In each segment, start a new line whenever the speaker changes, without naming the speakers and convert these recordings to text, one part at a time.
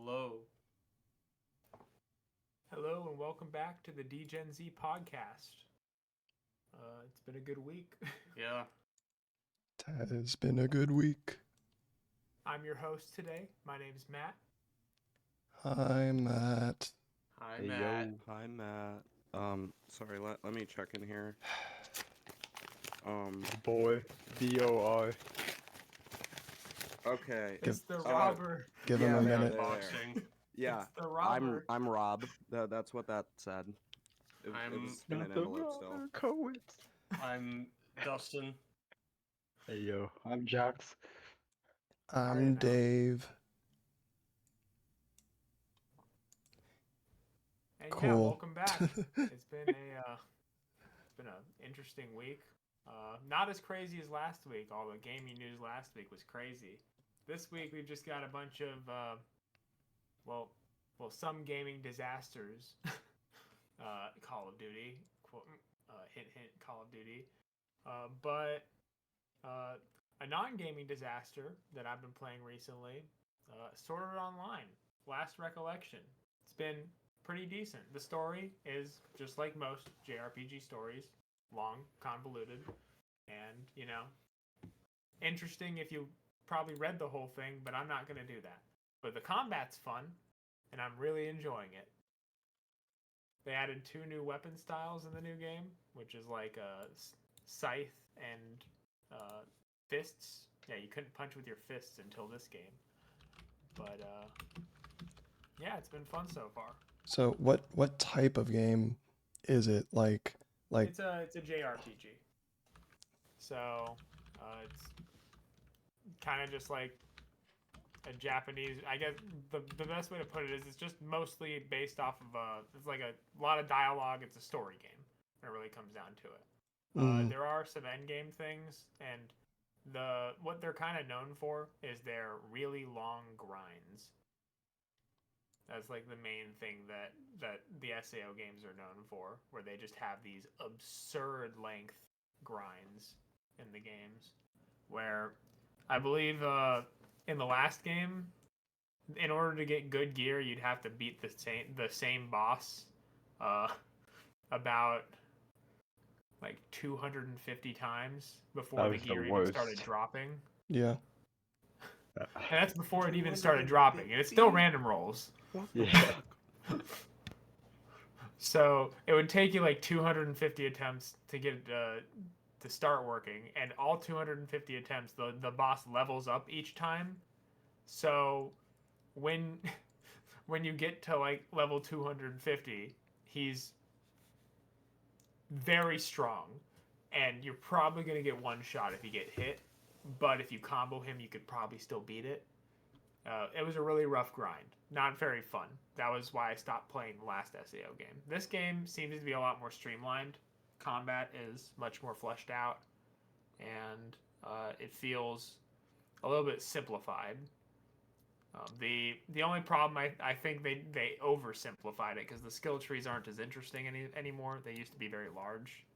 Hello. Hello, and welcome back to the Degen Z podcast. It's been a good week.
Yeah.
It has been a good week.
I'm your host today. My name's Matt.
Hi, Matt.
Hi,
Hey,
Matt.
yo. Hi, Matt. Sorry, let me check in here.
Boy, BOI.
Okay.
It's the
uh,
robber.
Give him
Yeah,
a
there,
minute.
there.
Boxing.
Yeah,
It's the robber.
I'm Rob. That's what that said. It
I'm
was in
Not
an
the
envelope still.
robber Coates.
I'm Dustin.
Hey, yo. I'm Jax.
I'm
Alright, now.
Dave.
And
Cool.
yeah, welcome back. It's been an interesting week. Not as crazy as last week. All the gaming news last week was crazy. This week we've just got a bunch of some gaming disasters. Call of Duty, hint hint, Call of Duty. But a non-gaming disaster that I've been playing recently, Sword Art Online, Last Recollection. It's been pretty decent. The story is just like most JRPG stories, long, convoluted, and interesting if you probably read the whole thing, but I'm not gonna do that. But the combat's fun, and I'm really enjoying it. They added 2 new weapon styles in the new game, which is like a scythe and fists. Yeah, you couldn't punch with your fists until this game. But yeah, it's been fun so far.
So, what type of game is it? Like
It's a JRPG. So it's kind of just like a Japanese. I guess the best way to put it is it's just mostly based off of it's like a lot of dialogue. It's a story game. When it really comes down to it. There are some end game things, and what they're kind of known for is their really long grinds. That's like the main thing that the SAO games are known for, where they just have these absurd length grinds in the games. Where I believe in the last game, in order to get good gear, you'd have to beat the same boss about like 250 times before the
was the
gear even
worst.
started dropping.
Yeah.
And that's before it even started dropping, and it's still random rolls.
Yeah.
So it would take you like 250 attempts to get it to start working, and all 250 attempts, the boss levels up each time. So when you get to like level 250, he's very strong, and you're probably gonna get one shot if you get hit. But if you combo him, you could probably still beat it. It was a really rough grind. Not very fun. That was why I stopped playing the last SAO game. This game seems to be a lot more streamlined. Combat is much more fleshed out, and it feels a little bit simplified. The only problem I think they oversimplified it because the skill trees aren't as interesting anymore. They used to be very large.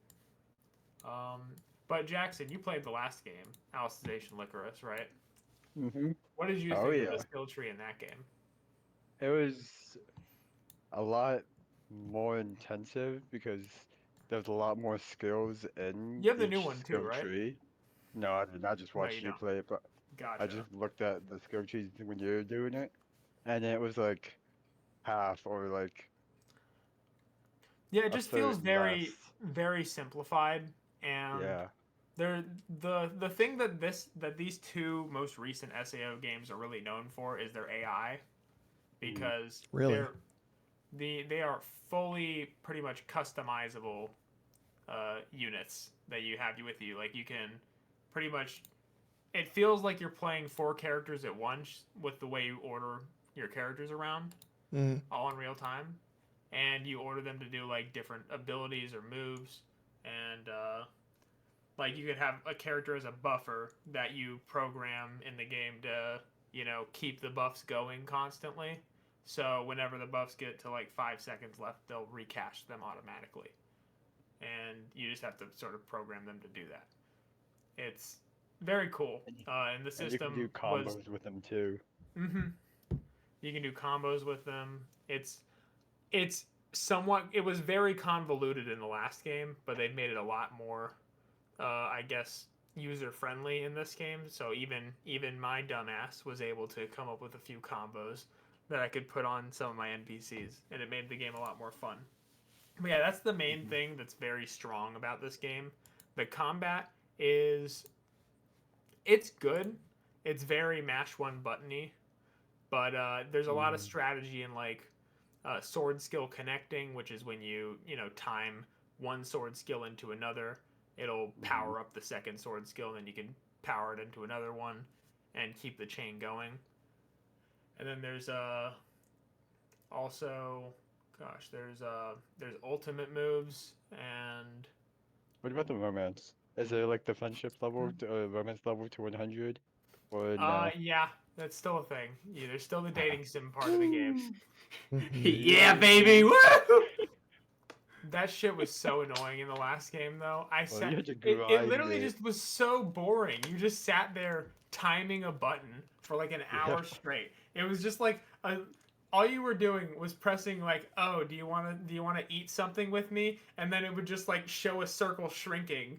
But Jackson, you played the last game, Alicization Licorice, right?
Mm-hmm.
What did you
Oh,
think of
yeah.
the skill tree in that game?
It was a lot more intensive because there's a lot more skills in
You have the
each
new one too,
skill
right?
tree. No, I did not just
No,
watch
you
you
don't.
play it, but
Gotcha.
I just looked at the skill trees when you were doing it, and it was like half or like
Yeah, it
a
just feels
third
very,
less.
very simplified, and
Yeah.
the thing that these 2 most recent SAO games are really known for is their AI, because
Really?
they are fully pretty much customizable units that you have with you. Like you can pretty much. It feels like you're playing 4 characters at once with the way you order your characters around, all in real time, and you order them to do like different abilities or moves, and like you could have a character as a buffer that you program in the game to keep the buffs going constantly. So whenever the buffs get to like 5 seconds left, they'll recache them automatically, and you just have to sort of program them to do that. It's very cool, and the
And you can
system
do
was.
combos with them too.
Mm-hmm. You can do combos with them. It's somewhat. It was very convoluted in the last game, but they've made it a lot more, I guess, user friendly in this game. So even my dumbass was able to come up with a few combos that I could put on some of my NPCs, and it made the game a lot more fun. But yeah, that's the main thing that's very strong about this game. The combat is it's good. It's very mash one buttony, but there's a lot of strategy in like sword skill connecting, which is when you time one sword skill into another. It'll power up the second sword skill, and then you can power it into another one and keep the chain going. And then there's also, gosh, there's ultimate moves and
What about the romance? Is there like the friendship level, romance level to 100, or no?
yeah, that's still a thing. Yeah, there's still the dating sim part of the game.
Yeah, baby. Woo!
That shit was so annoying in the last game, though.
Well, you had to
It
grind
literally
it.
just was so boring. You just sat there timing a button for like an hour straight. It was just like all you were doing was pressing like, oh, do you want to eat something with me? And then it would just like show a circle shrinking,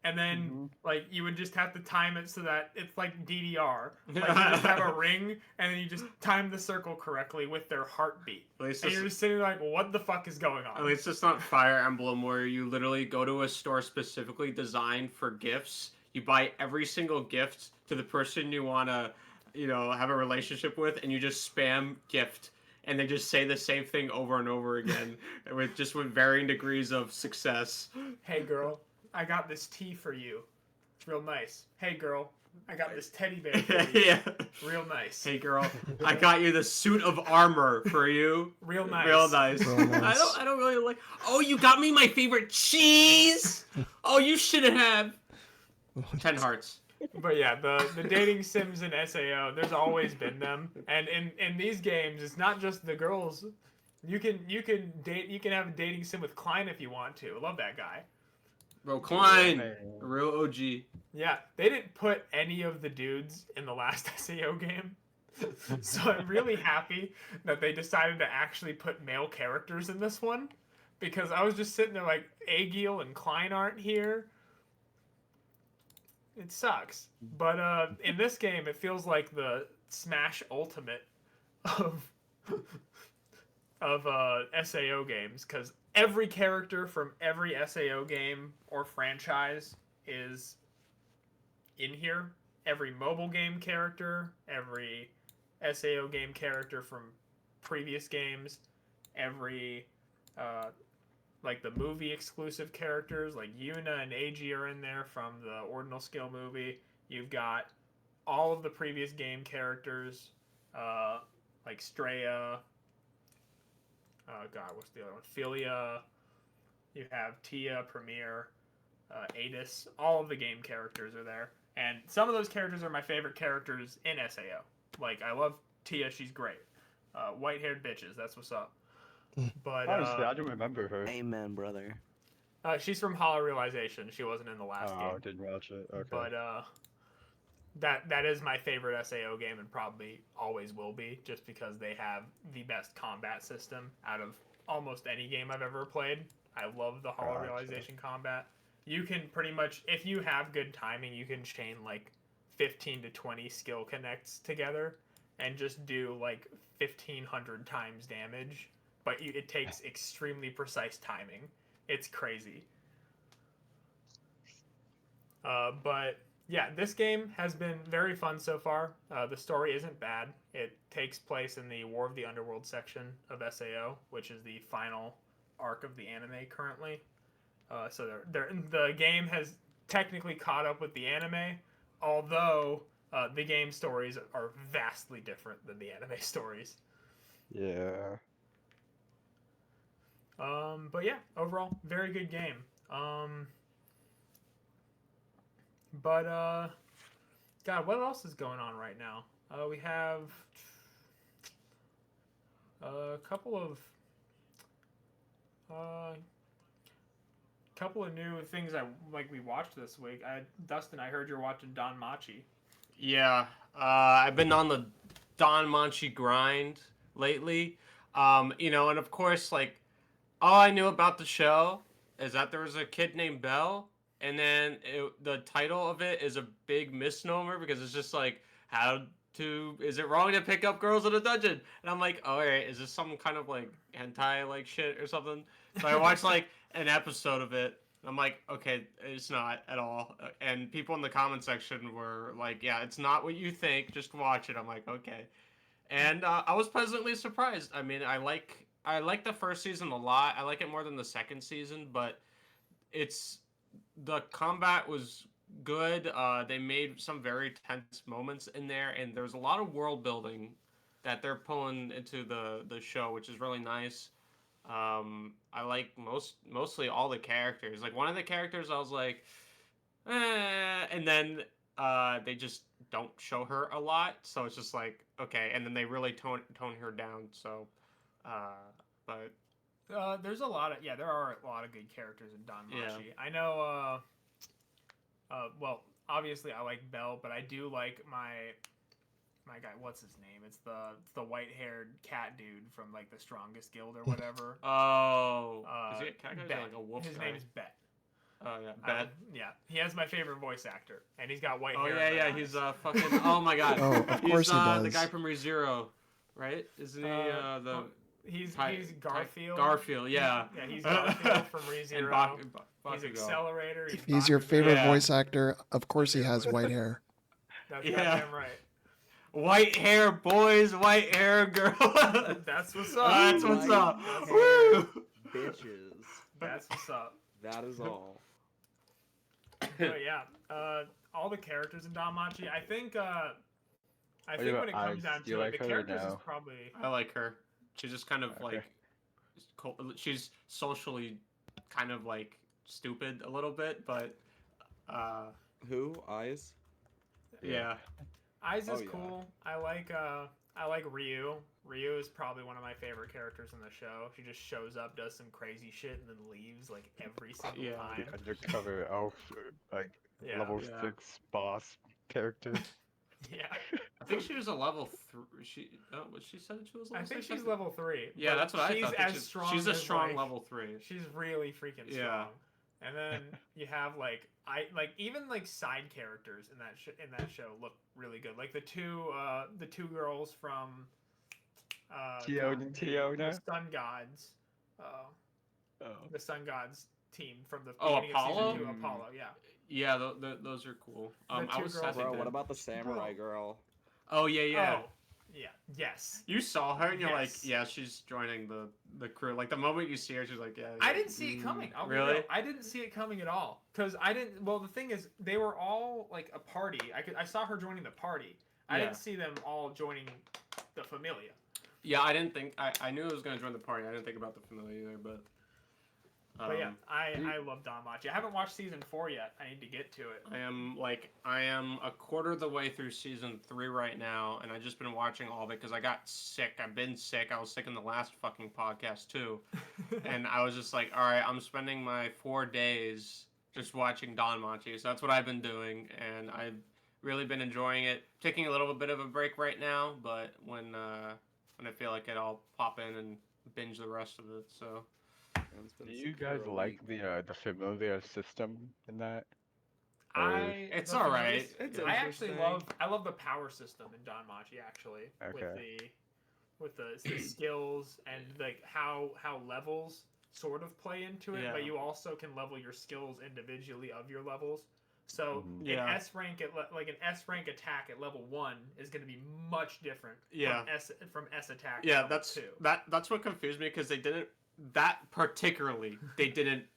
and then like you would just have to time it so that it's like DDR. Like you just have a ring, and then you just time the circle correctly with their heartbeat.
At least
And you're just sitting there like, what the fuck is going on?
At least it's not Fire Emblem where you literally go to a store specifically designed for gifts. You buy every single gift to the person you want to, have a relationship with, and you just spam gift. And they just say the same thing over and over again, with varying degrees of success.
Hey girl, I got this tea for you. It's real nice. Hey girl, I got this teddy bear for you.
Yeah.
Real nice.
Hey girl, I got you the suit of armor for you.
Real nice.
Real nice.
Real nice.
I don't really like. Oh, you got me my favorite cheese. Oh, you shouldn't have. 10 hearts.
But yeah, the dating sims in SAO, there's always been them. And in these games, it's not just the girls. You can have a dating sim with Klein if you want to. I love that guy.
Bro, Klein,
man.
a real OG.
Yeah, they didn't put any of the dudes in the last SAO game. So I'm really happy that they decided to actually put male characters in this one. Because I was just sitting there like, Aegil and Klein aren't here. It sucks. But in this game, it feels like the Smash Ultimate of SAO games, because every character from every SAO game or franchise is in here. Every mobile game character, every SAO game character from previous games, every like the movie exclusive characters like Yuna and Eiji are in there from the Ordinal Scale movie. You've got all of the previous game characters, like Straya. God, what's the other one? Philia. You have Tia, Premier, Adis. All of the game characters are there, and some of those characters are my favorite characters in SAO. Like I love Tia; she's great. White-haired bitches, that's what's up. But
Honestly, I don't remember her.
Amen, brother.
she's from Hollow Realization. She wasn't in the last
Oh, I
game.
didn't watch it. Okay.
But that is my favorite SAO game and probably always will be, just because they have the best combat system out of almost any game I've ever played. I love the Hollow
Gotcha.
Realization combat. You can pretty much, if you have good timing, you can chain like 15 to 20 skill connects together and just do like 1,500 times damage. But it takes extremely precise timing. It's crazy. But yeah, this game has been very fun so far. The story isn't bad. It takes place in the War of the Underworld section of SAO, which is the final arc of the anime currently. So the game has technically caught up with the anime, although the game stories are vastly different than the anime stories.
Yeah.
But yeah, overall, very good game. But God, what else is going on right now? We have a couple of new things we watched this week. Dustin, I heard you're watching Don Machi.
Yeah, I've been on the Don Manchi grind lately. You know, and of course, like, all I knew about the show is that there was a kid named Belle, and then the title of it is a big misnomer because it's just like, is it wrong to pick up girls in a dungeon? And I'm like, all right, is this some kind of like hentai like shit or something? So I watched like an episode of it. I'm like, okay, it's not at all. And people in the comment section were like, yeah, it's not what you think. Just watch it. I'm like, okay. And I was pleasantly surprised. I mean, I like the first season a lot. I like it more than the second season, but it's the combat was good. They made some very tense moments in there, and there's a lot of world building that they're pulling into the show, which is really nice. I like mostly all the characters. Like one of the characters, I was like, and then they just don't show her a lot, so it's just like okay, and then they really tone her down. So, but
There's a lot of there are a lot of good characters in Danmachi.
Yeah.
I know. Well, obviously I like Belle, but I do like my guy. What's his name? It's the white haired cat dude from like the Strongest Guild or whatever.
oh, is he a cat guy? Is he
Bet.
like a wolf
His
guy?
name is Bet.
Oh yeah, Bet.
Yeah, he has my favorite voice actor, and he's got white
Oh
hair.
yeah,
and
yeah.
red
He's
eyes.
fucking. Oh my god.
Oh, of course
he's
he does.
the guy from ReZero, right? Isn't he the
He's Garfield.
Garfield, yeah.
Yeah, he's Garfield from ReZero.
And
He's
Bakugo.
Accelerator.
He's your
Bakugo.
favorite
Yeah.
voice actor. Of course, he has white hair.
That's
Yeah.
goddamn right.
White hair boys, white hair girl.
That's what's up.
That's what's up.
That's-
Woo!
Bitches.
That's what's up.
That is all.
But yeah, all the characters in Danmachi. I think
What
when
about
it comes
Ice?
down
Do you
to it,
like
the
her or
characters is
no?
probably
I like her. She's just kind of
Okay.
like, she's socially kind of like stupid a little bit, but
Who? Eyes?
yeah.
Aiz is
Oh, yeah.
cool. I like Ryu. Ryu is probably one of my favorite characters in the show. She just shows up, does some crazy shit, and then leaves like every single
Yeah.
The
time.
undercover elf, like
Yeah.
level
Yeah.
6 boss character.
Yeah,
I think she was a level 3. She said she was
I
level
think
6?
she's level 3.
Yeah,
but
that's what I
she's
thought.
As strong
She's a
as,
strong
like,
level 3.
She's really freaking strong.
Yeah.
And then you have like even like side characters in that show look really good. Like the two girls from
Tiona?
the Sun Gods.
Oh.
The Sun Gods team from the
Oh,
beginning of
Apollo?
season 2, Apollo, yeah.
Yeah, those are cool. I
two
was
girls-
sad they
Bro,
did.
what about the samurai girl?
Oh yeah, yeah.
Oh, yeah. Yes.
You saw her and you're
Yes.
like, yeah, she's joining the crew. Like the moment you see her, she's like, yeah.
I didn't see it coming. I'll be
Really?
real. I didn't see it coming at all. Cause I didn't. Well, the thing is, they were all like a party. I saw her joining the party. I
Yeah.
didn't see them all joining the Familia.
Yeah, I didn't think. I knew I was gonna join the party. I didn't think about the familiar either, but.
But yeah, I love Danmachi. I haven't watched season 4 yet. I need to get to it.
I am a quarter of the way through season 3 right now, and I've just been watching all of it because I got sick. I've been sick. I was sick in the last fucking podcast too, and I was just like, all right, I'm spending my 4 days just watching Danmachi. So that's what I've been doing, and I've really been enjoying it. Taking a little bit of a break right now, but when I feel like it, I'll pop in and binge the rest of it. So.
It's been
Do you
sick
guys
for a
like
week.
the familiar system in that?
It's
the
all
Familia-
right.
It's
I actually
interesting.
I love the power system in Danmachi actually.
Okay.
With the skills and like how levels sort of play into it,
Yeah.
but you also can level your skills individually of your levels. So
Mhm.
Yeah.
an S rank an S rank attack at level 1 is going to be much different
Yeah.
from S attack
Yeah,
at level 2.
that's what confused me because they didn't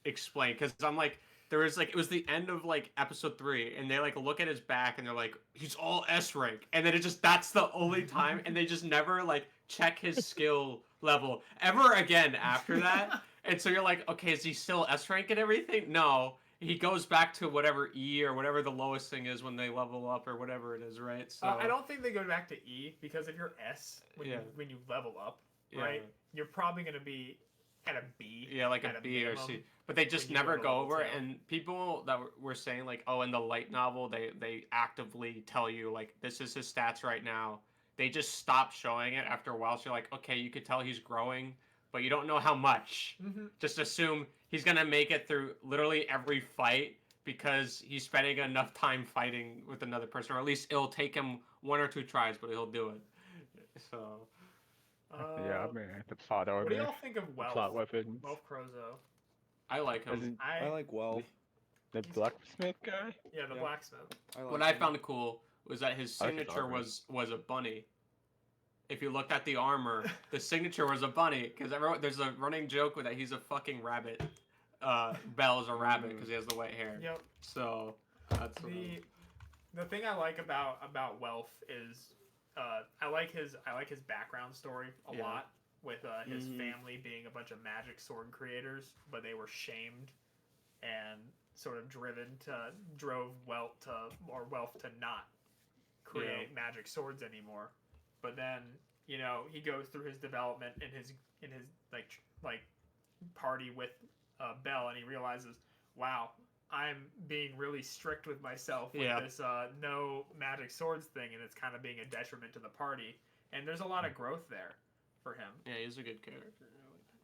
explain because I'm like there was like it was the end of like episode 3 and they like look at his back and they're like he's all S rank and then that's the only time and they just never like check his skill level ever again after that and so you're like okay is he still S rank and everything? No, he goes back to whatever E or whatever the lowest thing is when they level up or whatever it is, right? So
I don't think they go back to E because if you're S when
Yeah.
you level up,
Yeah.
right, you're probably going to be at a B.
Yeah, like
at
a B or
minimum.
C. But they just
when you go
never
to
go
level
over it.
2.
And people that were saying, like, oh, in the light novel, they actively tell you, like, this is his stats right now. they just stop showing it after a while. So you're like, okay, you could tell he's growing, but you don't know how much. Just assume he's gonna make it through literally every fight because he's spending enough time fighting with another person, or at least it'll take him 1 or 2 tries, but he'll do it. So.
Yeah, I mean, the plot
What do
armor,
y'all think of
the
Wealth?
plot weapons.
Wealth Crozo.
I like him.
Isn't
I like Wealth.
the blacksmith guy?
Yeah, the
Yep.
blacksmith.
What I found cool was that his
I like his
signature
armor.
was a bunny. If you looked at the armor, the signature was a bunny because there's a running joke with that he's a fucking rabbit. Bell is a rabbit because he has the white hair.
Yep.
So that's
The thing I like about Wealth is I like his background story a
Yeah.
lot with his
Mhm.
family being a bunch of magic sword creators, but they were shamed and sort of drove Wealth to not create magic swords anymore. But then, he goes through his development in his like party with Bell, and he realizes, wow, I'm being really strict with myself with this no magic swords thing, and it's kind of being a detriment to the party. And there's a lot of growth there for him.
Yeah, he's a good character.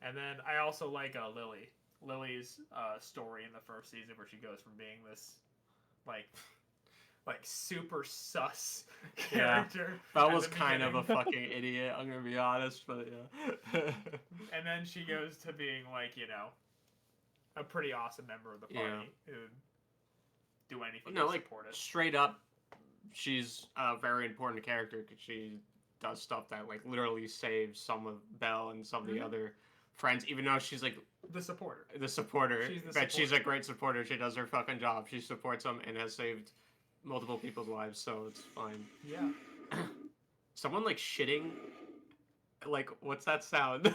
And then I also like Lily. Lily's story in the first season, where she goes from being this like super sus character.
That
at
was
the
kind of a
beginning.
fucking idiot. I'm gonna be honest, but yeah.
And then she goes to being a pretty awesome member of the party who'd do anything to support it.
Straight up, she's a very important character because she does stuff that literally saves some of Belle and some of the other friends, even though she's
the supporter.
She's a great supporter. She does her fucking job. She supports them and has saved multiple people's lives, so it's fine.
Yeah.
Someone shitting. What's that sound?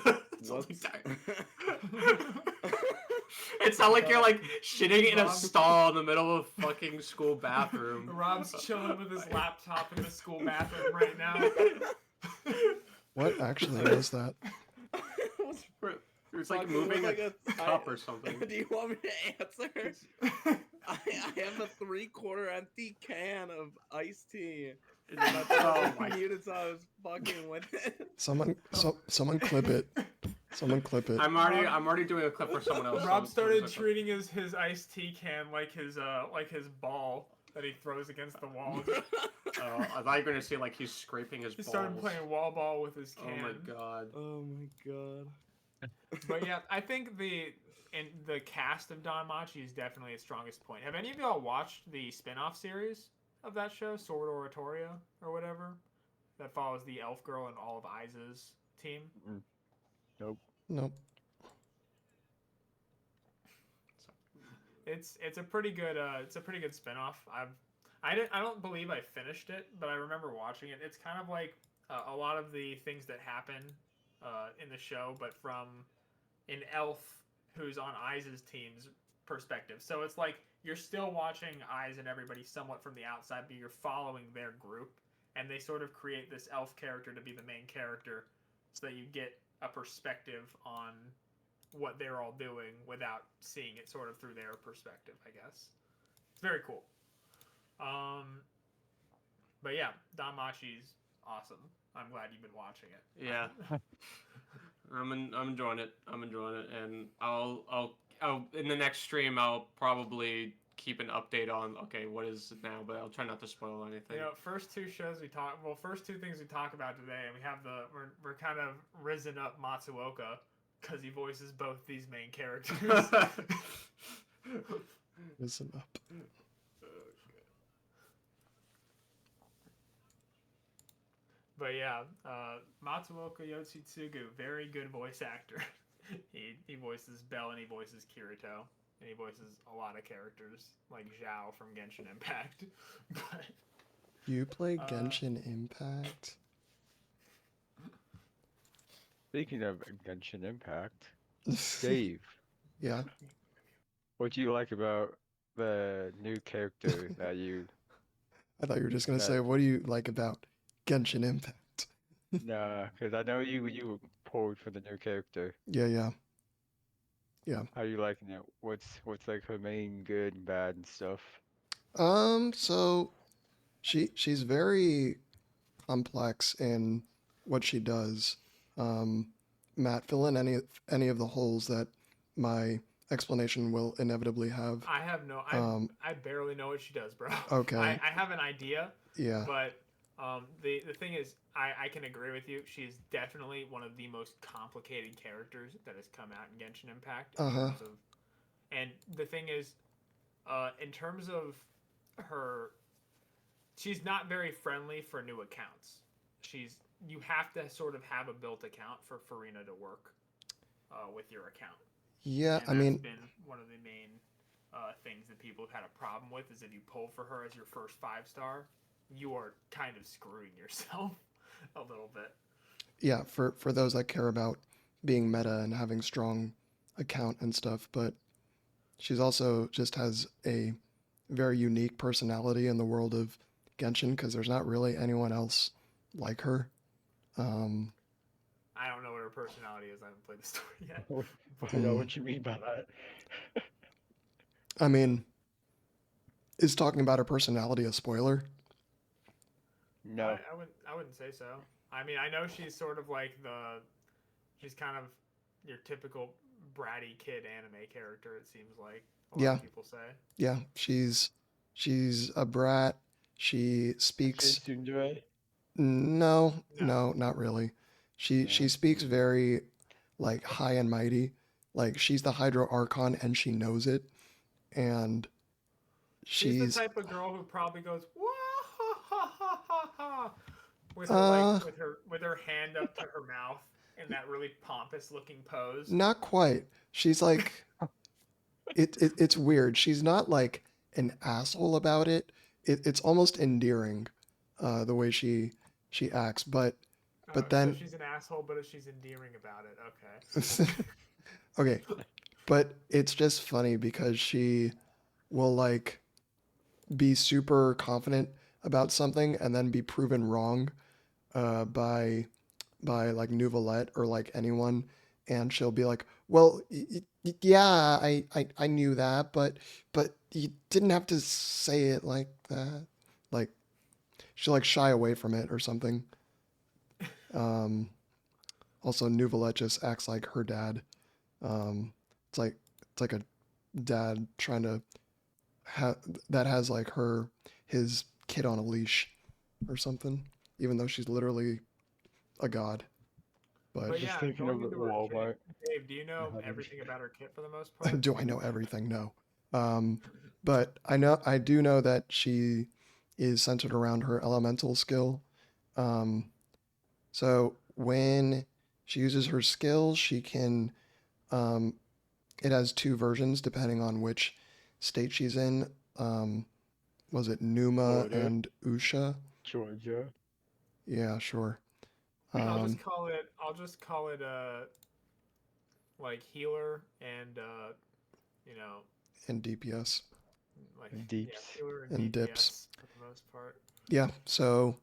It sounds like you're shitting in a stall in the middle of a fucking school bathroom.
Rob's chilling with his laptop in the school bathroom right now.
What actually was that?
It's moving a cup or something.
Do you want me to answer? I have a 3/4 empty can of iced tea.
Oh my
Muted, so I was fucking with it.
Someone clip it. Someone clip it.
I'm already doing a clip for someone else.
Rob started treating his iced tea can like his ball that he throws against the wall.
I thought you were gonna see he's scraping his balls.
He started playing wall ball with his can.
Oh my god.
Oh my god.
But yeah, I think the cast of Don Machi is definitely its strongest point. Have any of y'all watched the spin-off series of that show, Sword Oratorio or whatever, that follows the elf girl and all of Aiza's team?
Nope.
Nope.
It's a pretty good spin-off. I don't believe I finished it, but I remember watching it. It's kind of like a lot of the things that happen in the show, but from an elf who's on Aiza's team's perspective. So it's like you're still watching Aiza and everybody somewhat from the outside, but you're following their group, and they sort of create this elf character to be the main character, so that you get a perspective on what they're all doing without seeing it sort of through their perspective, I guess. It's very cool. But yeah, Don Machi's awesome. I'm glad you've been watching it.
Yeah. I'm enjoying it. And I'll in the next stream I'll probably keep an update on what is it now, but I'll try not to spoil anything.
First two things we talk about today, and we have we're kind of risen up Matsuoka because he voices both these main characters.
Listen up.
But yeah, Matsuoka Yoshitsugu, very good voice actor. he voices Bell and he voices Kirito. And he voices a lot of characters, like Zhao from Genshin Impact. But
You play Genshin Impact?
Speaking of Genshin Impact, Dave,
Yeah.
what do you like about the new character that you...
I thought you were just gonna
that-
say, what do you like about Genshin Impact?
Nah, because I know you pulled for the new character.
Yeah.
How you liking it? What's her main good and bad and stuff?
So she's very complex in what she does. Matt, fill in any of the holes that my explanation will inevitably have.
I have no. I barely know what she does, bro.
Okay.
I have an idea,
Yeah.
but the thing is, I can agree with you. She's definitely one of the most complicated characters that has come out in Genshin Impact. In terms of, and the thing is, in terms of her, she's not very friendly for new accounts. You have to sort of have a built account for Farina to work with your account.
Yeah,
And
I mean,
that's been one of the main things that people have had a problem with is if you pull for her as your first 5-star, you are kind of screwing yourself a little bit.
yeah, for those that care about being meta and having strong account and stuff, but she's also just has a very unique personality in the world of Genshin because there's not really anyone else like her.
I don't know what her personality is. I haven't played the story yet.
I know what you mean by that.
I mean, is talking about her personality a spoiler?
No.
I wouldn't say so. I mean, I know she's sort of like she's kind of your typical bratty kid anime character. It seems like a lot of people say.
Yeah, she's a brat. She speaks.
Tsundere?
No, not really. She speaks very like high and mighty. Like she's the Hydro Archon and she knows it. And
she's the type of girl who probably goes wah ha ha ha ha ha with her hand up to her mouth in that really pompous looking pose.
Not quite. She's like it's weird. She's not like an asshole about it. It's almost endearing, the way she acts. But then
so she's an asshole, but she's endearing about it. Okay.
Okay, but it's just funny because she will like be super confident about something and then be proven wrong by like Nouvelette or like anyone, and she'll be like, well, yeah, I knew that, but you didn't have to say it like that. Like she'll like shy away from it or something. Also, Nouvelette just acts like her dad. It's like a dad trying to that has like his kid on a leash or something, even though she's literally a god. But
yeah,
thinking
going
of
into her
Walmart.
kit, Dave, do you know everything about her kit for the most part?
do I know everything? No. But I do know that she is centered around her elemental skill. So when she uses her skill, she can it has two versions depending on which state she's in. Was it Numa
Florida.
and Usha?
Georgia.
Yeah, sure.
I'll just call it like healer and
and DPS.
like
Deeps.
yeah, healer
And
DPS
dips.
for the most part.
Yeah, so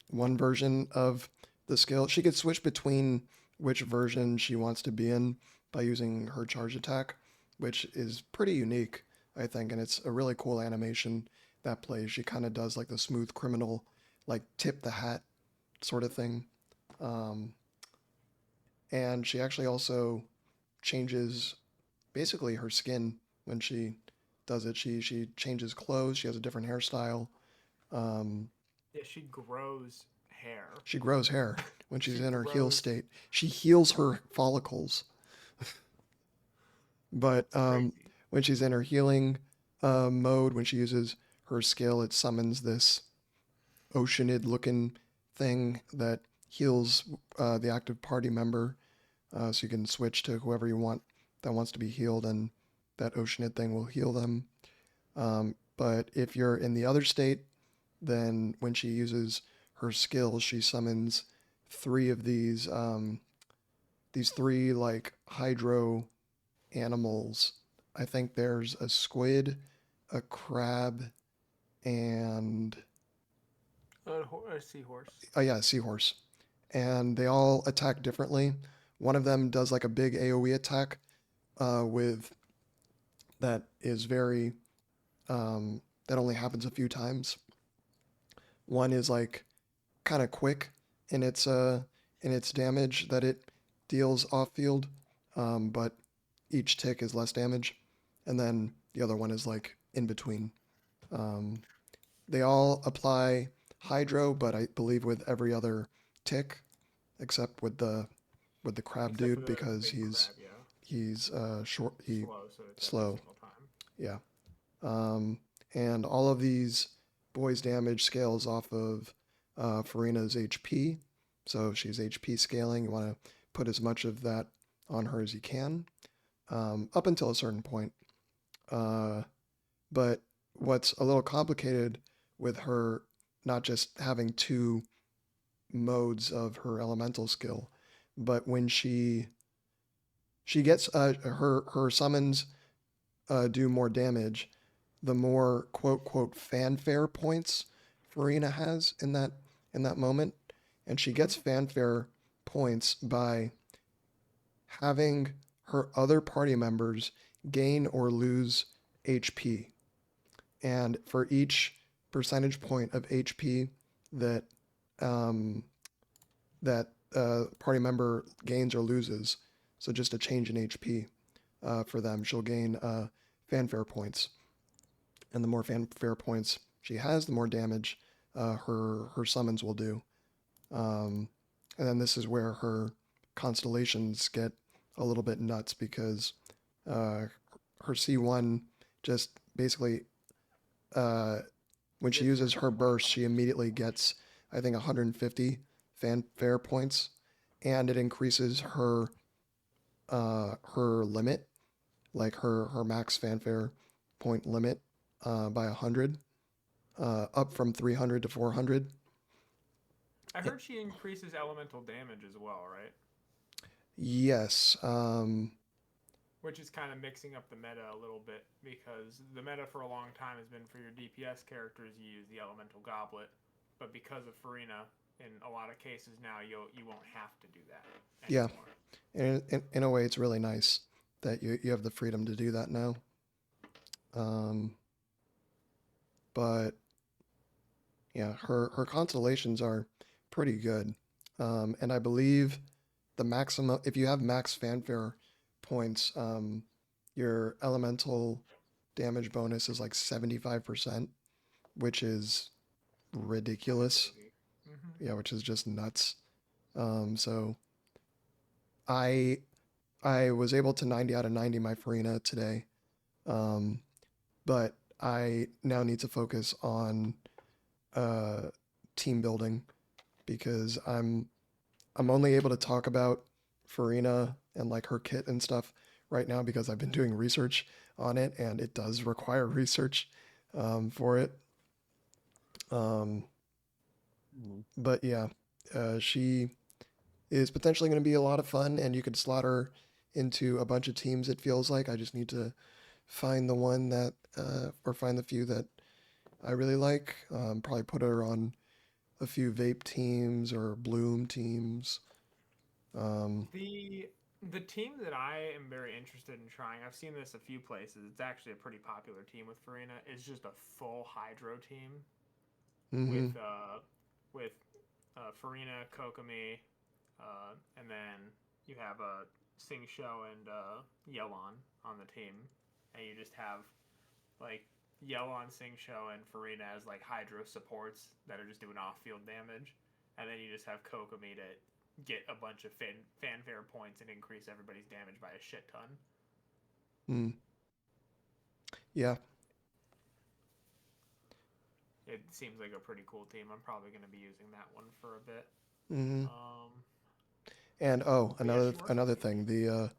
one version of the skill, she could switch between which version she wants to be in by using her charge attack, which is pretty unique, I think, and it's a really cool animation that plays. She kind of does like the smooth criminal, like tip the hat sort of thing. And she actually also changes basically her skin when she does it. She changes clothes. She has a different hairstyle.
Yeah, she grows hair.
She grows hair when she's
She
in her heal
grows-
state. She heals her follicles. But
Crazy.
when she's in her healing mode, when she uses her skill, it summons this oceanid looking thing that heals the active party member. So you can switch to whoever you want that wants to be healed, and that oceanid thing will heal them. But if you're in the other state, then when she uses her skill, she summons three of these three like hydro animals. I think there's a squid, a crab, and
A seahorse.
oh yeah, a seahorse. And they all attack differently. One of them does like a big AoE attack with that is very that only happens a few times. One is like kind of quick in its damage that it deals off field, but each tick is less damage, and then the other one is like in between. They all apply hydro, but I believe with every other tick, except with the crab
Except
dude
for the
because
big
he's
crab, yeah.
short.
Slow, so it's
slow.
every single time.
Yeah. And all of these boys' damage scales off of Farina's HP. So if she's HP scaling, you want to put as much of that on her as you can, up until a certain point. But what's a little complicated with her not just having two modes of her elemental skill, but when she gets her summons do more damage, the more quote quote fanfare points Farina has in that moment, and she gets fanfare points by having her other party members gain or lose HP, and for each percentage point of HP that party member gains or loses, so just a change in HP for them, she'll gain fanfare points. And the more fanfare points she has, the more damage her summons will do. And then this is where her constellations get a little bit nuts because her C1 just basically, when she uses her burst, she immediately gets, I think, 150 fanfare points, and it increases her limit, like her max fanfare point limit, by 100, up from 300 to 400.
I heard she increases elemental damage as well, right?
Yes.
Which is kind of mixing up the meta a little bit, because the meta for a long time has been for your DPS characters, you use the elemental goblet, but because of Farina, in a lot of cases now, you won't have to do that anymore.
Yeah. And in a way, it's really nice that you have the freedom to do that now. But yeah, her constellations are pretty good. And I believe the maximum, if you have max fanfare points, your elemental damage bonus is like 75%, which is ridiculous.
Mm-hmm.
Yeah, which is just nuts. So I was able to 90 out of 90 my Farina today. But I now need to focus on team building because I'm only able to talk about Farina and like her kit and stuff right now because I've been doing research on it, and it does require research for it. But yeah, she is potentially going to be a lot of fun, and you could slot her into a bunch of teams. It feels like I just need to find the one that, or find the few that I really like. Probably put her on a few vape teams or bloom teams.
The team that I am very interested in trying, I've seen this a few places. It's actually a pretty popular team with Farina. Is just a full hydro team
Mm-hmm.
with Farina, Kokomi, and then you have Singsho and Yelan on the team, and you just have like Yelan, Singsho, and Farina as like hydro supports that are just doing off-field damage, and then you just have Kokomi to get a bunch of fanfare points and increase everybody's damage by a shit ton.
Yeah.
It seems like a pretty cool team. I'm probably going to be using that one for a bit.
Mm-hmm. And another thing,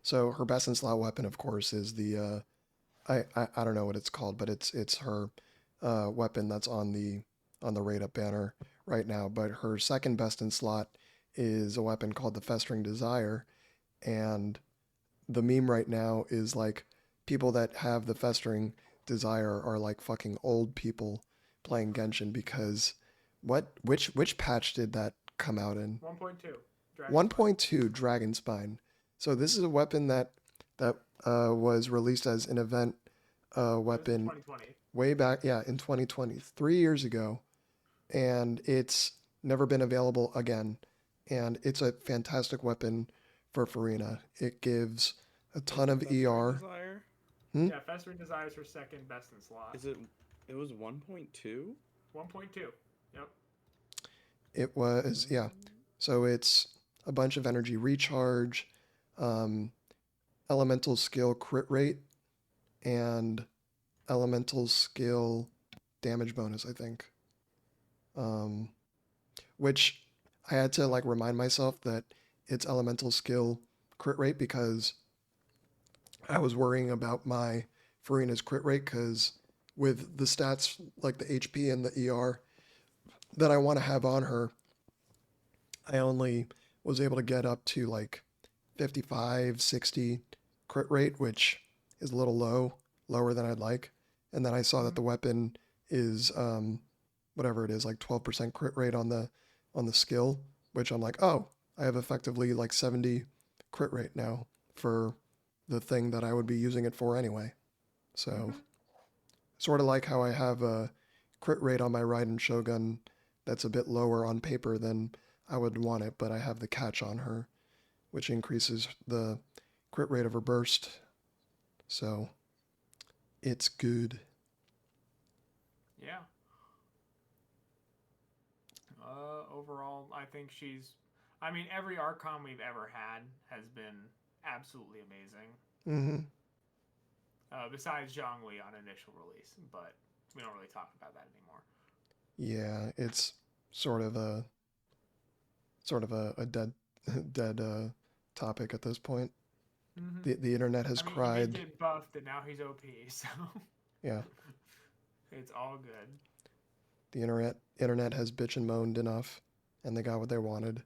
so her best in slot weapon, of course, is the I don't know what it's called, but it's her weapon that's on the rate up banner right now. But her second best in slot is a weapon called the Festering Desire, and the meme right now is like people that have the Festering Desire are like fucking old people playing Genshin because which patch did that come out in?
1.2.
1.2 Dragon Spine. So this is a weapon that was released as an event weapon way back, in 2020, 3 years ago, and it's never been available again. And it's a fantastic weapon for Farina. It gives a ton of
Festering
ER.
Desire?
Hmm?
Yeah, Festering Desire is her second best in slot.
Is it? It was 1.2.
1.2. Yep.
It was, yeah. So it's a bunch of energy recharge, elemental skill crit rate, and elemental skill damage bonus, I think. Which I had to like remind myself that it's elemental skill crit rate because I was worrying about my Farina's crit rate because with the stats like the HP and the ER that I want to have on her, I only was able to get up to like 55, 60 crit rate, which is a little lower than I'd like. And then I saw that the weapon is whatever it is, like 12% crit rate on the skill, which I'm like, oh, I have effectively like 70 crit rate now for the thing that I would be using it for anyway. So sort of like how I have a crit rate on my Raiden Shogun that's a bit lower on paper than I would want it, but I have the catch on her, which increases the crit rate of her burst. So it's good.
Yeah. Overall, I think she's. I mean, every Archon we've ever had has been absolutely amazing.
Mm-hmm.
Besides Zhongli on initial release, but we don't really talk about that anymore.
Yeah, it's sort of a dead topic at this point.
Mm-hmm.
The internet has
I mean,
cried.
he did get buffed, and now he's OP, so
Yeah,
it's all good.
the internet has bitch and moaned enough, and they got what they wanted.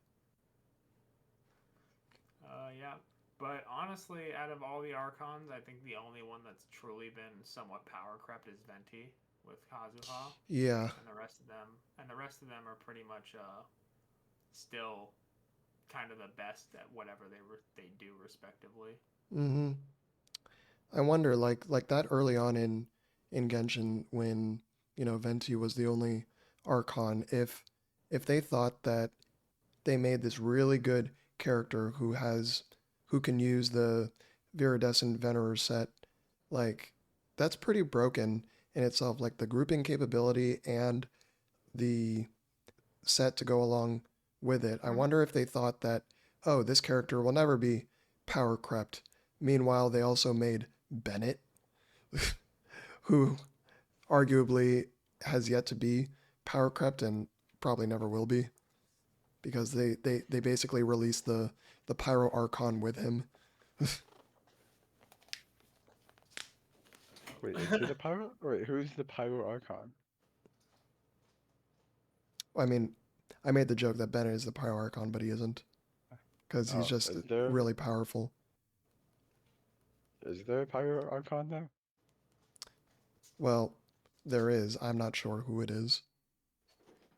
Yeah. But honestly, out of all the Archons, I think the only one that's truly been somewhat power crept is Venti with Kazuha.
Yeah,
And the rest of them are pretty much still kind of the best at whatever they do respectively.
mm-hmm. I wonder, like that early on in Genshin, when Venti was the only Archon, if they thought that they made this really good character who can use the Viridescent Venerer set, like that's pretty broken in itself. Like the grouping capability and the set to go along with it. I wonder if they thought that, oh, this character will never be power crept. Meanwhile, they also made Bennett, who arguably has yet to be power crept and probably never will be, because they basically released the Pyro Archon with him.
Wait, is he the Pyro? Wait, who's the Pyro Archon?
I mean, I made the joke that Bennett is the Pyro Archon, but he isn't, because he's
Oh,
just
is there
really powerful.
is there a Pyro Archon now?
Well, there is. I'm not sure who it is.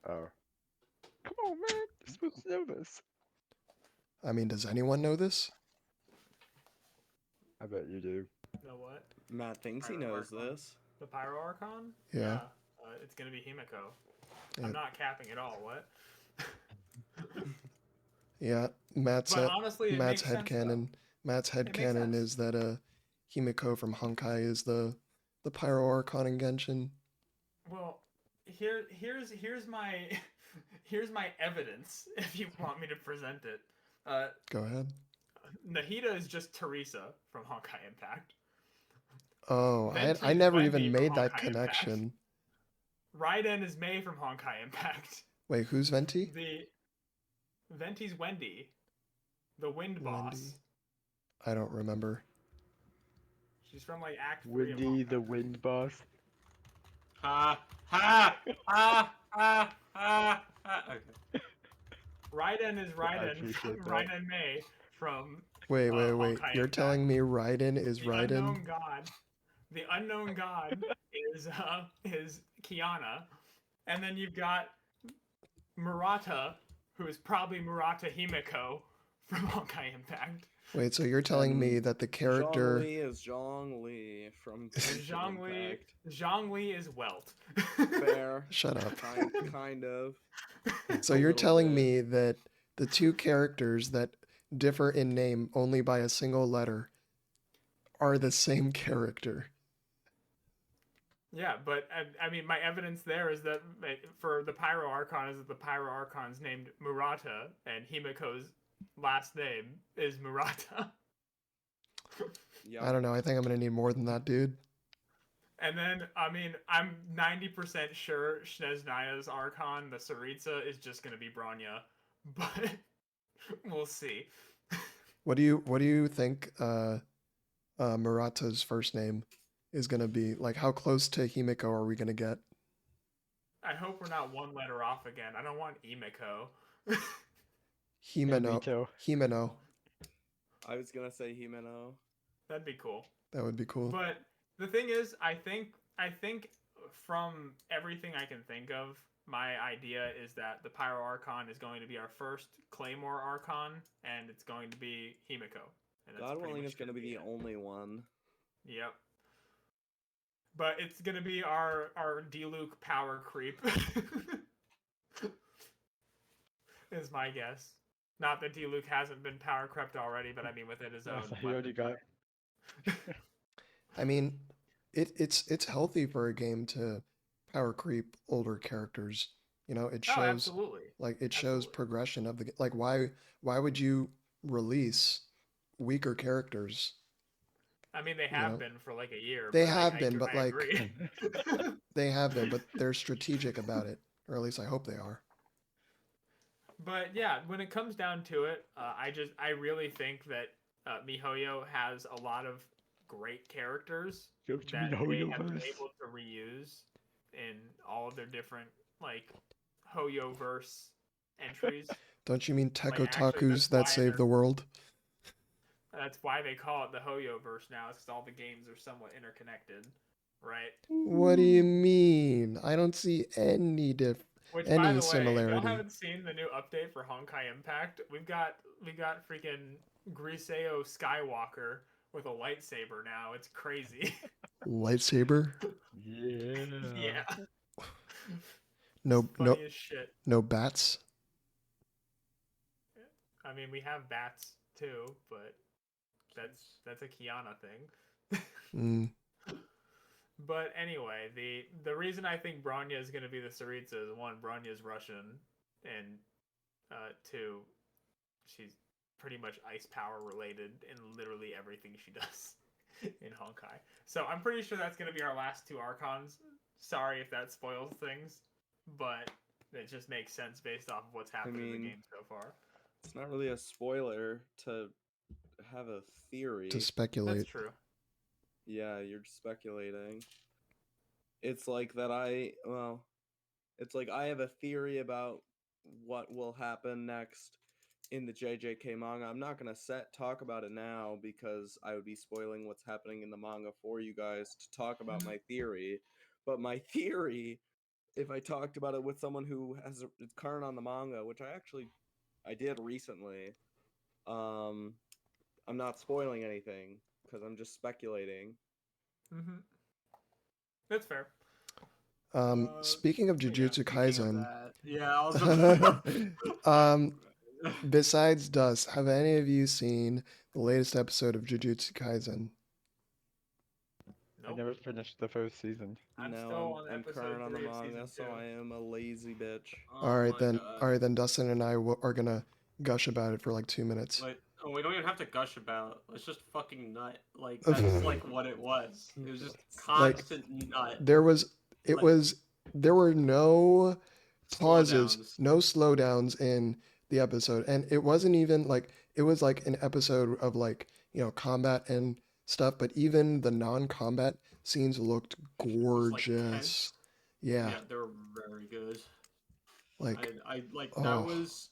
Oh. Come on, man. You're supposed to know this.
I mean, does anyone know this?
I bet you do.
You know what?
Matt thinks he
Pyro
knows
Archon.
this.
The Pyro Archon?
Yeah.
It's gonna be Himiko.
Yeah.
I'm not capping at all. What?
Yeah, Matt's
But honestly, it
Matt's
makes sense, though.
headcanon. Matt's
makes
headcanon
sense.
is that Himiko from Honkai is the Pyro Archon in Genshin.
Well, here's my here's my evidence. If you want me to present it,
Go ahead.
Nahida is just Teresa from Honkai Impact.
Oh,
Venti
I
is
never
Wendy
even
from
made that
Honkai
connection.
Raiden is Mei from Honkai Impact.
Wait, who's Venti?
Venti's Wendy, the Wind Boss.
Wendy. I don't remember.
She's from like Act 3 of
Windy
Honkai.
the Wind Boss.
Ha ha ha ha ha ha. Okay.
Raiden is Raiden.
appreciate that.
Raiden Mei from.
Wait.
Honkai
You're
Impact.
telling me Raiden is
The
Raiden?
unknown god. The unknown god is Kiana, and then you've got Murata, who is probably Murata Himiko from Honkai Impact.
Wait, so you're telling me that the character
Zhongli is Zhongli from Genshin
Zhongli,
Impact.
Zhongli is Welt.
Fair.
Shut up.
Kind of.
So
A
you're
little
telling
bit.
me that the two characters that differ in name only by a single letter are the same character.
Yeah, but I mean, my evidence there is that for the Pyro Archon is that the Pyro Archon's named Murata, and Himiko's last name is Murata.
Yeah.
I don't know. I think I'm gonna need more than that, dude.
And then, I mean, I'm 90% sure Sneznaya's Archon, the Saritsa, is just gonna be Bronya, but we'll see.
What do you think Murata's first name is gonna be? Like, how close to Himiko are we gonna get?
I hope we're not one letter off again. I don't want Emiko.
Himeno.
too.
Himeno.
I was gonna say Himeno.
That'd be cool.
That would be cool.
But the thing is, I think from everything I can think of, my idea is that the Pyro Archon is going to be our first Claymore Archon, and it's going to be Himiko. And that's
God
pretty
willing,
much
it's gonna be the
it.
only one.
Yep. But it's gonna be our D-Luke power creep. Is my guess. Not that D-Luke hasn't been power crept already, but I mean within his own.
He already got.
I mean, it's healthy for a game to power creep older characters. You know, it
Oh,
shows
absolutely.
like it shows
Absolutely.
progression of the like why would you release weaker characters?
I mean, they
You
have
know,
been for like a year.
they
but
have been, but
I
like
agree.
they have been, but they're strategic about it, or at least I hope they are.
But yeah, when it comes down to it, I really think that MiHoYo has a lot of great characters
Go to
that they
MiHoYo
have been
verse.
able to reuse in all of their different like Hoyo verse entries.
Don't you mean tech
Like, actually,
otakus that save the world?
That's why they call it the Hoyo verse now, because all the games are somewhat interconnected, right?
What do you mean? I don't see any
Which,
any
by the way, if
similarity.
y'all haven't seen the new update for Honkai Impact, we got freaking Griseo Skywalker with a lightsaber now. It's crazy.
Lightsaber?
Yeah.
Yeah.
No,
It's funny
no,
as shit.
no bats.
I mean, we have bats too, but that's a Kiana thing.
Mm.
But anyway, the reason I think Bronya is going to be the Saritsa is one, Bronya's Russian, and two, she's pretty much ice power related in literally everything she does in Honkai. So I'm pretty sure that's going to be our last two Archons. Sorry if that spoils things, but it just makes sense based off of what's happened in the game so far.
It's not really a spoiler to have a theory.
To speculate.
That's true.
Yeah, you're speculating. It's like that it's like I have a theory about what will happen next in the JJK manga. I'm not going to talk about it now because I would be spoiling what's happening in the manga for you guys to talk about my theory. But my theory, if I talked about it with someone who is current on the manga, which I did recently, I'm not spoiling anything because I'm just speculating.
Mm-hmm. That's fair.
Speaking of Jujutsu Kaisen,
yeah, I was
besides Dust, have any of you seen the latest episode of Jujutsu Kaisen?
Nope.
I never finished the first season.
I'm
I'm current on the manga, so I am a lazy bitch.
All right then, Dustin and I are gonna gush about it for like 2 minutes.
Wait, we don't even have to gush about. Let's just fucking nut. Like that's like what it was. It was just constant nut.
There were no pauses,
Slowdowns.
no slowdowns in the episode, and it wasn't even like it was like an episode of like, you know, combat and stuff, but even the non-combat scenes looked gorgeous.
Yeah, they were very good.
Like
I like that was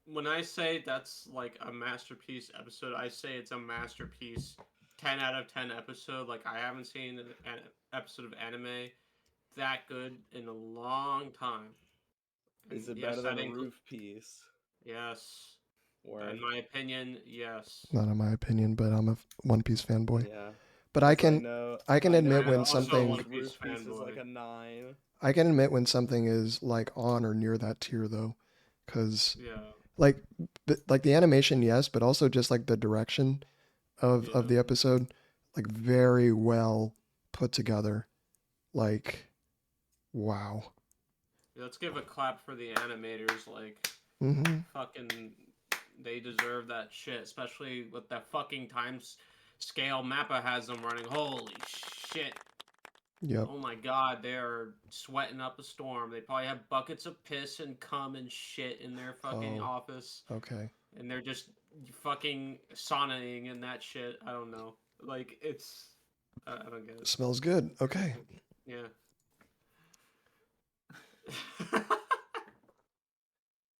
when I say that's like a masterpiece episode, I say it's a masterpiece 10 out of 10 episode. Like I haven't seen an episode of anime that good in a long time.
Is it
yes,
better than a roof piece?
Yes.
Word.
In my opinion, yes.
Not in my opinion, but I'm a One Piece fanboy.
Yeah.
But I
'Cause
can
know,
I can
I
admit
know
when
also
something
One Piece
Roof Piece is like
fanboy.
a 9.
I can admit when something is like on or near that tier though, because
Yeah.
like like the animation, yes, but also just like the direction of
Yeah.
the episode, like very well put together. Like, wow.
Let's give a clap for the animators. Like,
Mm-hmm.
fucking, they deserve that shit, especially with that fucking scale Mappa has them running. Holy shit.
Yep.
Oh my god, they're sweating up a storm. They probably have buckets of piss and cum and shit in their fucking
Oh.
office.
Okay.
And they're just fucking saunaing and that shit. I don't know. Like, it's... I don't get it.
Smells good. Okay.
Yeah.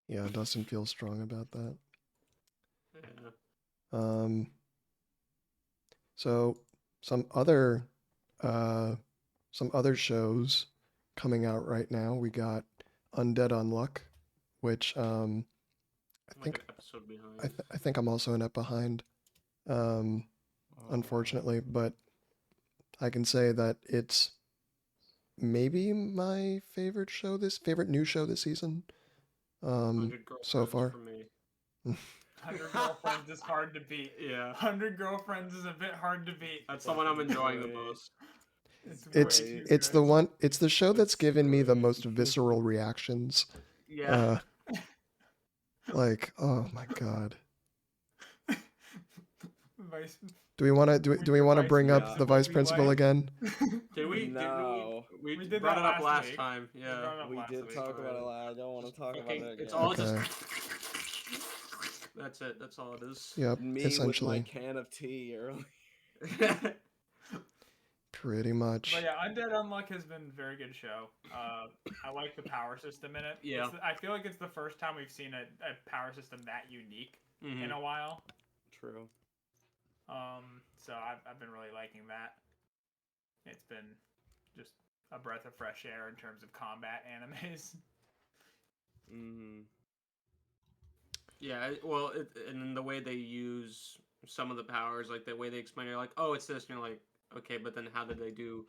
Yeah, Dustin feels strong about that.
Yeah.
So some other shows coming out right now. We got Undead Unluck, which I
I'm like
think
an episode behind.
I think I'm also in it behind, unfortunately, but I can say that it's maybe my favorite new show this season.
100
So
Girlfriends
far.
for me.
100 Girlfriends is hard to beat.
Yeah.
100 Girlfriends is a bit hard to beat.
That's the one I'm enjoying the
Great.
most.
It's
way too
it's
good.
the show that's
It's
given me the
great.
most visceral reactions.
Yeah.
Like, oh my god.
Vice,
Do we want to do we want to
Vice
bring up
Yeah.
the vice principal
like.
again?
Did we?
No.
We
We did
brought
that
it up
last
last
week.
time.
We
Yeah.
brought it up
We
last
did
week.
talk about it. I don't want to talk about
Fucking,
it again.
it's all
Okay.
just. That's it. That's all it is.
Yep,
Me
essentially.
with my can of tea early.
Pretty much.
But yeah, Undead Unluck has been a very good show. I like the power system in it.
Yeah.
I feel like it's the first time we've seen a power system that unique
Mhm.
in a while.
True.
So I've been really liking that. It's been just a breath of fresh air in terms of combat animes.
Mm-hmm.
Yeah, well, and then the way they use some of the powers, like the way they explain it, you're like, oh, it's this, and you're like, okay, but then how did they do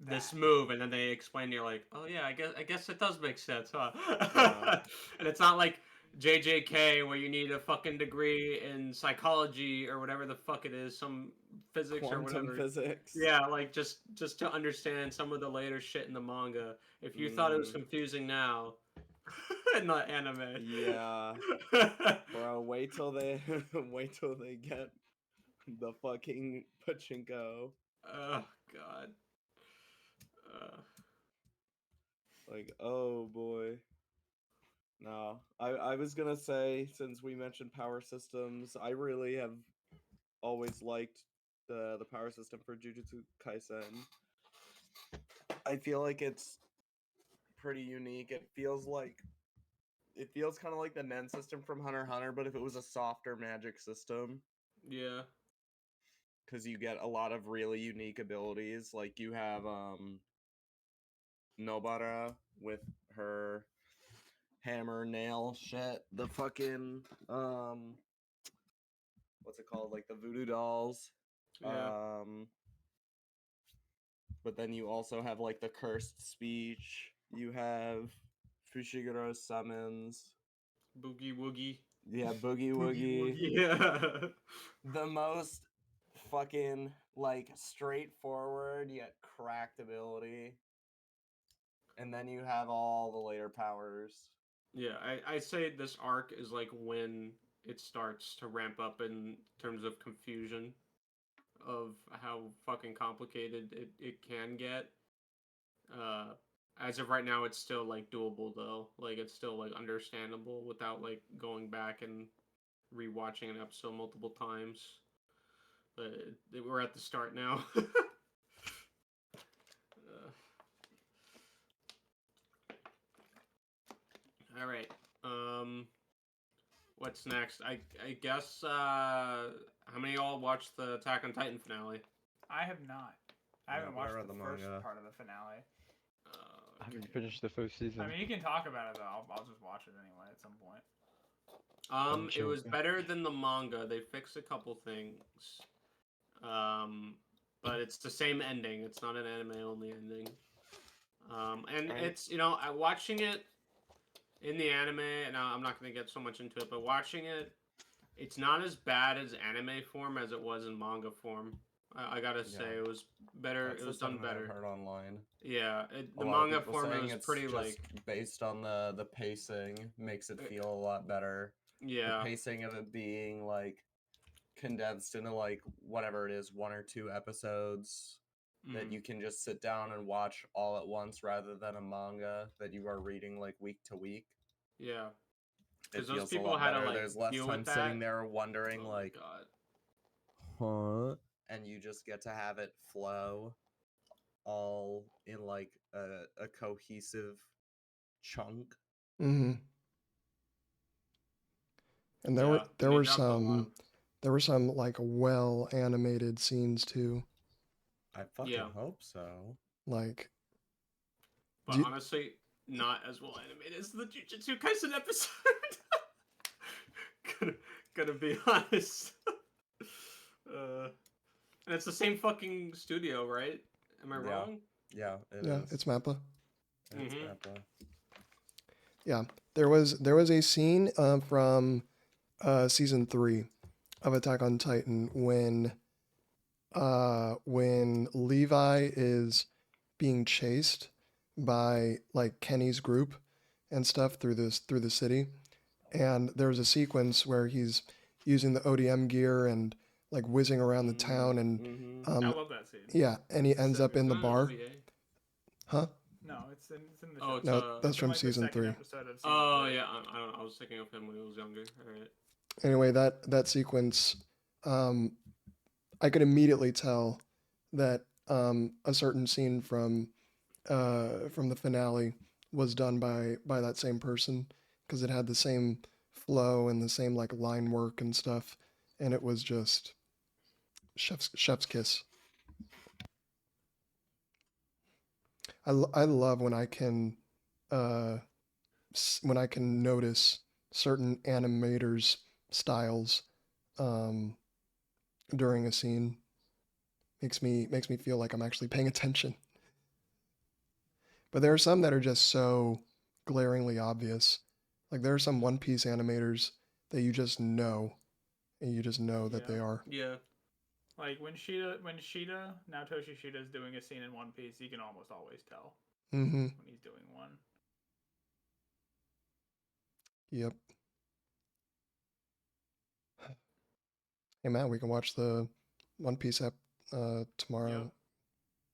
this move? And then they explain, you're like, oh yeah, I guess it does make sense, huh?
Yeah.
And it's not like JJK where you need a fucking degree in psychology or whatever the fuck it is, some physics or
Quantum
whatever.
physics.
Yeah, like just to understand some of the later shit in the manga. If you thought it was confusing now, in the anime.
Yeah. Bro, wait till they get the fucking pachinko.
Oh god.
Like, oh boy. No, I was gonna say, since we mentioned power systems, I really have always liked the power system for Jujutsu Kaisen. I feel like it's pretty unique. It feels kind of like the Nen system from Hunter x Hunter, but if it was a softer magic system,
Yeah.
because you get a lot of really unique abilities. Like you have Nobara with her hammer nail shit, the fucking what's it called, like the voodoo dolls.
Yeah.
But then you also have like the cursed speech. You have Fushiguro's summons.
Boogie woogie.
Yeah, boogie woogie.
Yeah.
The most fucking like straightforward yet cracked ability. And then you have all the later powers.
Yeah, I say this arc is like when it starts to ramp up in terms of confusion of how fucking complicated it can get. As of right now, it's still like doable though. Like it's still like understandable without like going back and rewatching an episode multiple times. But we're at the start now. All right. What's next? I guess. How many of y'all watched the Attack on Titan finale?
I have not. I haven't
but I
watched
read
the
the
first
manga.
part of the finale.
I haven't finished the first season.
I mean, you can talk about it though. I'll just watch it anyway at some point.
Bunch
It was
of-
better than the manga. They fixed a couple things. But it's the same ending. It's not an anime only ending. And
Right.
it's watching it in the anime, and I'm not gonna get so much into it, but watching it, it's not as bad as anime form as it was in manga form. I gotta say,
Yeah.
it was better.
That's
It
the
was done
thing that I've
better.
heard online.
Yeah,
A
the
lot of
manga
people
form it
saying
was
it's
pretty
just
like
based on the pacing makes it
Uh,
feel a lot better. The
yeah,
pacing of it being like condensed into like whatever it is, 1 or 2 episodes that
mm,
you can just sit down and watch all at once rather than a manga that you are reading like week to week.
yeah.
It
'Cause those
feels a
people
lot
had to,
better.
like,
There's less
deal
time
with
sitting
that.
there wondering
Oh my
like,
god.
huh? And you just get to have it flow all in like a cohesive chunk.
Mm-hmm. And there
Yeah,
were there
they
were
dropped a lot of.
some like well animated scenes too.
I fucking
Yeah.
hope so.
Like
But
do-
honestly, not as well animated as the Jujutsu Kaisen episode. gonna, gonna be honest. And it's the same fucking studio, right? Am I
Yeah.
wrong?
Yeah, it is.
yeah, it's Mappa.
It's
Mhm.
Mappa.
Yeah, there was a scene from season 3 of Attack on Titan when Levi is being chased by like Kenny's group and stuff through the city, and there's a sequence where he's using the ODM gear and like whizzing around the town, and
Mm-hmm.
I
um
love that scene.
yeah, and he ends up in the
Isn't that an
bar.
OVA?
Huh?
No, it's in the
Oh,
show.
it's
No,
uh.
that's
In,
from
like, the
season
second
3.
episode of season
Oh
3.
yeah, I don't know. I was thinking of him when he was younger. All right.
Anyway, that sequence, I could immediately tell that a certain scene from the finale was done by that same person, because it had the same flow and the same like line work and stuff, and it was just chef's kiss. I love when I can when I can notice certain animators styles um, during a scene. Makes me feel like I'm actually paying attention. But there are some that are just so glaringly obvious. Like there are some One Piece animators that you just know, and you just know that
Yeah.
they are.
Yeah.
Like when Shida, now Toshi Shida is doing a scene in One Piece, you can almost always tell
Mm-hmm.
when he's doing one.
Yep. Hey Matt, we can watch the One Piece app tomorrow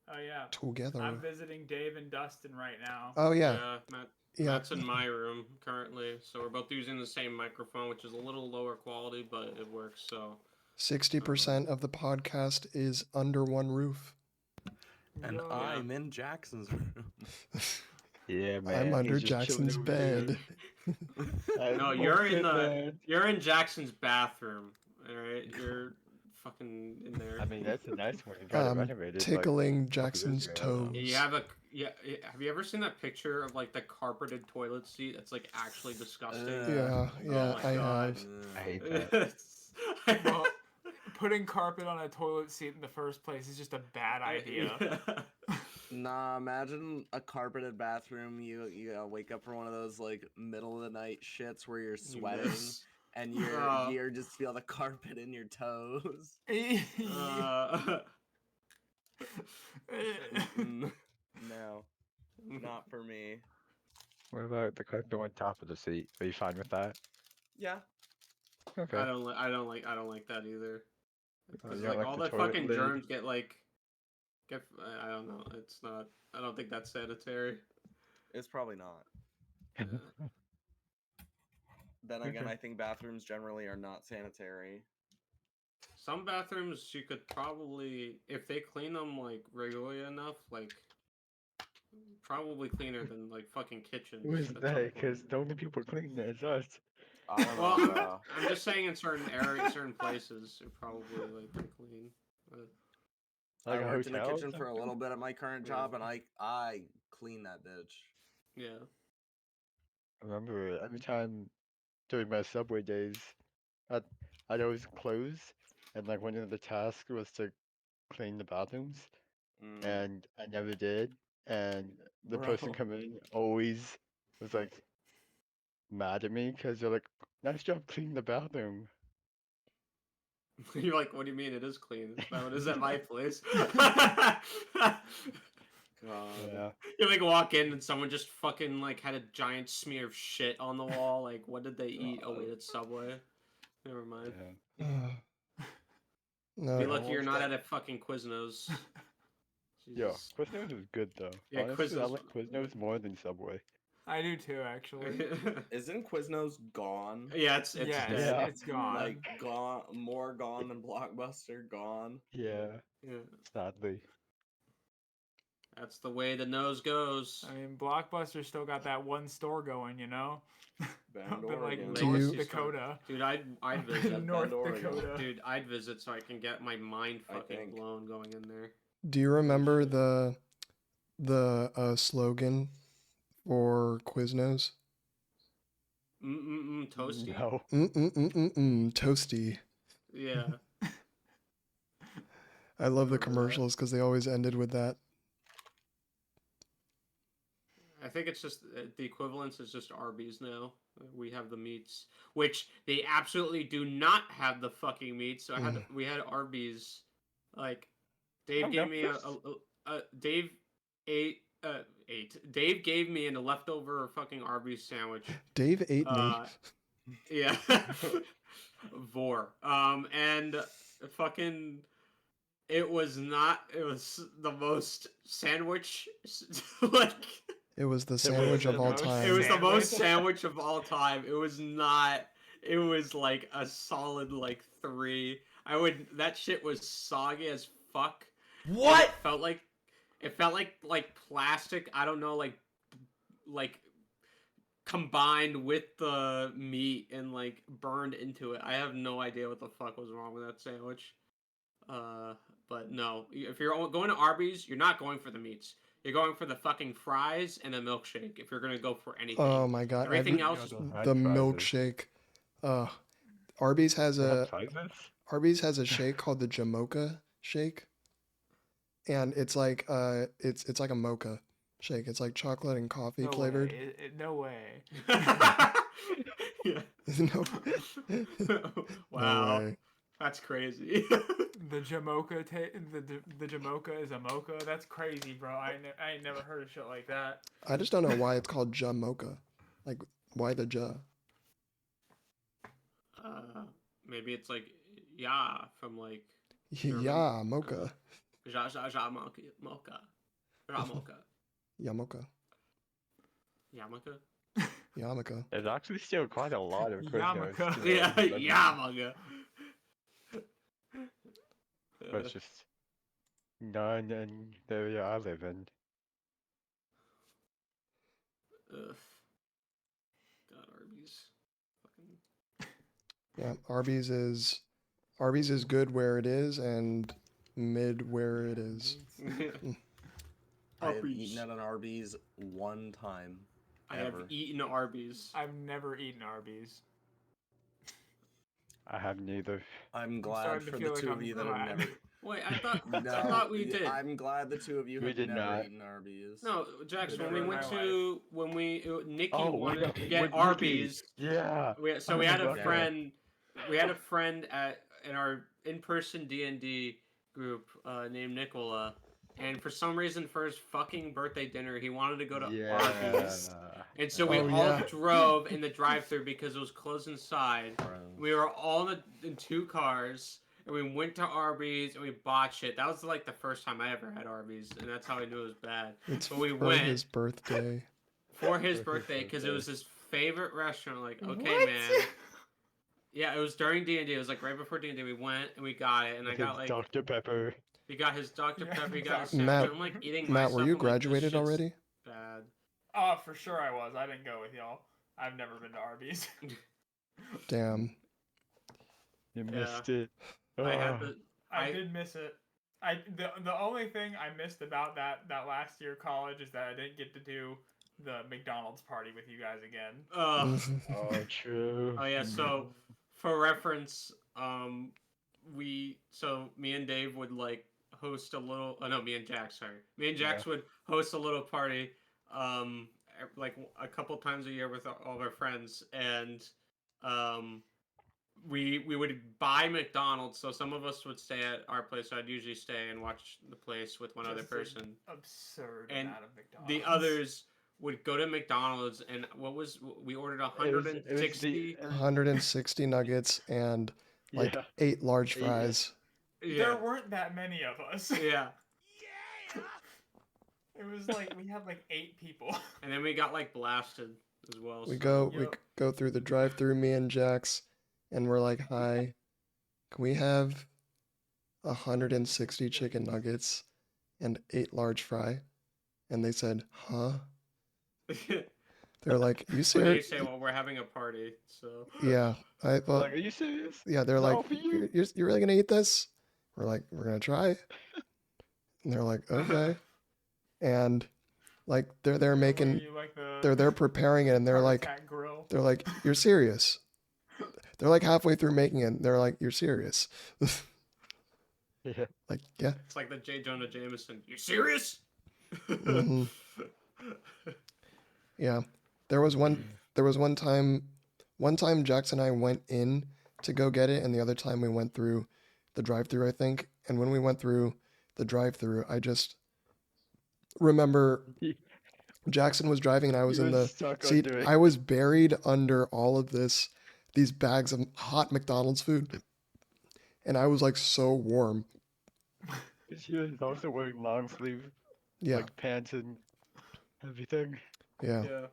Oh yeah.
together.
I'm visiting Dave and Dustin right now.
Oh yeah,
Matt.
yeah.
Matt's in my room currently, so we're both using the same microphone, which is a little lower quality, but it works. So
60% of the podcast is under one roof.
And
Yo.
I'm in Jackson's room.
Yeah, man.
I'm under
he's just chilling
Jackson's
over there.
bed.
no,
I'm
you're in
open,
you're in Jackson's bathroom. All right, you're fucking in there.
man. I mean, that's a nice one. You got it renovated. Like,
Tickling
a couple years
Jackson's
ago.
toes.
You have a Have you ever seen that picture of like the carpeted toilet seat? That's like actually disgusting.
Yeah, yeah,
my
I
God.
have.
I hate that.
Well, putting carpet on a toilet seat in the first place is just a bad idea.
Yeah.
Nah, imagine a carpeted bathroom. You wake up from one of those like middle of the night shits where you're sweating
miss.
and
Oh.
you're just feel the carpet in your toes.
Uh,
No, not for me.
What about the carpet on top of the seat? Are you fine with that?
Yeah.
Okay.
I don't like that either. Because
you don't
like
like
all
the
the
toilet
fucking
lid?
germs get I don't know. It's not. I don't think that's sanitary.
It's probably not. Then again,
Okay.
I think bathrooms generally are not sanitary.
Some bathrooms you could probably, if they clean them like regularly enough, like probably cleaner than like fucking kitchens.
Who is
at some
that?
point.
Because the only people cleaning that is us.
I don't know,
Well,
bro.
I'm just saying in certain areas, certain places, are probably like been clean. But,
Like
I
a
worked in a
hotel or
kitchen for a
something?
little bit at my current job, and I clean that bitch.
yeah.
I remember every time during my Subway days, I'd, I'd always close, and like one of the tasks was to clean the bathrooms, and I never did. And the person
Bro.
coming in always was like mad at me because they're like, "Nice job cleaning the bathroom."
You're like, what do you mean? It is clean. It's not what is at my place.
God.
Yeah.
You like walk in and someone just fucking like had a giant smear of shit on the wall. Like, what did they eat? Oh wait, it's Subway. Never mind.
No,
Be lucky you're
almost
not
got-
at a fucking Quiznos.
Yo,
Jesus.
Quiznos is good though.
Yeah,
Honestly, I
Quiznos-
like Quiznos more than Subway.
I do too, actually.
Isn't Quiznos gone?
Yeah, it's
Yeah,
dead.
Yeah.
it's gone.
Like gone, more gone than Blockbuster. Gone.
Yeah,
Yeah,
sadly.
that's the way the nose goes.
I mean, Blockbuster still got that one store going, you know?
Bend,
Up in like
Oregon.
Do
North
you-
Dakota.
Dude, I'd
Up in
visit.
North
Oregon.
Dakota.
Dude, I'd visit so I can get my mind
I
fucking
think.
blown going in there.
do you remember the slogan for Quiznos?
Toasty.
No.
Toasty.
Yeah.
I love the
Remember that.
commercials because they always ended with that.
I think it's just the equivalence is just Arby's now. We have the meats, which they absolutely do not have the fucking meats. So we had Arby's. Like Dave
Oh,
gave me
Memphis?
Dave ate. Dave gave me a leftover fucking Arby's sandwich.
Dave ate me.
Yeah. Vor. And fucking it was the most sandwich like
It was the sandwich of all
most
time.
it was the most
Sandwich?
sandwich of all time. It was not it was like a solid like 3. That shit was soggy as fuck.
What?
It felt like plastic, I don't know, like combined with the meat and like burned into it. I have no idea what the fuck was wrong with that sandwich. But no, if you're going to Arby's, you're not going for the meats. You're going for the fucking fries and a milkshake. If you're gonna go for anything,
Oh my god!
everything
every-
else.
the milkshake. Arby's has a
Sizes?
Arby's has a shake called the Jamocha shake, and it's like it's like a mocha shake. It's like chocolate and coffee
No
flavored.
way. No way.
Yeah.
No,
Wow,
no way.
that's crazy.
The Jamocha, the Jamocha is a mocha. That's crazy, bro. I ain't never heard of shit like that.
I just don't know why it's called Jamocha. Like, why the Ja?
Maybe it's like from like
Yeah, mocha.
mocha. Mocha.
Yamocha.
Yamaka.
Yamaka.
There's actually still quite a lot of Quiznos.
Yarmulke.
to
Yeah,
live in.
Yamaka.
But it's just none in the area I live in.
Ugh. God, Arby's. Fucking.
Yeah, Arby's is good where it is and mid where it is.
I have
Arby's.
eaten at an Arby's one time.
I have
ever.
eaten Arby's.
I've never eaten Arby's.
I have neither.
I'm glad
starting to
for
feel
the
like
two
I'm
of you that have
glad.
never.
Wait, I thought
No,
I thought we did.
I'm glad the two of you
We
have
did
never
not.
eaten Arby's.
No, Jackson.
Never
When we
in
went
my
to Nikki
Oh,
wanted to
with
get
Nikki.
Arby's.
Yeah.
So
Oh
we
my
had a
God.
friend. We had a friend in our in-person D&D group named Nicola, and for some reason, for his fucking birthday dinner, he wanted to go to Arby's. And so we
Oh,
all
yeah.
drove in the drive-thru because it was closed inside.
Bro.
We were all in 2 cars, and we went to Arby's and we bought shit. That was like the first time I ever had Arby's, and that's how I knew it was bad.
It's
But we
for
went
his birthday.
for his
For his
birthday because it
birthday.
was his favorite restaurant. Like, okay,
What?
man. Yeah, it was during D&D. It was like right before D&D. We went and we got it, and I
With
got
his
like
Dr. Pepper.
he got his Dr.
Yeah,
Pepper. He got his
Dr.
sandwich.
Matt-
and I'm like eating my
Matt,
stuff.
were you
I'm like, this
graduated
shit's
already?
Bad.
Oh, for sure I was. I didn't go with y'all. I've never been to Arby's.
Damn.
You
Yeah.
missed it.
I had
Oh.
the.
I
I-
did miss it. The only thing I missed about that last year of college is that I didn't get to do the McDonald's party with you guys again.
Oh, true.
Oh yeah, so for reference, me and Dave would like host a little. Oh no, me and Jax. Sorry, me and Jax would host a little party, like a couple times a year with all of our friends, and we would buy McDonald's. So some of us would stay at our place. So I'd usually stay and watch the place with one other
Just an
person.
Absurd
And
amount of McDonald's.
The others would go to McDonald's, and we ordered 160.
160 nuggets and like 8 large fries.
There weren't that many of us.
Yeah.
It was like we had like 8 people.
And then we got like blasted as well.
We
so.
go through the drive-through, me and Jax, and we're like, "Hi, can we have 160 chicken nuggets and 8 large fry?" And they said, "Huh?" They're like, "You
What do you
serious?"
say? Well, we're having a party, so.
Yeah, well,
Like, are you serious?
yeah. They're
Is that
like,
all for you?
"You're really gonna eat this?" We're like, "We're gonna try." And they're like, "Okay." And like they're making, they're preparing it, and they're like, "You're serious?" They're like halfway through making it. And they're like, "You're serious?"
Yeah.
Like, yeah.
It's like the J. Jonah Jameson. You serious?
Mhm. Yeah. There was one time Jax and I went in to go get it, and the other time we went through the drive-through, I think. And when we went through the drive-through, I just remember Jackson was driving and I was
You
in
were
the
stuck
seat.
under it.
I was buried under all of these bags of hot McDonald's food, and I was like so warm.
She was also wearing long sleeve
Yeah,
like pants and everything.
yeah.
Yeah.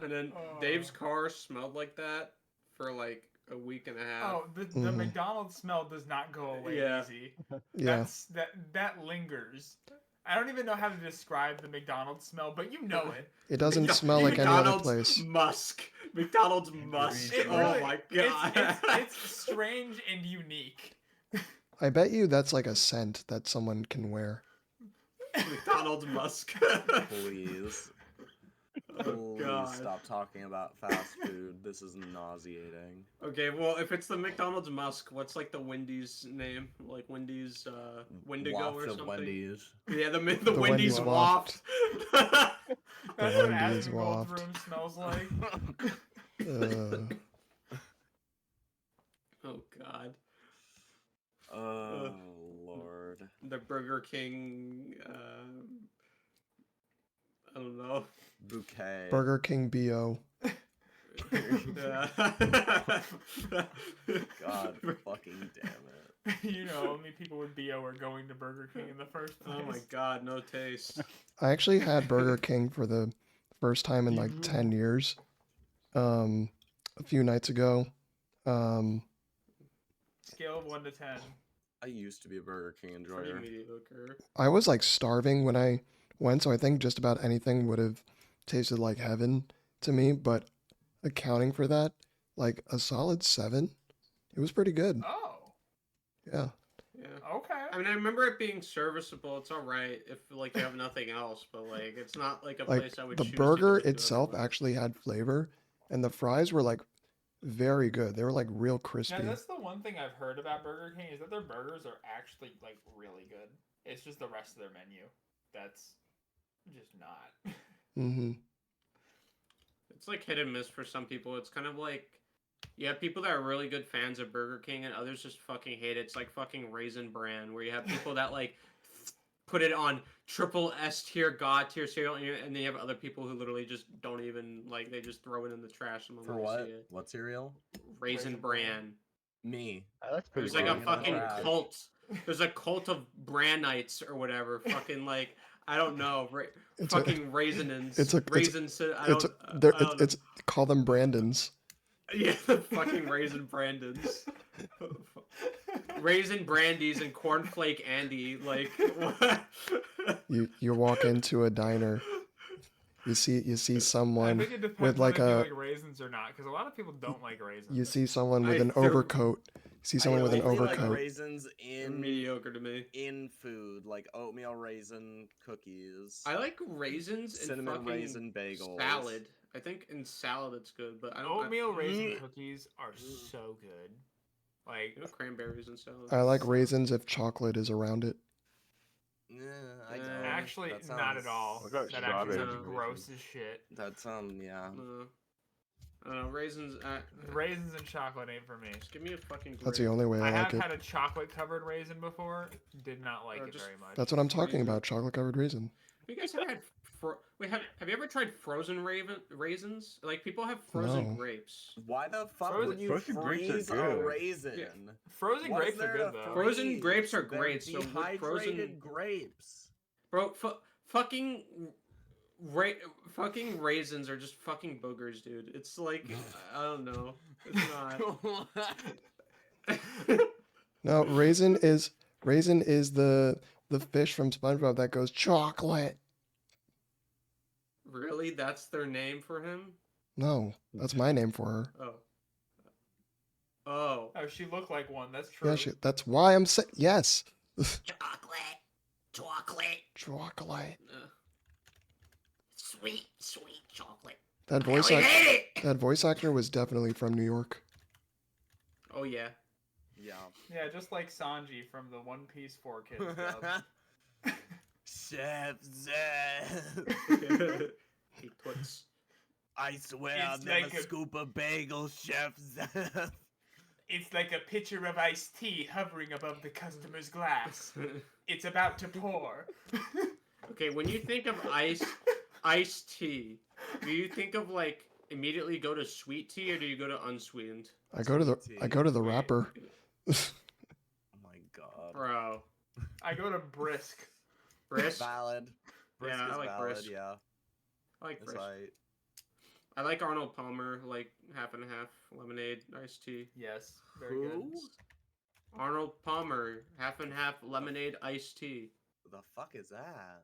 And then Dave's car smelled like that for like a week and a half.
Oh, the McDonald's smell does not go away
Yeah.
easy.
Yeah.
That lingers. I don't even know how to describe the McDonald's smell, but you know it.
It doesn't smell like any other
McDonald's
place.
musk. McDonald's musk.
It
Oh
really-
my god.
It's strange and unique.
I bet you that's like a scent that someone can wear.
McDonald's musk.
Please.
Oh,
Please
God.
stop talking about fast food. This is nauseating.
Okay, well, if it's the McDonald's musk, what's like the Wendy's name? Like Wendy's Wendigo
Waft
or
of
something?
Wendy's.
Yeah, the
The
Wendy's
Wendy's
waft.
That's what
Wendy's
Asmongold's
waft.
room smells like.
Oh god.
Oh, Lord.
The Burger King I don't know.
Bouquet.
Burger King BO.
Yeah.
God fucking damn it.
You know, only people with BO are going to Burger King in the first place.
Oh my god, no taste.
I actually had Burger King for the first time in like 10 years. A few nights ago.
Scale of 1 to 10.
I used to be a Burger King
Pretty
enjoyer.
mediocre.
I was like starving when I went, so I think just about anything would have tasted like heaven to me, but accounting for that, like a solid 7. It was pretty good.
Oh,
Yeah.
Yeah.
okay.
I mean, I remember it being serviceable. It's all right if like you have nothing else, but like it's not like a
Like
place I would.
the
choose to
burger
go to
itself
otherwise.
actually had flavor, and the fries were like very good. They were like real crispy.
Now, that's the one thing I've heard about Burger King is that their burgers are actually like really good. It's just the rest of their menu that's just not.
Mm-hmm.
It's like hit and miss for some people. It's kind of like you have people that are really good fans of Burger King and others just fucking hate it. It's like fucking Raisin Bran, where you have people that like put it on triple S tier, God tier cereal, and then you have other people who literally just don't even like. They just throw it in the trash and
For
never
what?
see it.
What cereal?
Raisin Bran.
Me.
That's pretty
There's like a
Raisin
fucking
Bran.
cult. There's a cult of Branites or whatever. Fucking like I don't know.
It's a-
fucking raisinins.
it's a-
raisins. I
It's
don't.
they're
I don't know.
it's call them Brandons.
Yeah, the fucking raisin Brandons. Raisin Brandies and cornflake Andy. Like what?
You walk into a diner, you see
I
someone
think it depends
with like
on if
a
you like raisins or not, because a lot of people don't like raisins.
you see someone with
I
an
threw-
overcoat see someone with an
only like
overcoat.
raisins in
mediocre to me.
in food, like oatmeal raisin cookies.
I like raisins and
cinnamon
fucking
raisin bagels.
salad. I think in salad it's good, but I don't.
Oatmeal raisin
Mm.
cookies are so good. Like,
You know, cranberries and salad.
I like raisins if chocolate is around it.
Yeah, I don't.
actually,
That
not at
sounds-
all.
What about
That actually
strawberries
sounds
and
gross as shit.
That's yeah.
I don't know, raisins.
Raisins and chocolate ain't for me.
Just give me a fucking.
That's the
grape.
only way
I
I
have
like it.
had a chocolate covered raisin before. Did not like
Or
it
just-
very much.
That's what I'm talking
raisin.
about. Chocolate covered raisin.
You guys ever had? Have you ever tried frozen raisins? Like people have frozen
No.
grapes.
Why the fuck
Frozen-
would you
frozen grapes are
freeze a
good.
raisin?
Frozen
What is
grapes are
there
good
to
though.
Frozen grapes are
freeze? They're
great, so with
dehydrated
frozen-
grapes.
Bro, fucking raisins are just fucking boogers, dude. It's like I don't know. It's not.
No, raisin is the fish from SpongeBob that goes chocolate.
Really? That's their name for him?
No, that's my name for her.
Oh. Oh.
Oh, she looked like one. That's true.
Yeah, that's why I'm saying yes.
Chocolate.
Chocolate.
Sweet chocolate.
That voice actor was definitely from New York.
Oh yeah.
Yeah.
Yeah, just like Sanji from the One Piece 4 Kids dub.
Chef Zed.
He puts.
I swear
It's
I'll never
like a-
scoop a bagel, Chef Zed.
It's like a pitcher of iced tea hovering above the customer's glass. It's about to pour.
Okay, when you think of iced tea, do you think of like immediately go to sweet tea or do you go to unsweetened?
I go to the
Wait.
rapper.
Oh my god.
Bro.
I go to brisk.
Brisk?
Valid. Brisk
Yeah, I
is
like
valid,
brisk.
yeah.
I like
It's
brisk.
like
I like Arnold Palmer, like half and half lemonade iced tea.
Yes, very
who?
good.
Arnold Palmer, half and half lemonade iced tea.
The fuck is that?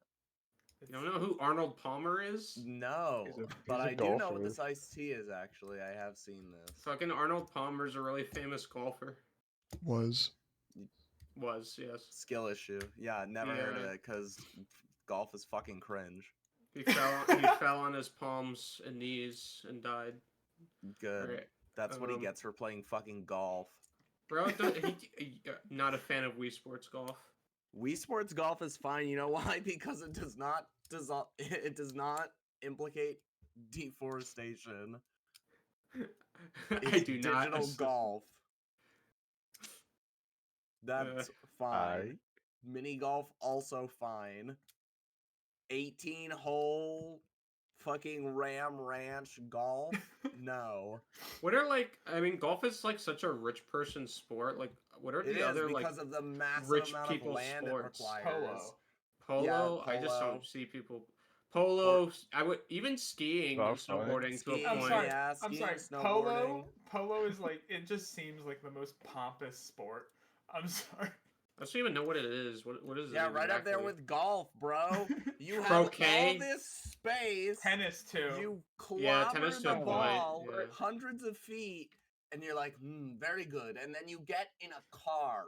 You don't know who Arnold Palmer is?
No,
He's
but
a
I do know what
golfer.
this iced tea is actually. I have seen this.
Fucking Arnold Palmer's a really famous golfer.
Was
Was, yes.
Skill issue. Yeah, never heard of
Yeah.
it because golf is fucking cringe.
He fell on his palms and knees and died.
Good.
Alright,
That's what he
um,
gets for playing fucking golf.
Bro, not a fan of Wii Sports Golf.
Wii Sports Golf is fine. You know why? Because it does not implicate deforestation.
I
It's
do not.
digital golf. That's fine. Mini golf also fine. 18-hole fucking Ram Ranch golf? No.
What are like? I mean, golf is like such a rich person sport. Like, what are
It
the
is
other like
because of the massive
rich
amount of
people
land
sports?
it requires.
Polo.
polo?
Yeah,
I just
polo.
don't see people. Polo. I would even skiing
Oh,
and snowboarding to a
Skiing,
I'm
point.
sorry.
yeah,
I'm
skiing,
sorry.
snowboarding.
Polo is like it just seems like the most pompous sport. I'm sorry.
I don't even know what it is. What is it?
Yeah, right up there
exactly?
with golf, bro. You have
Croquet.
all this space.
Tennis too.
You
Yeah,
clobber
tennis to
the
a point,
ball
yeah.
hundreds of feet, and you're like, very good. And then you get in a car.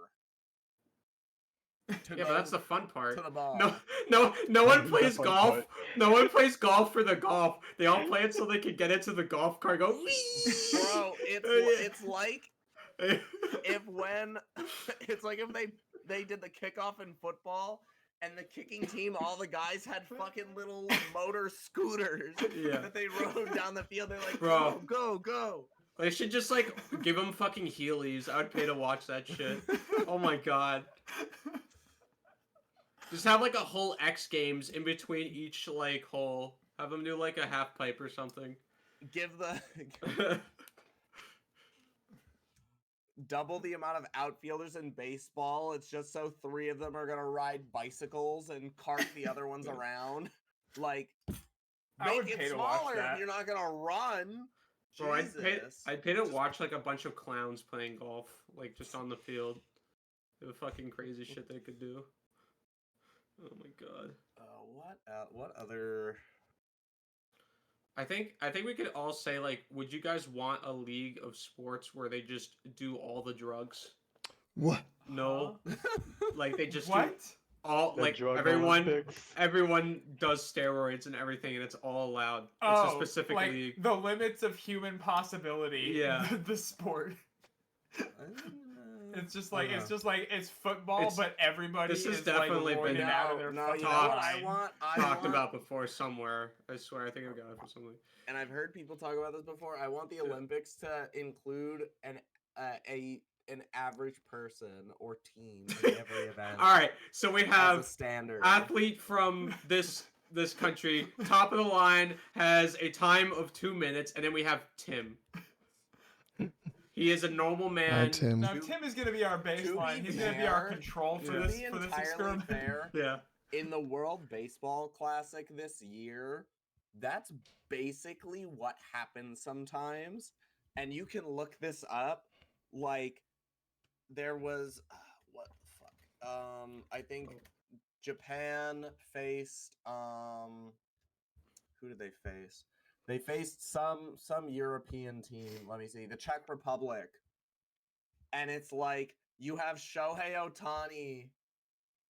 To
Yeah, but that's the fun part.
to the ball.
No one
The
plays
fun
golf.
part.
No one plays golf for the golf. They all play it so they can get into the golf cart. And go. Whee!
Bro, it's like if they did the kickoff in football and the kicking team, all the guys had fucking little motor scooters
Yeah.
that they rode down the field. They're like,
Bro.
go.
They should just like give them fucking Heelys. I would pay to watch that shit. Oh my god. Just have like a whole X Games in between each like hole. Have them do like a half pipe or something.
Give the double the amount of outfielders in baseball. It's just so 3 of them are gonna ride bicycles and cart the other ones around. Like,
I would
make
pay
it
to watch
smaller
that.
if you're not gonna run.
Bro,
Jesus.
I'd pay to watch like a bunch of clowns playing golf, like just on the field. The fucking crazy shit they could do. Oh my god.
What other?
I think we could all say like, would you guys want a league of sports where they just do all the drugs?
What?
No, like they just do
What?
all
The
like
drug
everyone.
Olympics.
Everyone does steroids and everything, and it's all allowed. It's
Oh,
just specifically.
like the limits of human possibility.
Yeah.
The sport. It's just like
Uh-huh.
it's football,
It's-
but everybody
this has
is
definitely
like
been
roided out of their
No,
fucking
you know what I
mind.
want?
Talked about before somewhere. I swear, I think I got it from somewhere.
And I've heard people talk about this before. I want the
Yeah.
Olympics to include an average person or team in every event.
All right, so we
as
have
a standard.
athlete from this country, top of the line, has a time of 2 minutes, and then we have Tim. He is a normal
Hi,
man.
Tim.
Now Tim is gonna be our baseline. He's gonna be our
fair,
control for
to
this
be
for this
entirely
experiment.
fair,
Yeah.
in the World Baseball Classic this year, that's basically what happens sometimes. And you can look this up. Like, there was what the fuck? I think Japan faced who did they face? They faced some European team. Let me see, the Czech Republic. And it's like you have Shohei Ohtani,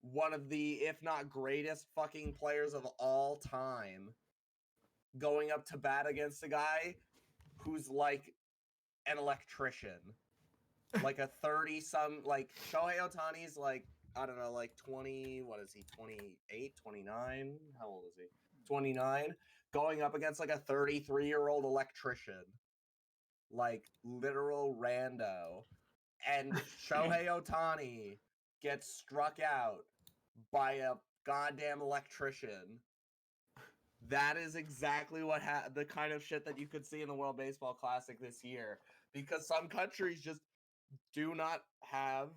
one of the, if not greatest fucking players of all time, going up to bat against a guy who's like an electrician. Like a 30-some, like Shohei Ohtani's like, I don't know, like 20, what is he, 28, 29? How old is he? 29? Going up against like a 33-year-old electrician. Like literal rando. And Shohei Ohtani gets struck out by a goddamn electrician. That is exactly what the kind of shit that you could see in the World Baseball Classic this year. Because some countries just do not have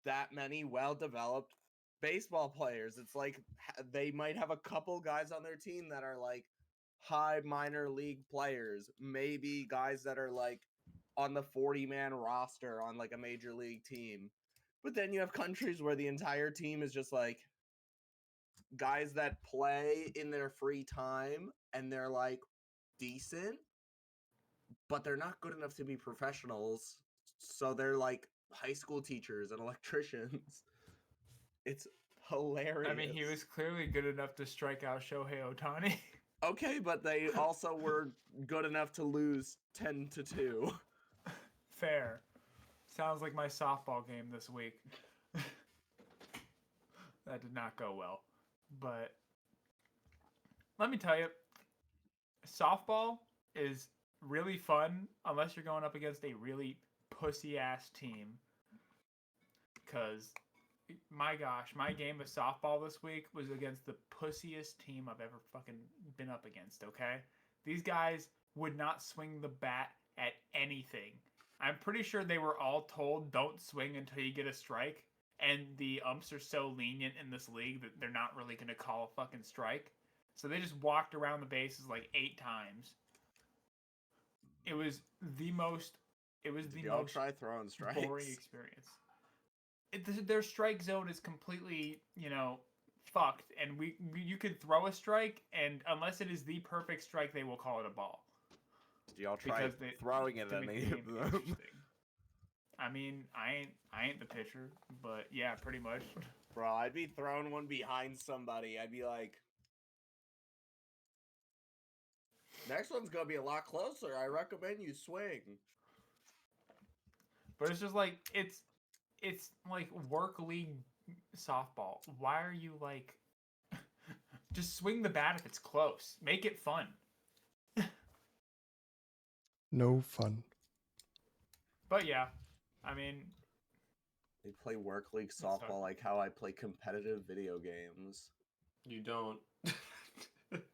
that many well-developed baseball players. It's like they might have a couple guys on their team that are like high minor league players. Maybe guys that are like on the 40-man roster on like a major league team. But then you have countries where the entire team is just like guys that play in their free time and they're like decent, but they're not good enough to be professionals. So they're like high school teachers and electricians. It's hilarious.
I mean, he was clearly good enough to strike out Shohei Ohtani.
Okay, but they also were good enough to lose 10-2.
Fair. Sounds like my softball game this week. That did not go well. But let me tell you, softball is really fun unless you're going up against a really pussy-ass team. Because, my gosh, my game of softball this week was against the pussiest team I've ever fucking been up against, okay? These guys would not swing the bat at anything. I'm pretty sure they were all told, don't swing until you get a strike. And the umps are so lenient in this league that they're not really going to call a fucking strike. So they just walked around the bases like 8 times. It was the most...
Did y'all try throwing strikes?
boring experience. Their strike zone is completely, fucked. And you could throw a strike, and unless it is the perfect strike, they will call it a ball.
Did y'all try throwing it at any of them?
Interesting. I mean, I ain't the pitcher, but yeah, pretty much.
Bro, I'd be throwing one behind somebody. I'd be like, next one's gonna be a lot closer. I recommend you swing.
But it's just like it's like work league softball. Why are you like just swing the bat if it's close? Make it fun.
No fun.
But yeah, I mean,
They play work league
sorry.
softball like how I play competitive video games.
You don't.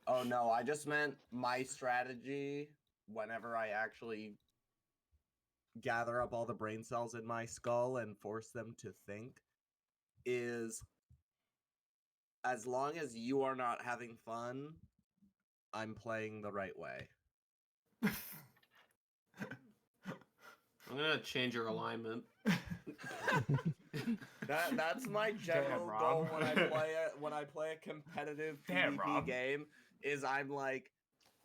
Oh no, I just meant my strategy whenever I actually gather up all the brain cells in my skull and force them to think is, as long as you are not having fun, I'm playing the right way.
I'm gonna change your alignment.
That's my general
Rob.
goal when I play a competitive
Damn,
PvP
Rob.
game. Is I'm like,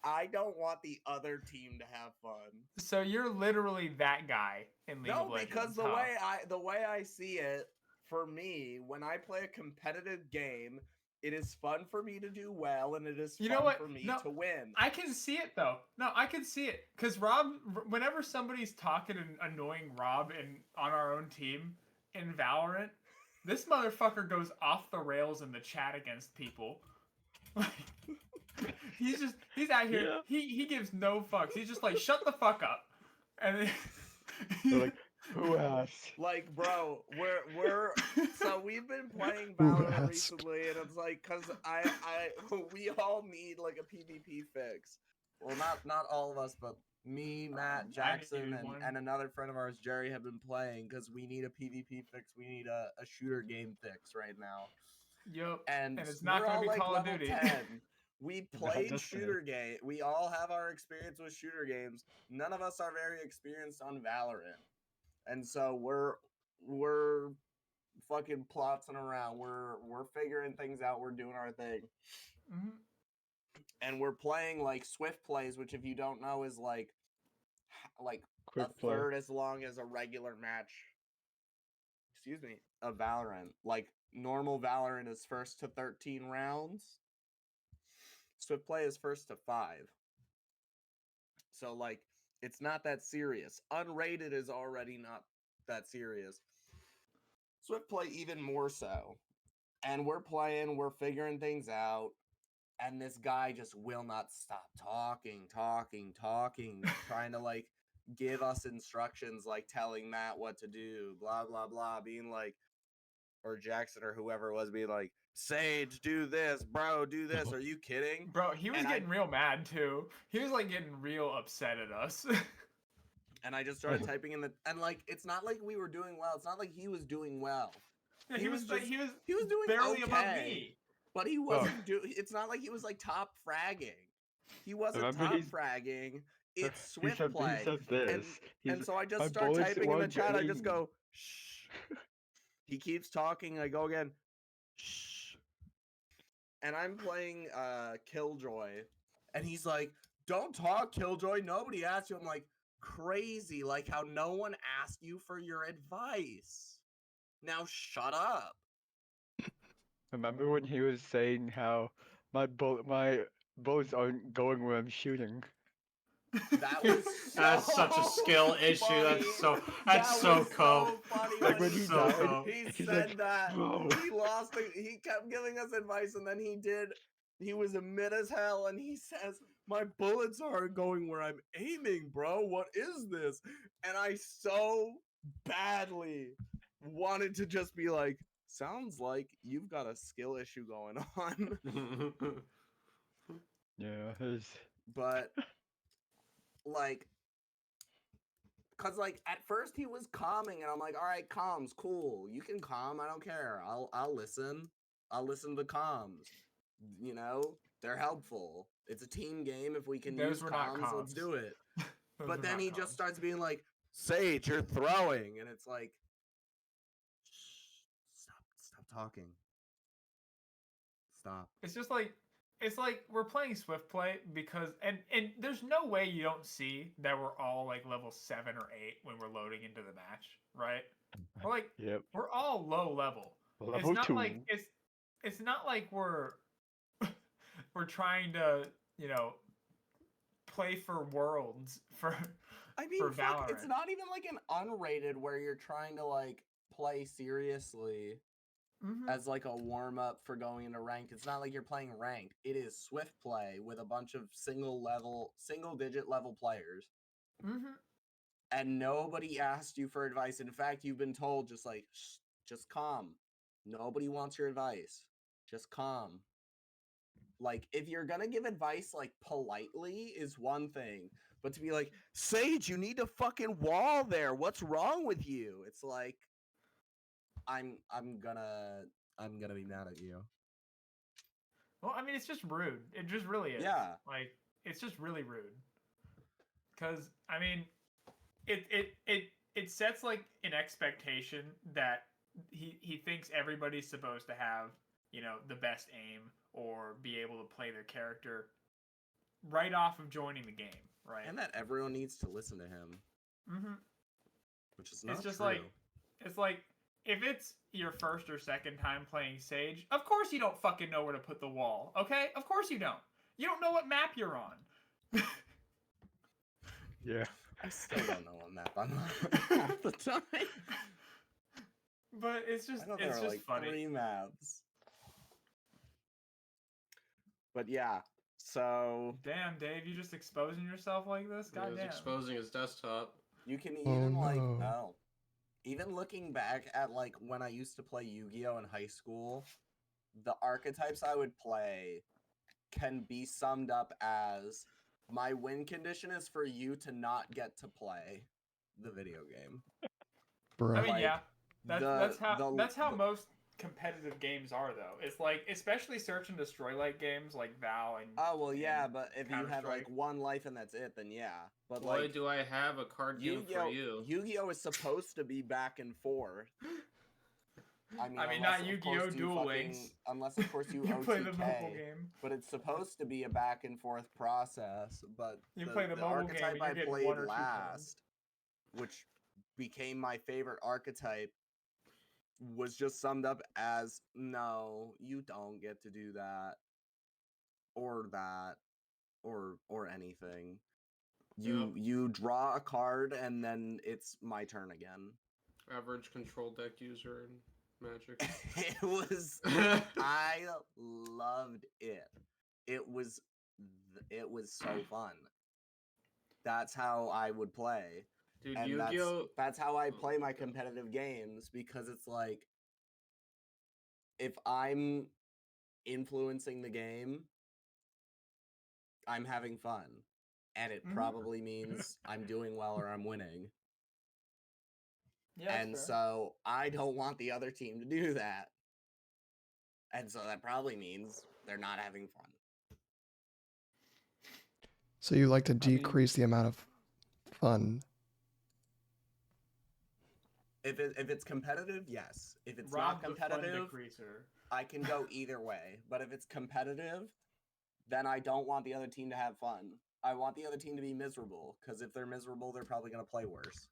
I don't want the other team to have fun.
So you're literally that guy in League of
No,
Legends.
because the
huh?
way I see it, for me, when I play a competitive game, it is fun for me to do well, and it is
You know
fun
what?
for me
No,
to win.
I can see it though. No, I can see it because whenever somebody's talking and annoying Rob on our own team in Valorant, this motherfucker goes off the rails in the chat against people. Like, he's out here.
Yeah.
He gives no fucks. He's just like, shut the fuck up, and then,
They're like, who asked?
Like, bro, we're so we've been playing
Who
Valorant
asked?
recently, and it's like, cause we all need like a PvP fix. Well, not all of us, but me, Matt, Jackson, and another friend of ours, Jerry, have been playing because we need a PvP fix. We need a shooter game fix right now.
Yup.
And
it's not
we're
gonna
all
be
like
Call of
level
Duty.
10. We
Not
played
this
shooter game. We all have our experience with shooter games. None of us are very experienced on Valorant. And so we're fucking plotzing around. We're figuring things out. We're doing our thing.
Mhm.
And we're playing like swift plays, which if you don't know is like
Quick
a
play.
third as long as a regular match. Excuse me, of Valorant. Like normal Valorant is first to 13 rounds. Swift play is first to 5. So like it's not that serious. Unrated is already not that serious. Swift play even more so. And we're playing, we're figuring things out, and this guy just will not stop talking, trying to like give us instructions, like telling Matt what to do, blah blah blah, being like, or Jackson or whoever it was, being like, Sage, do this, bro, do this. Are you kidding?
Bro, he was
And
getting real mad too. He was like getting real upset at us.
And I just started typing in and like it's not like we were doing well. It's not like he was doing well.
Yeah,
He was
like
just-
he was
doing
barely above
okay.
me.
But he wasn't it's not like he was like top fragging. He wasn't
Remember
top
he's-
fragging. It's
He
swift
said,
play.
he said this.
And so I
"My
just start
bullets
typing in the
weren't
chat. I just
getting-"
go, shh. He keeps talking. I go again, shh. And I'm playing Killjoy. And he's like, don't talk, Killjoy. Nobody asked you. I'm like, crazy. Like how no one asked you for your advice. Now shut up.
Remember when he was saying how my bullets aren't going where I'm shooting?
That was
That's such a skill issue.
funny.
That's so
was
cope.
funny
Like
when
when he
so
died,
cope.
he
he's
said
like,
that
"Bro."
he lost he kept giving us advice, and then he was mid as hell, and he says, my bullets aren't going where I'm aiming, bro. What is this? And I so badly wanted to just be like, sounds like you've got a skill issue going on.
Yeah, his
But like, cause like at first he was calming, and I'm like, all right, comms, cool. You can calm. I don't care. I'll listen. I'll listen to the comms. You know, they're helpful. It's a team game. If we can
Those
use
were not
comms, let's
comms.
do it.
Those
But
were
then
not
he
comms.
just starts being like, Sage, you're throwing, and it's like, shh, stop talking. Stop.
It's like we're playing Swift play because and there's no way you don't see that we're all like level 7 or 8 when we're loading into the match, right? We're like
yep.
we're all low level.
Level
It's not
2.
like it's not like we're we're trying to, play for worlds for
I mean,
for
fuck, it's
Valorant.
not even like an unrated where you're trying to like play seriously
Mhm.
as like a warm up for going into rank. It's not like you're playing ranked. It is swift play with a bunch of single digit level players.
Mhm.
And nobody asked you for advice. In fact, you've been told just like, shh, just calm. Nobody wants your advice. Just calm. Like, if you're gonna give advice like politely is one thing, but to be like, Sage, you need a fucking wall there. What's wrong with you? It's like, I'm gonna be mad at you.
Well, I mean, it's just rude. It just really is.
Yeah.
Like, it's just really rude. Because I mean, it sets like an expectation that he thinks everybody's supposed to have, the best aim or be able to play their character right off of joining the game, right?
And that everyone needs to listen to him,
Mm-hmm.
which is not
It's just
true.
like if it's your first or second time playing Sage, of course you don't fucking know where to put the wall, okay? Of course you don't. You don't know what map you're on.
Yeah.
I still don't know what map I'm on half the time.
But it's just
I know there
it's
are
just
like
funny.
3 maps. But yeah, so
Damn, Dave, you just exposing yourself like this?
Yeah, he's
Goddamn.
exposing his desktop.
you can
Oh,
even like
no.
even looking back at like when I used to play Yu-Gi-Oh in high school, the archetypes I would play can be summed up as my win condition is for you to not get to play the video game.
Bro.
I mean,
Like,
yeah. That's how
the-
most competitive games are, though. It's like, especially search and destroy like games like Val and.
Oh well, yeah,
and
but if you have like
Counter-Strike.
1 life and that's it, then yeah. But
Boy,
like
do I have a card game for you.
Yu-Gi-Oh is supposed to be back and forth. I mean,
not
unless, of
Yu-Gi-Oh!
course, you
Duel
fucking-
Links.
Unless of course you
You play the
OTK,
mobile game.
but it's supposed to be a back and forth process. But
You play the mobile game
archetype
and
I
you're getting
played
1 or 2 turns.
last, which became my favorite archetype, was just summed up as no, you don't get to do that, or anything. You draw a card and then it's my turn again.
Average control deck user in Magic.
It was I loved it. It was so fun. That's how I would play.
Dude,
And
Yu-Gi-Oh!
that's how I play
Oh
my
my God.
competitive games, because it's like if I'm influencing the game, I'm having fun. And it
Mhm.
probably means I'm doing well or I'm winning.
Yeah,
And
that's fair.
so I don't want the other team to do that. And so that probably means they're not having fun.
So you like to
I mean-
decrease the amount of fun.
If it's competitive, yes. If it's
Rob
not
the fun
competitive,
decreaser.
I can go either way. But if it's competitive, then I don't want the other team to have fun. I want the other team to be miserable, because if they're miserable, they're probably going to play worse.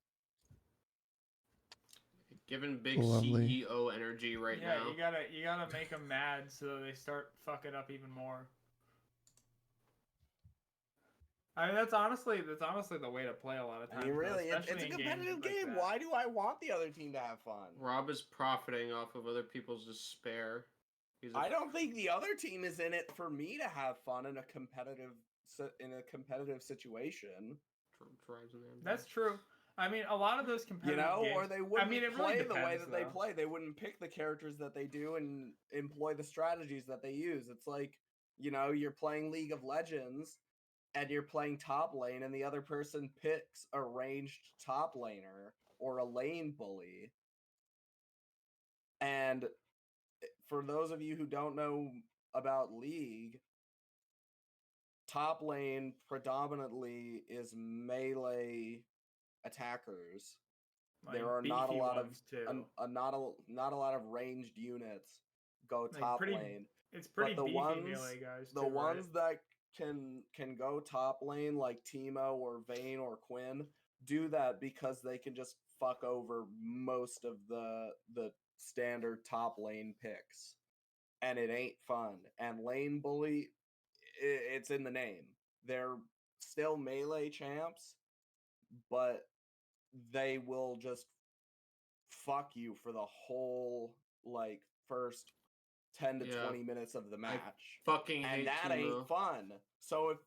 Giving big
Lovely.
CEO energy right
Yeah,
now.
you gotta make them mad so they start fucking up even more. I mean, that's honestly the way to play a lot of
I
times.
mean,
though,
really, it's
especially
a
in
competitive
games like
game.
that.
Why do I want the other team to have fun?
Rob is profiting off of other people's despair. He's a
I don't think the other team is in it for me to have fun in a competitive situation.
drives an ambulance.
That's true. I mean, a lot of those
You
competitive
know,
games.
or they wouldn't
it really
play the way
depends,
that they
though.
play. They wouldn't pick the characters that they do and employ the strategies that they use. It's like, you know, you're playing League of Legends and you're playing top lane and the other person picks a ranged top laner or a lane bully. And for those of you who don't know about League, top lane predominantly is melee attackers.
Like,
There are not a
beefy
lot of
ones, too.
not a lot of ranged units go
Like,
top
pretty-
lane.
It's pretty
the
beefy
ones-
melee guys.
The
too,
ones
right?
that can go top lane, like Teemo or Vayne or Quinn, do that because they can just fuck over most of the standard top lane picks, and it ain't fun. And lane bully, it's in the name. They're still melee champs, but they will just fuck you for the whole like first 10 to
Yeah.
20 minutes of the match.
Fucking
And
hate
that
Teemo.
ain't fun. So if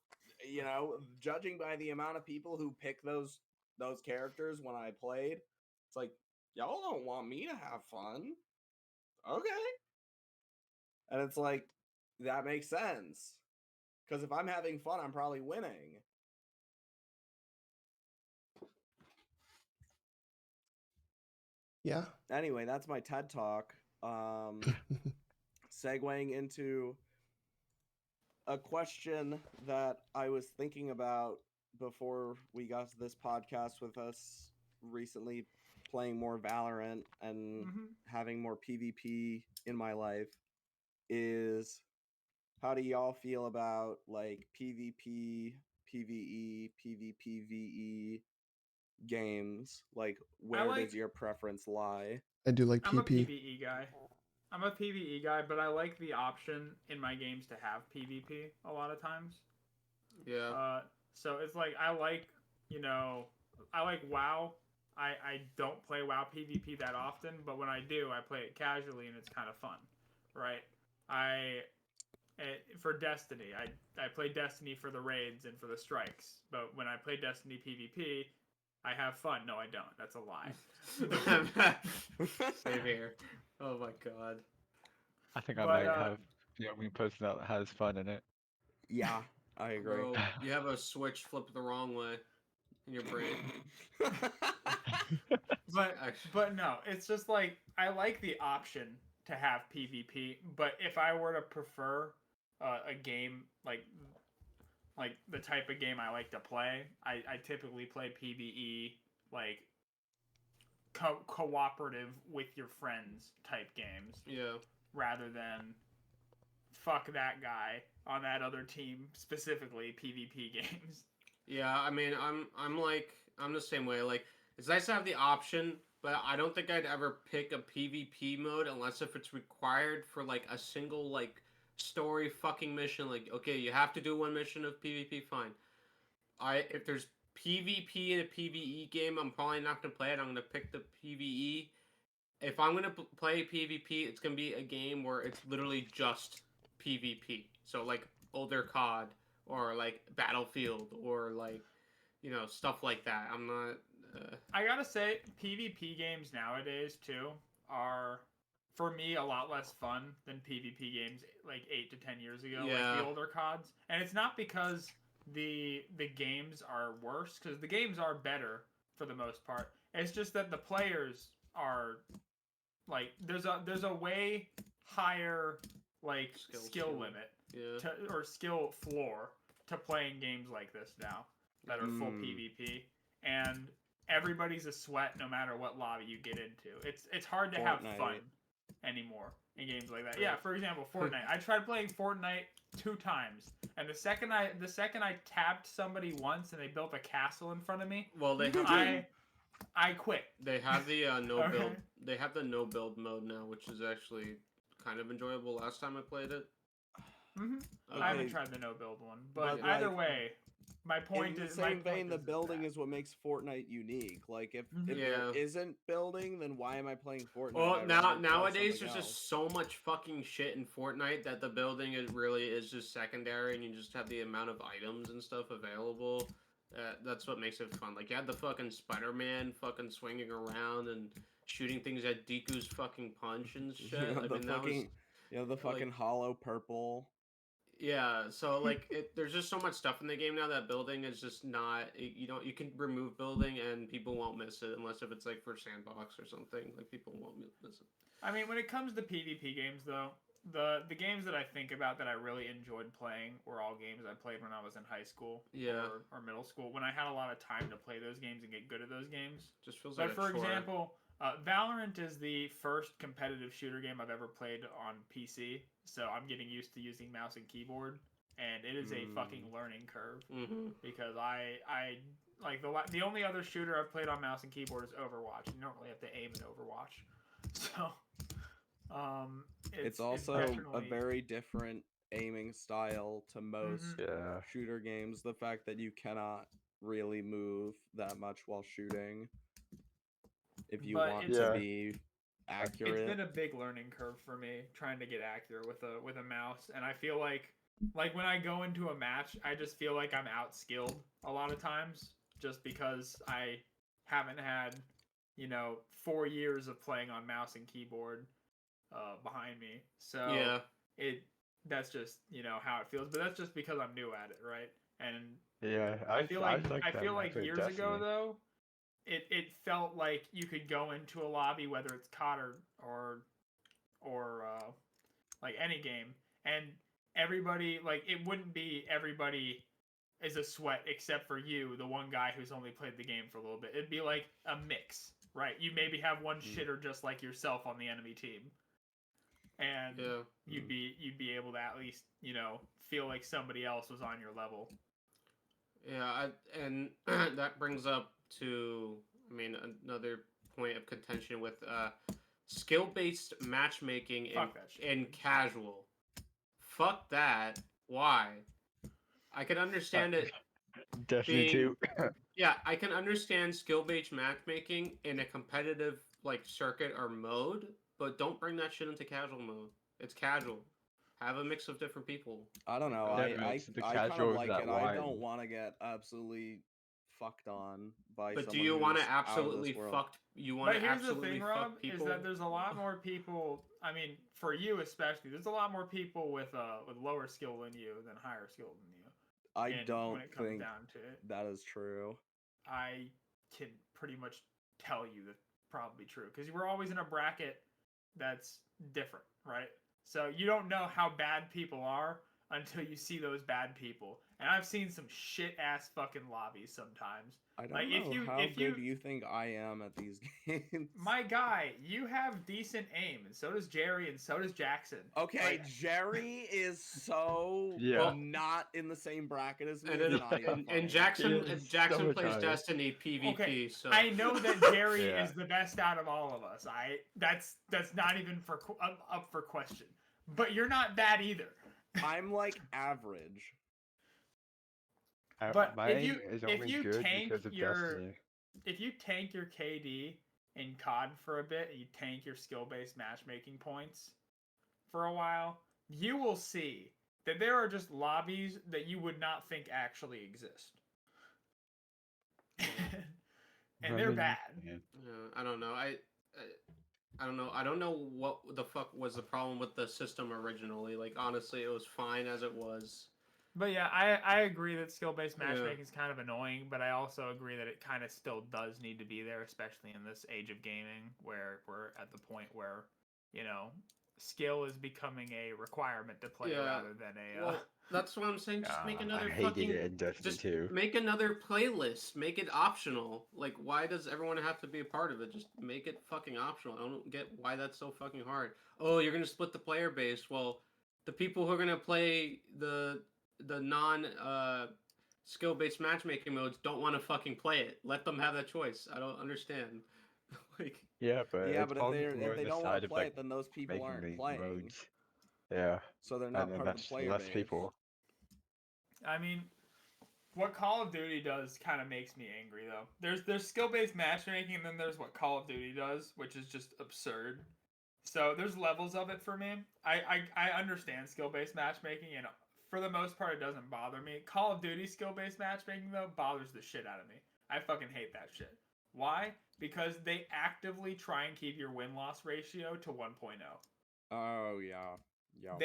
you know, judging by the amount of people who pick those characters when I played, it's like y'all don't want me to have fun. Okay. And it's like that makes sense. Cuz if I'm having fun, I'm probably winning.
Yeah.
Anyway, that's my TED Talk. Segueing into a question that I was thinking about before we got to this podcast with us recently playing more Valorant and
Mhm.
having more PvP in my life is
how do y'all feel about like PvP, PvE, PvPvE games? Like, where
like-
does your preference lie?
I do like
I'm a
PP.
PvE guy. I'm a PvE guy, but I like the option in my games to have PvP a lot of times.
Yeah.
So it's like I like WoW. I don't play WoW PvP that often, but when I do, I play it casually and it's kind of fun, right? For Destiny, I play Destiny for the raids and for the strikes, but when I play Destiny PvP, I have fun. No, I don't. That's a lie.
Same here. Oh my god.
I think I
But,
might have the only person that has fun in it.
Yeah, I agree.
Bro, you have a switch flipped the wrong way in your brain.
But no, it's just like I like the option to have PvP, but if I were to prefer a game like the type of game I like to play, I typically play PvE, like cooperative with your friends type games,
Yeah.
rather than fuck that guy on that other team, specifically PvP games.
Yeah, I mean, I'm the same way. Like, it's nice to have the option, but I don't think I'd ever pick a PvP mode unless if it's required for like a single like story fucking mission. Like, okay, you have to do one mission of PvP, fine. If there's PvP in a PvE game, I'm probably not gonna play it. I'm gonna pick the PvE. If I'm gonna play PvP, it's gonna be a game where it's literally just PvP. So like older COD or like Battlefield or like stuff like that. I'm not.
I gotta say, PvP games nowadays too are, for me, a lot less fun than PvP games like 8 to 10 years ago, like
Yeah.
the older CODs. And it's not because the games are worse, because the games are better for the most part. It's just that the players are like there's a way higher like skill limit
Yeah.
or skill floor to playing games like this now that are full PvP, and everybody's a sweat no matter what lobby you get into. It's hard to have fun anymore in games like that. Yeah, for example, Fortnite. I tried playing Fortnite 2 times, and the second I tapped somebody once and they built a castle in front of me,
Well, they have
I quit.
They have the no
Okay.
build. They have the no build mode now, which is actually kind of enjoyable. Last time I played it.
I haven't tried the no build one, but
But,
either
like,
way, my point
in the
is
same vein, the
is
building
that.
is what makes Fortnite unique. Like, if
Mhm.
there
Yeah.
isn't building, then why am I playing Fortnite?
Well,
I'd rather play
nowadays
something
there's
else.
just so much fucking shit in Fortnite that the building is just secondary, and you just have the amount of items and stuff available. That's what makes it fun. Like, you had the fucking Spider-Man fucking swinging around and shooting things at Deku's fucking punch and shit. I mean, that was
the fucking
like,
hollow purple.
yeah. So like, there's just so much stuff in the game now that building is just not. You can remove building and people won't miss it unless if it's like for sandbox or something. Like, people won't miss it.
I mean, when it comes to PvP games, though, the games that I think about that I really enjoyed playing were all games I played when I was in high school or middle school, when I had a lot of time to play those games and get good at those games.
Just feels
But
like
for
a chore.
example, Valorant is the first competitive shooter game I've ever played on PC, so I'm getting used to using mouse and keyboard, and it is a fucking learning curve because I like the only other shooter I've played on mouse and keyboard is Overwatch. You don't really have to aim in Overwatch, so
It's also a very different aiming style to most
Yeah.
shooter games. The fact that you cannot really move that much while shooting if you
But
want
it's-
to
Yeah.
be accurate.
It's been a big learning curve for me trying to get accurate with a mouse, and I feel like when I go into a match, I just feel like I'm outskilled a lot of times just because I haven't had 4 years of playing on mouse and keyboard behind me. So
Yeah.
that's just how it feels, but that's just because I'm new at it, right? And
Yeah.
I feel like
that
years ago though, it felt like you could go into a lobby, whether it's COD or like any game, and everybody, like, it wouldn't be everybody is a sweat except for you, the one guy who's only played the game for a little bit. It'd be like a mix, right? You maybe have one shitter just like yourself on the enemy team, and
Yeah.
you'd be able to at least feel like somebody else was on your level.
Yeah, and that brings up to, I mean, another point of contention with skill-based matchmaking
Fuck that shit.
in casual. Fuck that. Why? I can understand it
Destiny
being
2.
Yeah, I can understand skill-based matchmaking in a competitive like circuit or mode, but don't bring that shit into casual mode. It's casual. Have a mix of different people.
I don't know.
That
I
makes the
kind of
casual
like
that
it. I
line.
don't want to get absolutely fucked on by
But do
someone
you want
who's
to
out of
absolutely
this world.
fuck? You want
But
to
here's the
absolutely
thing,
fuck
Rob,
people?
is that there's a lot more people. I mean, for you especially, there's a lot more people with lower skill than you than higher skill than you.
I
And
don't
when it comes
think
down to it,
that is true.
I can pretty much tell you that's probably true because we're always in a bracket that's different, right? So you don't know how bad people are until you see those bad people. And I've seen some shit ass fucking lobbies sometimes.
I don't
Like,
know
if you-
how
if
good
you-
you think I am at these games.
My guy, you have decent aim, and so does Jerry, and so does Jackson.
Okay,
Like,
Jerry is so
Yeah.
not in the same bracket as me.
And
It's
then
not even funny.
and Jackson
He is
Jackson
so much
plays
higher.
Destiny PvP.
Okay,
So
I know that Jerry
Yeah.
is the best out of all of us. That's not even up for question. But you're not bad either.
I'm like average.
But
Mine
if you
is
if
only
you
good
tank
because of
your
Destiny.
if you tank your KD in COD for a bit, and you tank your skill-based matchmaking points for a while, you will see that there are just lobbies that you would not think actually exist. And they're bad.
I don't know. I don't know. I don't know what the fuck was the problem with the system originally. Like honestly, it was fine as it was.
But yeah, I agree that skill-based
Yeah.
matchmaking is kind of annoying, but I also agree that it kind of still does need to be there, especially in this age of gaming where we're at the point where, skill is becoming a requirement to play
Yeah.
rather than a...
Well, that's what I'm saying. Just make another
I hated
fucking.
it in Destiny
Just
2.
make another playlist. Make it optional. Like, why does everyone have to be a part of it? Just make it fucking optional. I don't get why that's so fucking hard. Oh, you're gonna split the player base. Well, the people who are gonna play the non skill based matchmaking modes don't want to fucking play it. Let them have that choice. I don't understand. Like,
Yeah, but
Yeah,
it's
but
falling
if
more
they
on the
don't want
side
to
of
play
like
it, then those people
making
aren't
the
playing.
roads. Yeah,
So they're
and
not
then
part of the
that's
player
less
base.
people.
I mean, what Call of Duty does kind of makes me angry, though. There's skill-based matchmaking, and then there's what Call of Duty does, which is just absurd. So there's levels of it for me. I understand skill-based matchmaking, and for the most part, it doesn't bother me. Call of Duty skill-based matchmaking, though, bothers the shit out of me. I fucking hate that shit. Why? Because they actively try and keep your win-loss ratio to 1.0.
Oh yeah, yeah.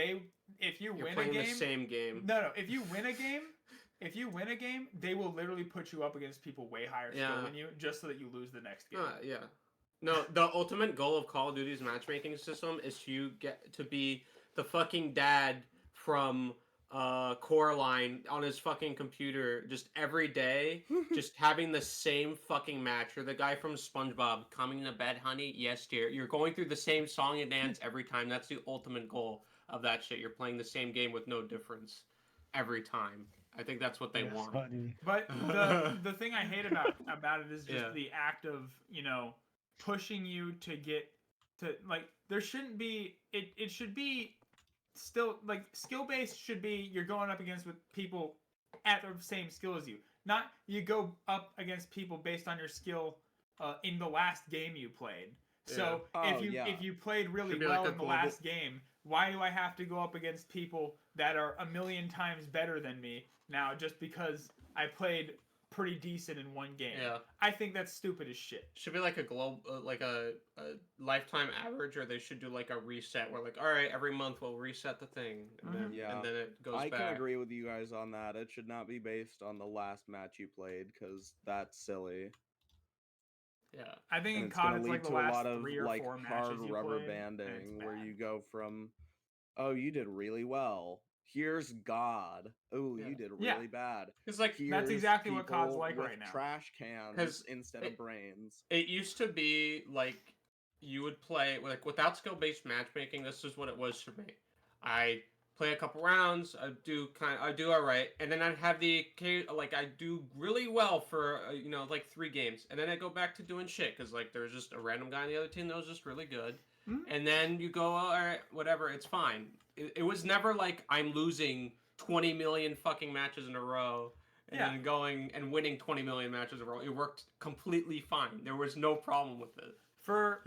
If you
you're
win a
playing
game,
the same game.
no. If you win a game, they will literally put you up against people way higher skill
Yeah.
than you, just so that you lose the next game.
Yeah. No, the ultimate goal of Call of Duty's matchmaking system is to get to be the fucking dad from Coraline on his fucking computer just every day, just having the same fucking match. Or the guy from SpongeBob, coming to bed, honey? Yes, dear. You're going through the same song and dance every time. That's the ultimate goal of that shit. You're playing the same game with no difference every time. I think that's what they want.
Funny.
But the thing I hate about it is just
Yeah.
the act of pushing you to get to, like, there shouldn't be it should be still, like, skill based should be you're going up against with people at the same skill as you, not you go up against people based on your skill in the last game you played. So
Yeah.
if you played really
Should be
well
like a
in the
global-
last game, why do I have to go up against people that are a million times better than me now just because I played pretty decent in one game?
Yeah.
I think that's stupid as shit.
Should be like a like a lifetime average, or they should do like a reset where, like, all right, every month we'll reset the thing, and then
Yeah.
and then it goes
I
back.
can agree with you guys on that. It should not be based on the last match you played because that's silly.
Yeah.
I think
And
in
it's gonna
COD it's
lead
like the
to a
last
lot of
3 or
like
4
hard
matches you
rubber
played, and it's
banding where
bad.
you go from, oh, you did really well. Here's God. Oh,
Yeah.
you did
Yeah.
really bad.
It's like
That's
Here's
exactly what COD's
people
like
with
right now.
trash cans
'Cause
instead of brains.
it used to be like you would play like without skill-based matchmaking. This is what it was for me. I play a couple rounds. I do all right, and then I'd have I do really well for like 3 games, and then I go back to doing shit because like there was just a random guy on the other team that was just really good, and then you go, all right, whatever, it's fine. It was never like I'm losing 20 million fucking matches in a row. And then going and winning 20 million matches in a row. It worked completely fine. There was no problem with it.
For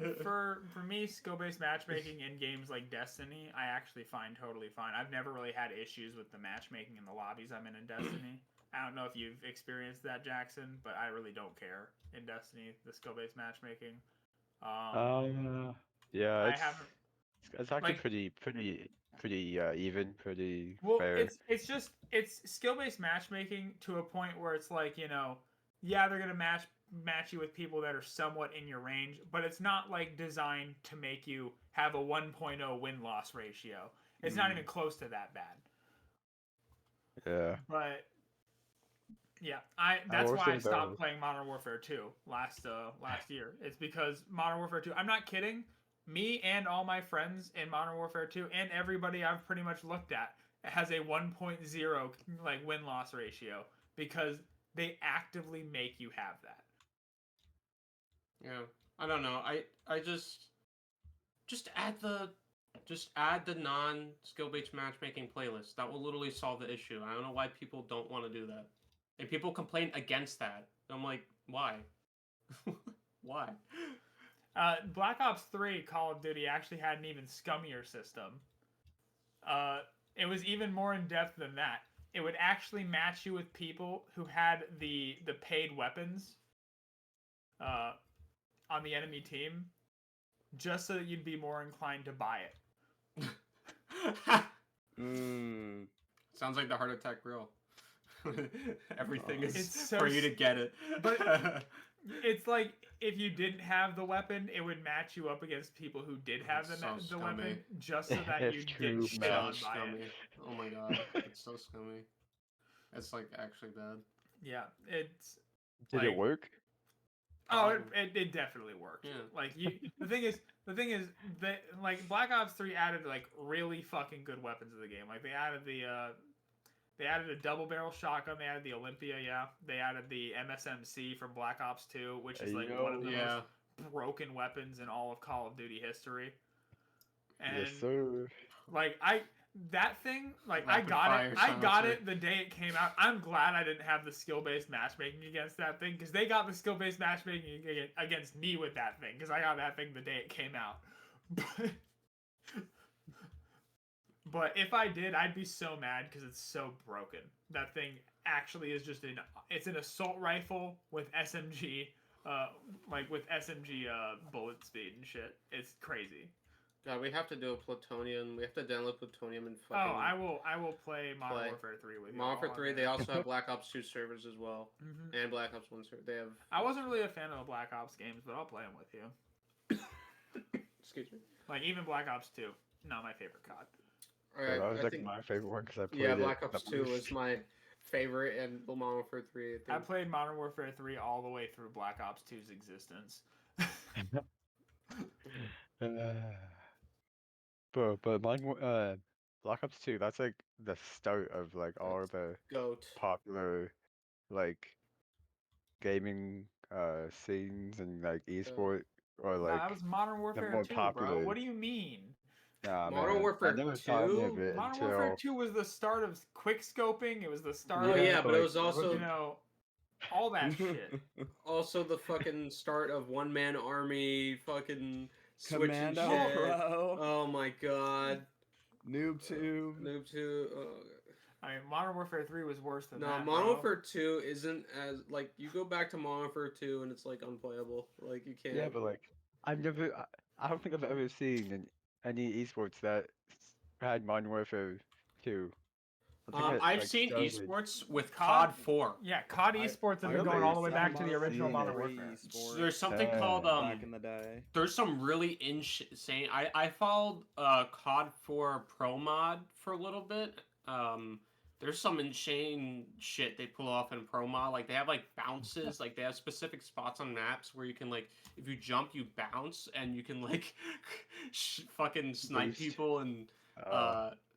me, skill-based matchmaking in games like Destiny, I actually find totally fine. I've never really had issues with the matchmaking in the lobbies I'm in Destiny. I don't know if you've experienced that, Jackson, but I really don't care in Destiny, the skill-based matchmaking.
Yeah,
I haven't.
it's actually
like-
pretty even, pretty
Well,
fair.
it's skill-based matchmaking to a point where it's like, they're gonna match you with people that are somewhat in your range, but it's not like designed to make you have a 1.0 win-loss ratio. It's not even close to that bad.
Yeah.
But yeah, that's why I stopped playing Modern Warfare 2 last year. It's because Modern Warfare 2, I'm not kidding, me and all my friends in Modern Warfare 2 and everybody I've pretty much looked at has a 1.0 like win-loss ratio because they actively make you have that.
Yeah, I don't know. I just add the non-skill-based matchmaking playlist. That will literally solve the issue. I don't know why people don't want to do that. And people complain against that. I'm like, why? Why?
Black Ops 3 Call of Duty actually had an even scummier system. It was even more in depth than that. It would actually match you with people who had the paid weapons on the enemy team, just so that you'd be more inclined to buy it.
Sounds like the heart attack grill. Everything is
so
for you to get it.
But it's like if you didn't have the weapon, it would match you up against people who did have the weapon, just so that you get shit on by it.
Oh my god, it's so scummy. It's like actually bad.
Yeah, it's.
Did it work?
Oh, it definitely worked.
Yeah.
Like the thing is that like Black Ops 3 added like really fucking good weapons to the game. Like they added a double barrel shotgun. They added the Olympia. Yeah, they added the MSMC from Black Ops 2, which is like one of the most broken weapons in all of Call of Duty history. And
Yes, sir.
like that thing, like
Rapid
I got it the day it came out. I'm glad I didn't have the skill-based matchmaking against that thing, because they got the skill-based matchmaking against me with that thing, because I got that thing the day it came out. But if I did, I'd be so mad because it's so broken. That thing actually is just it's an assault rifle with SMG, bullet speed and shit. It's crazy.
God, we have to do a Plutonium. We have to download Plutonium and fucking.
Oh, I will play Modern Warfare 3 with you.
Modern Warfare 3. They also have Black Ops 2 servers as well, and Black Ops 1 server. They have.
I wasn't really a fan of the Black Ops games, but I'll play them with you.
Excuse me.
Like even Black Ops 2, not my favorite COD.
That was like my favorite one because I played it.
Black Ops 2 was my favorite, and Modern Warfare 3.
I played Modern Warfare 3 all the way through Black Ops 2's existence.
But Black Ops 2, that's like the start of like all the popular like gaming scenes and like esport or like
that was Modern Warfare 2, bro. What do you mean?
Nah,
Modern Warfare 2?
Modern Warfare 2 was the start of quick scoping. It was the start
of...
yeah,
but it was also...
all that shit.
Also the fucking start of one-man army, fucking switching
Commando
shit.
Pro.
Oh my god.
Noob 2.
I mean, Modern Warfare 3 was worse than that.
No, Modern Warfare 2 isn't as... Like, you go back to Modern Warfare 2 and it's, like, unplayable. Like, you can't...
Yeah, but, like, I don't think I've ever seen any esports that had Modern Warfare 2.
I've seen esports with COD 4.
Yeah, COD esports have been going all the way back to the original Modern Warfare.
There's something called
back in the day.
There's some really insane. I followed COD 4 Pro Mod for a little bit. there's some insane shit they pull off in Pro Mod. Like they have like bounces, like they have specific spots on maps where you can like if you jump you bounce and you can like fucking snipe
Boost.
people and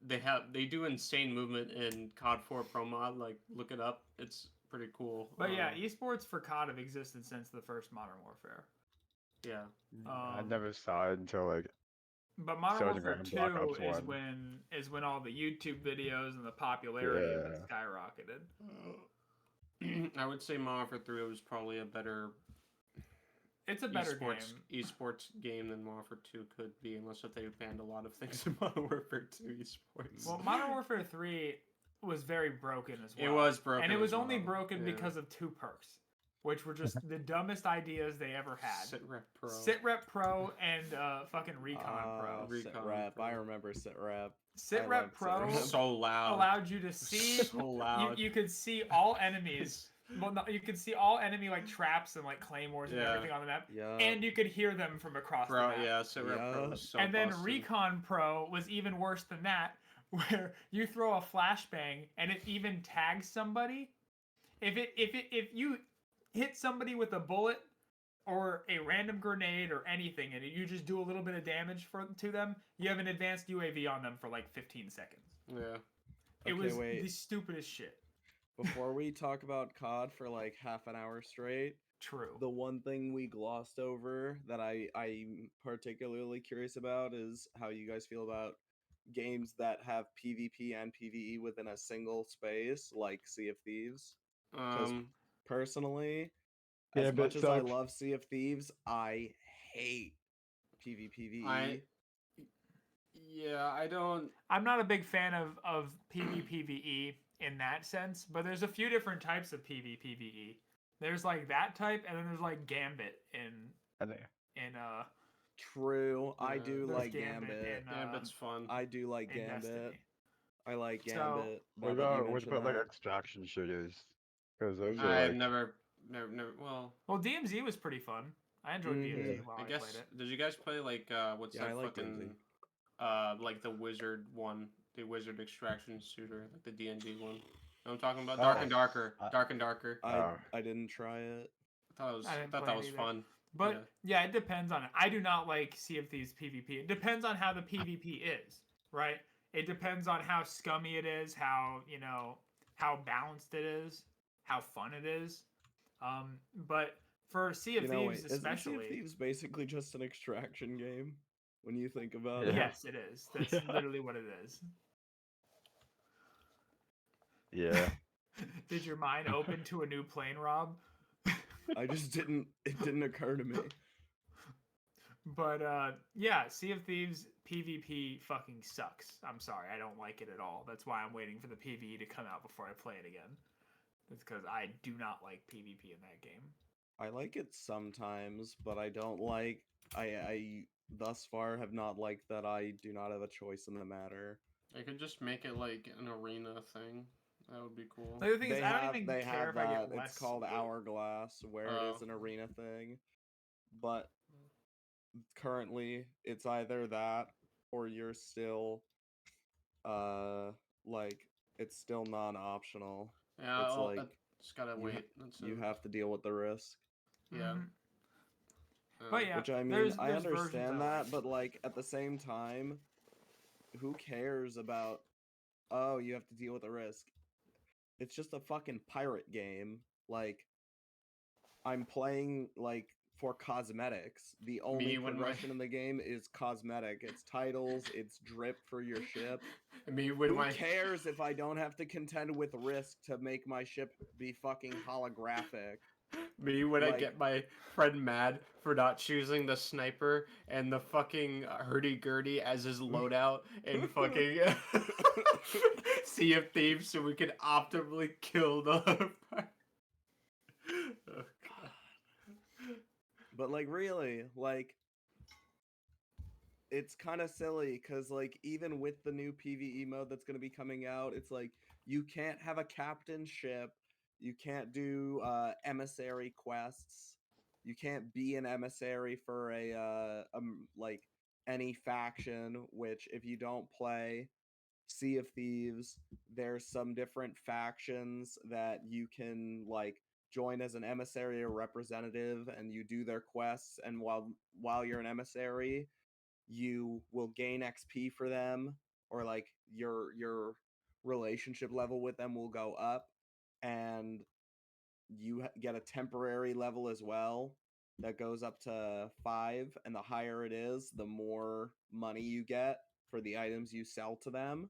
they do insane movement in COD 4 Pro Mod. Like look it up, it's pretty cool.
But yeah, esports for COD have existed since the first Modern Warfare.
Yeah,
I never saw it until like.
But Modern
starting
Warfare
on Black
2
Ops
is
1.
when all the YouTube videos and the popularity of it
Yeah.
skyrocketed.
I would say Modern Warfare 3 was probably a better.
It's a better
esports game than Modern Warfare 2 could be, unless if they banned a lot of things in Modern Warfare 2 esports.
Well, Modern Warfare 3 was very broken as well.
It was broken,
and it was
as
only
well.
broken because of 2 perks, which were just the dumbest ideas they ever had.
Sitrep Pro.
Sitrep Pro and fucking Recon Pro.
Sitrep. I remember Sitrep.
Sitrep Pro
so loud.
allowed you to see.
So loud.
You could see all enemies. Well, no, you could see all enemy like traps and like claymores and everything on the map, and you could hear them from across the map.
Yeah, Sitrep Pro was so
and then
busted.
Recon Pro was even worse than that, where you throw a flashbang and it even tags somebody. If you hit somebody with a bullet or a random grenade or anything, and you just do a little bit of damage to them, you have an advanced UAV on them for like 15 seconds.
Yeah.
It was the stupidest shit.
Before we talk about COD for like half an hour straight,
true.
The one thing we glossed over that I'm particularly curious about is how you guys feel about games that have PvP and PvE within a single space, like Sea of Thieves. Because personally, as much as I love Sea of Thieves, I hate PvPvE.
I'm not a big fan of PvPvE in that sense, but there's a few different types of PvPvE. There's like that type, and then there's like Gambit in
True, I do like Gambit.
Gambit's fun.
I do like Gambit.
Destiny.
I like Gambit.
What about like extraction shooters? Because those are
I've
like...
never. Well,
DMZ was pretty fun. I enjoyed DMZ while I played it.
Did you guys play like what's that fucking like the wizard one, the wizard extraction shooter, like the D&D one? You know what I'm talking about? Dark and Darker. Dark and Darker.
I didn't try it.
I thought that was fun.
But yeah, it depends on it. I do not like Sea of Thieves PvP. It depends on how the PvP is, right? It depends on how scummy it is, how balanced it is, how fun it is. But for Sea of Thieves especially,
Sea of Thieves basically just an extraction game when you think about it.
Yes, it is. That's literally what it is.
Yeah.
Did your mind open to a new plane, Rob?
It didn't occur to me.
But yeah, Sea of Thieves PvP fucking sucks. I'm sorry, I don't like it at all. That's why I'm waiting for the PvE to come out before I play it again. It's because I do not like PvP in that game.
I like it sometimes, but I don't like. I thus far have not liked that I do not have a choice in the matter.
I could just make it like an arena thing. That would be cool.
Like, the thing is, I don't even care if I get less.
It's called Hourglass, where it is an arena thing. But currently, it's either that or you're still, like, it's still non-optional.
Yeah,
it's like
just gotta wait.
You have to deal with the risk.
Yeah.
But yeah,
which I mean, I understand that, but like at the same time, who cares about? Oh, you have to deal with the risk. It's just a fucking pirate game. Like, I'm playing like for cosmetics. The only progression in the game is cosmetic. It's titles. It's drip for your ship. Who cares if I don't have to contend with risk to make my ship be fucking holographic?
Me when I get my friend mad for not choosing the sniper and the fucking hurdy-gurdy as his loadout and fucking Sea of Thieves so we can optimally kill the other part. Oh, God.
But like really, like it's kind of silly because like even with the new PvE mode that's going to be coming out, it's like you can't have a captain ship. You can't do emissary quests. You can't be an emissary for a like any faction. Which, if you don't play Sea of Thieves, there's some different factions that you can like join as an emissary or representative, and you do their quests. And while you're an emissary, you will gain XP for them, or like your relationship level with them will go up, and you get a temporary level as well that goes up to 5, and the higher it is, the more money you get for the items you sell to them.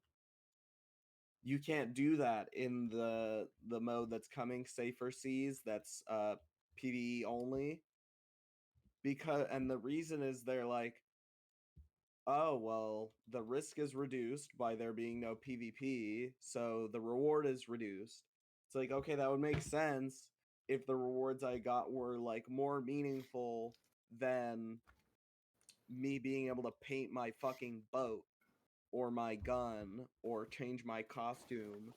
You can't do that in the mode that's coming, Safer Seas, that's PvE only. And the reason is they're like, oh, well, the risk is reduced by there being no PvP, so the reward is reduced. It's like, okay, that would make sense if the rewards I got were like more meaningful than me being able to paint my fucking boat or my gun or change my costume.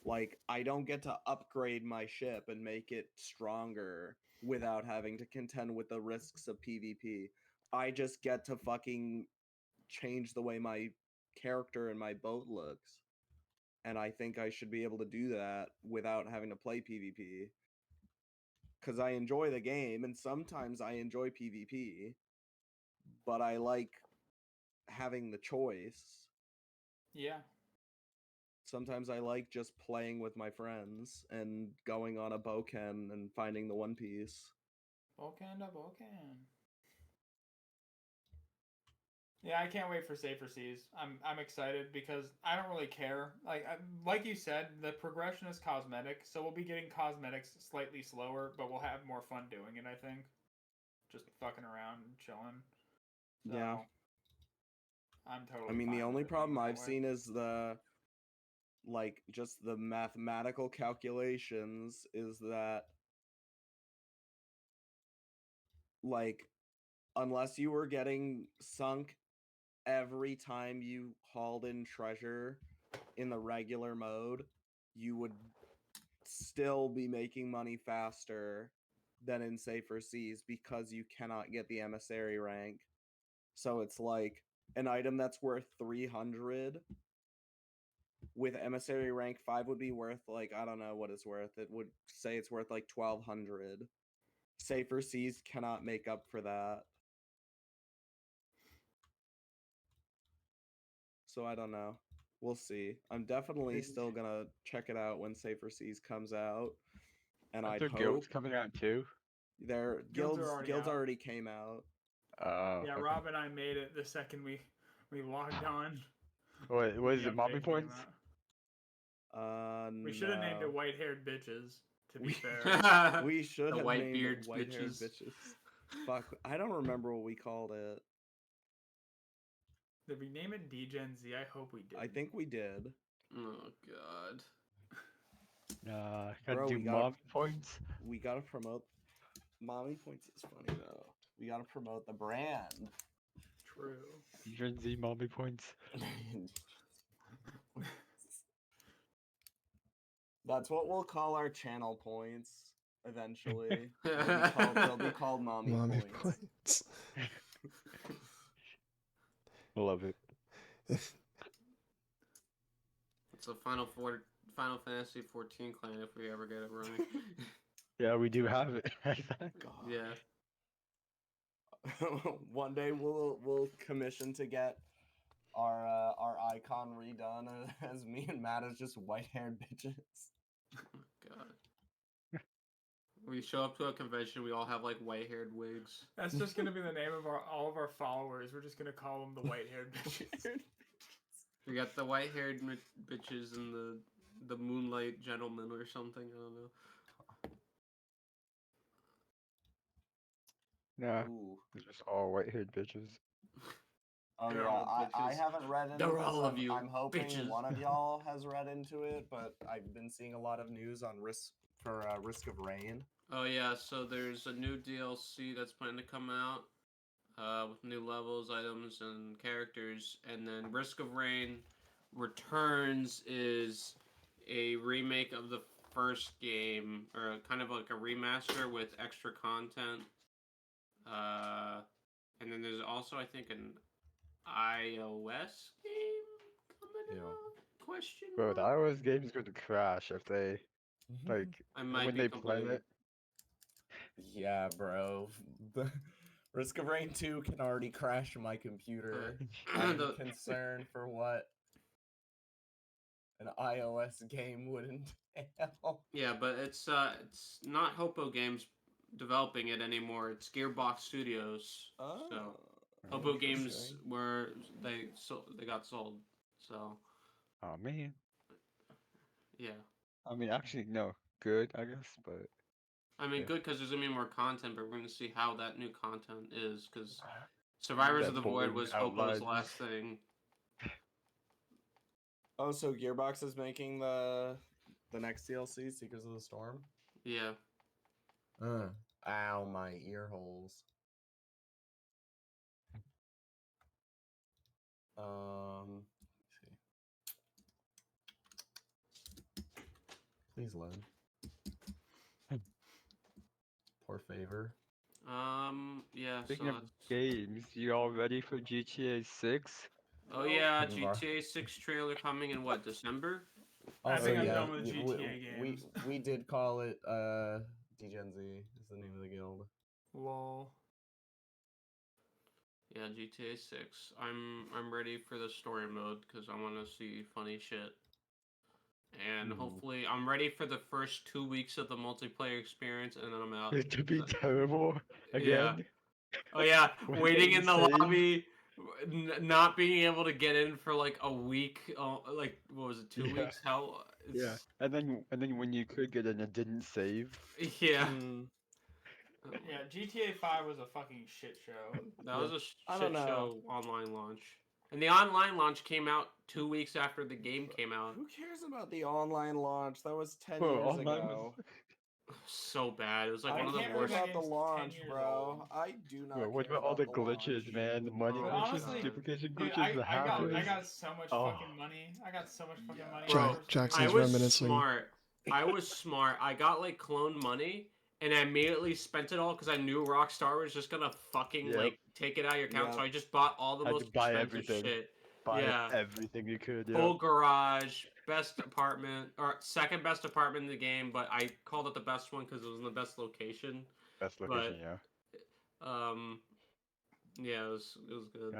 Like, I don't get to upgrade my ship and make it stronger without having to contend with the risks of PvP. I just get to fucking change the way my character and my boat looks. And I think I should be able to do that without having to play PvP. Because I enjoy the game, and sometimes I enjoy PvP, but I like having the choice.
Yeah.
Sometimes I like just playing with my friends and going on a Boken and finding the One Piece.
Boken to Boken. Yeah, I can't wait for Safer Seas. I'm excited because I don't really care. Like you said, the progression is cosmetic, so we'll be getting cosmetics slightly slower, but we'll have more fun doing it, I think. Just fucking around and chilling. So,
Yeah.
I'm totally
I mean,
fine
the
with
only
it
problem
being that
I've
way.
seen is just the mathematical calculations is that, like, unless you were getting sunk every time you hauled in treasure in the regular mode, you would still be making money faster than in Safer Seas because you cannot get the emissary rank. So it's like an item that's worth 300 with emissary rank 5 would be worth, like, I don't know what it's worth. It would say it's worth like 1200. Safer Seas cannot make up for that. So I don't know. We'll see. I'm definitely still gonna check it out when Safer Seas comes out. And I'd hope
Guild's coming out too.
their
Guilds
guilds
are already
guilds
out.
already came out.
Yeah,
Okay.
Rob and I made it the second we logged on.
What is
The
it? Mommy
update came
points?
out. We should have named it White-Haired Bitches, to be
We-
fair.
We should
The
have
white
named
beards
it White-Haired
bitches.
Bitches. Fuck, I don't remember what we called it.
Did we name it Degen Z? I hope we did.
I think we did.
Oh god.
Gotta
Bro,
do
we gotta-
mommy points.
We gotta promote. Mommy Points is funny though. We gotta promote the brand.
True.
Gen Z mommy points.
That's what we'll call our channel points eventually. They'll be called mommy points.
points.
Love it.
It's a Final Fantasy 14 clan if we ever get it running.
Yeah, we do have it.
God.
Yeah.
One day we'll commission to get our icon redone as me and Matt as just white-haired bitches.
Oh god. We show up to a convention, we all have like white-haired wigs.
That's just gonna be the name of all of our followers. We're just gonna call them the White-Haired Bitches.
We got the white-haired bitches and the moonlight gentlemen or something. I don't know.
Nah,
Ooh.
it's just all white-haired bitches.
Oh
They're
yeah,
all
I
bitches.
haven't read into
They're
this.
all of you
I'm hoping
bitches.
one of y'all has read into it, but I've been seeing a lot of news on Risk of Rain.
Oh yeah, so there's a new DLC that's planned to come out with new levels, items, and characters. And then Risk of Rain Returns is a remake of the first game, or kind of like a remaster with extra content. And then there's also, I think, an iOS game coming
You know.
Question
Bro, the
mark?
iOS game is going to crash if they like
I might
when
be
they play
completely.
it.
Yeah, bro. The Risk of Rain 2 can already crash my computer. I'm
The-
concerned for what an iOS game would entail.
yeah, but it's not Hopo Games developing it anymore. It's Gearbox Studios. So Hopo Games were they got sold. So
Oh man.
yeah.
I mean, actually, no, good, I guess, but
I mean,
yeah.
good because there's gonna be more content, but we're gonna see how that new content is because Survivors of
That
the Void
boring
was Hopo's
outlines.
last thing.
Oh, so Gearbox is making the next DLC, Seekers of the Storm?
Yeah.
Ow, my ear holes. Let's see. Please load. Poor favor.
Yeah.
Speaking
So
of
that's.
games, you all ready for GTA 6?
Oh yeah,
We are.
GTA 6 trailer coming in what, December?
I
Also,
think I'm
yeah,
done with
we,
GTA
we,
games.
we did call it Degen Z is the name of the guild.
Lol.
Yeah, GTA 6. I'm ready for the story mode because I want to see funny shit. And hopefully, I'm ready for the first 2 weeks of the multiplayer experience, and then I'm out.
It could be terrible
Yeah.
again.
Oh yeah,
When
waiting
they
in the
save.
lobby, not being able to get in for like a week. Like what was it, 2
Yeah.
weeks? Hell.
Yeah, and then when you could get in, it didn't save.
Yeah.
Yeah, GTA 5 was a fucking shit show.
That was a
I don't
shit
know.
show online launch. And the online launch came out 2 weeks after the game came out.
Who cares about the online launch? That was 10
Bro,
years
online
ago.
So bad. It was like
I
one of the
care
can't believe
worst.
that
about the
game's 10
launch,
years
bro.
old.
I do not
Bro, what
care
about all the
the
glitches,
launch.
man? The money
Oh,
But
glitches,
honestly,
duplication
dude,
glitches, the
I
hackers.
got so much
Oh.
fucking money. I got so much fucking money.
Bro,
in the first
Jackson's
I
game.
was
reminiscing.
smart. I was smart. I got like cloned money, and I immediately spent it all because I knew Rockstar was just gonna fucking
Yep.
like take it out of your account.
Yep.
So I just bought all the
Had
most
to buy
expensive
everything.
shit.
Buy
Yeah.
everything you could, yeah.
Full garage, best apartment, or second best apartment in the game, but I called it the best one because it was in the best location.
Best location,
But yeah, it was good.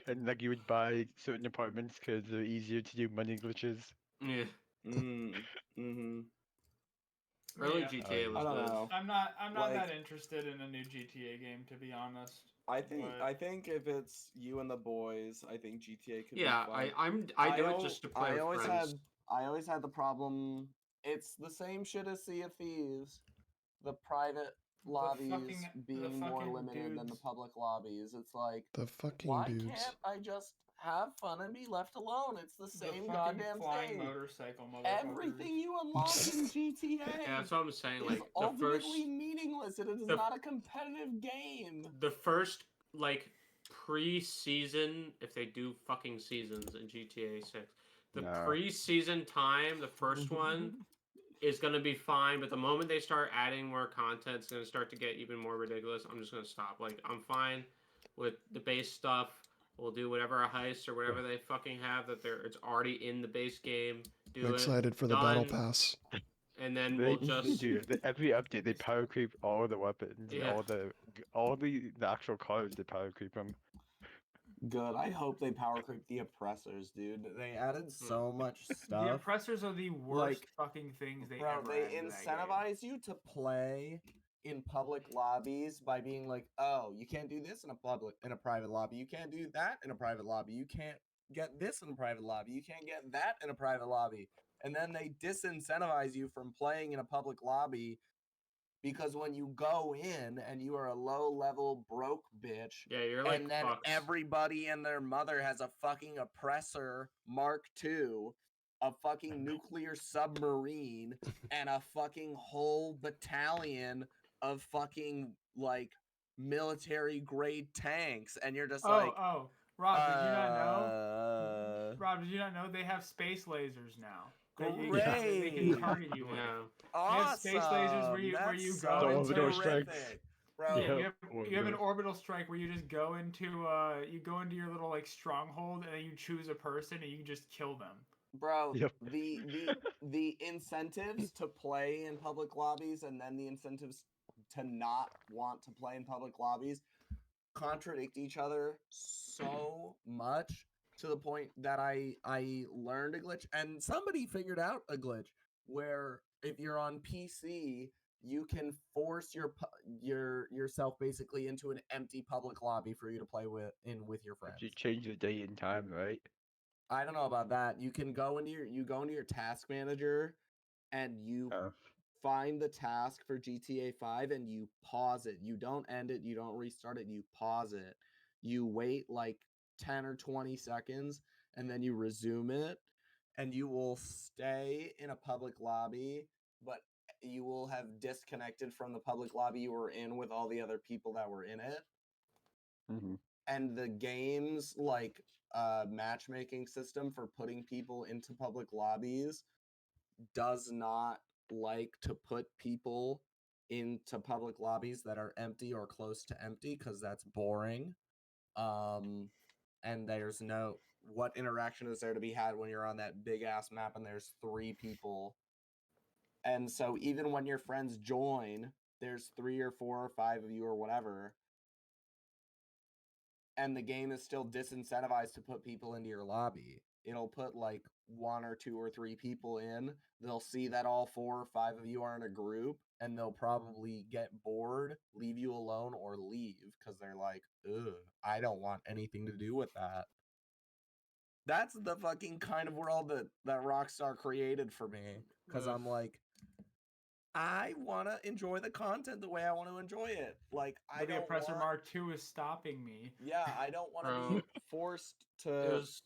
and like you would buy certain apartments because they're easier to do money glitches.
Yeah, early
Yeah.
GTA
Oh,
was
I don't
good.
know.
I'm not
Like-
that interested in a new GTA game, to be honest.
I think if it's you and the boys, I think GTA could be fun.
I do it just to play with friends.
I always had the problem. It's the same shit as Sea of Thieves. The private lobbies being more limited than the public lobbies. It's like,
The fucking
why
dudes.
can't I just have fun and be left alone? It's the same
fucking
goddamn
flying
thing.
motorcycle motherfuckers.
Everything you unlock in GTA
Yeah, that's what I'm saying.
is
Like the
ultimately
first,
meaningless. It is
the-
not a competitive game.
the first like pre-season, if they do fucking seasons in GTA 6, the
No.
pre-season time, the first one is gonna be fine. But the moment they start adding more content, it's gonna start to get even more ridiculous. I'm just gonna stop. Like I'm fine with the base stuff. We'll do whatever a heist or whatever they fucking have it's already in the base game. Do
I'm
it.
excited for the battle
Done.
pass.
And then
They
we'll just
do every update. They power creep all the weapons,
Yeah.
all the actual cars. They power creep them.
Good. I hope they power creep the oppressors, dude. They added so much
The
stuff.
oppressors are the worst fucking things they
Bro,
ever
they
added to that game.
incentivize you to play in public lobbies by being like, oh, you can't do this in a private lobby. You can't do that in a private lobby. You can't get this in a private lobby. You can't get that in a private lobby. And then they disincentivize you from playing in a public lobby because when you go in and you are a low-level broke bitch,
yeah, you're like
and then
fucks.
everybody and their mother has a fucking oppressor Mark II, a fucking nuclear submarine, and a fucking whole battalion of fucking like military grade tanks, and you're just like,
Rob, did you not know? Rob, did you not know they have space lasers now?
Great.
They can target you with.
Yeah.
Awesome.
They have space lasers where you
That's
go
so
into-
terrific. Bro,
Yeah,
Yep,
you have an
orbital.
orbital strike where you just go into your little like stronghold and then you choose a person and you can just kill them.
bro,
Yep.
the incentives to play in public lobbies and then the incentives to not want to play in public lobbies contradict each other so much to the point that I learned a glitch, and somebody figured out a glitch where if you're on PC, you can force yourself basically into an empty public lobby for you to play with your friends.
If you change the date and time, right?
I don't know about that. You can go into your task manager and you
Uh,
find the task for GTA 5 and you pause it. You don't end it, you don't restart it, you pause it. You wait like 10 or 20 seconds and then you resume it and you will stay in a public lobby, but you will have disconnected from the public lobby you were in with all the other people that were in it.
mhm.
And the game's like matchmaking system for putting people into public lobbies does not like to put people into public lobbies that are empty or close to empty because that's boring. And there's no what interaction is there to be had when you're on that big ass map and there's 3 people. And so even when your friends join, there's 3 or 4 or 5 of you or whatever, and the game is still disincentivized to put people into your lobby. It'll put like 1 or 2 or 3 people in. They'll see that all 4 or 5 of you are in a group, and they'll probably get bored, leave you alone, or leave because they're like, ugh, I don't want anything to do with that. That's the fucking kind of world that Rockstar created for me. Because I'm like, I want to enjoy the content the way I want to enjoy it. Like, I
But the
don't
Oppressor
want...
Mark II is stopping me.
Yeah, I don't want to
Bro,
be forced
it
to
was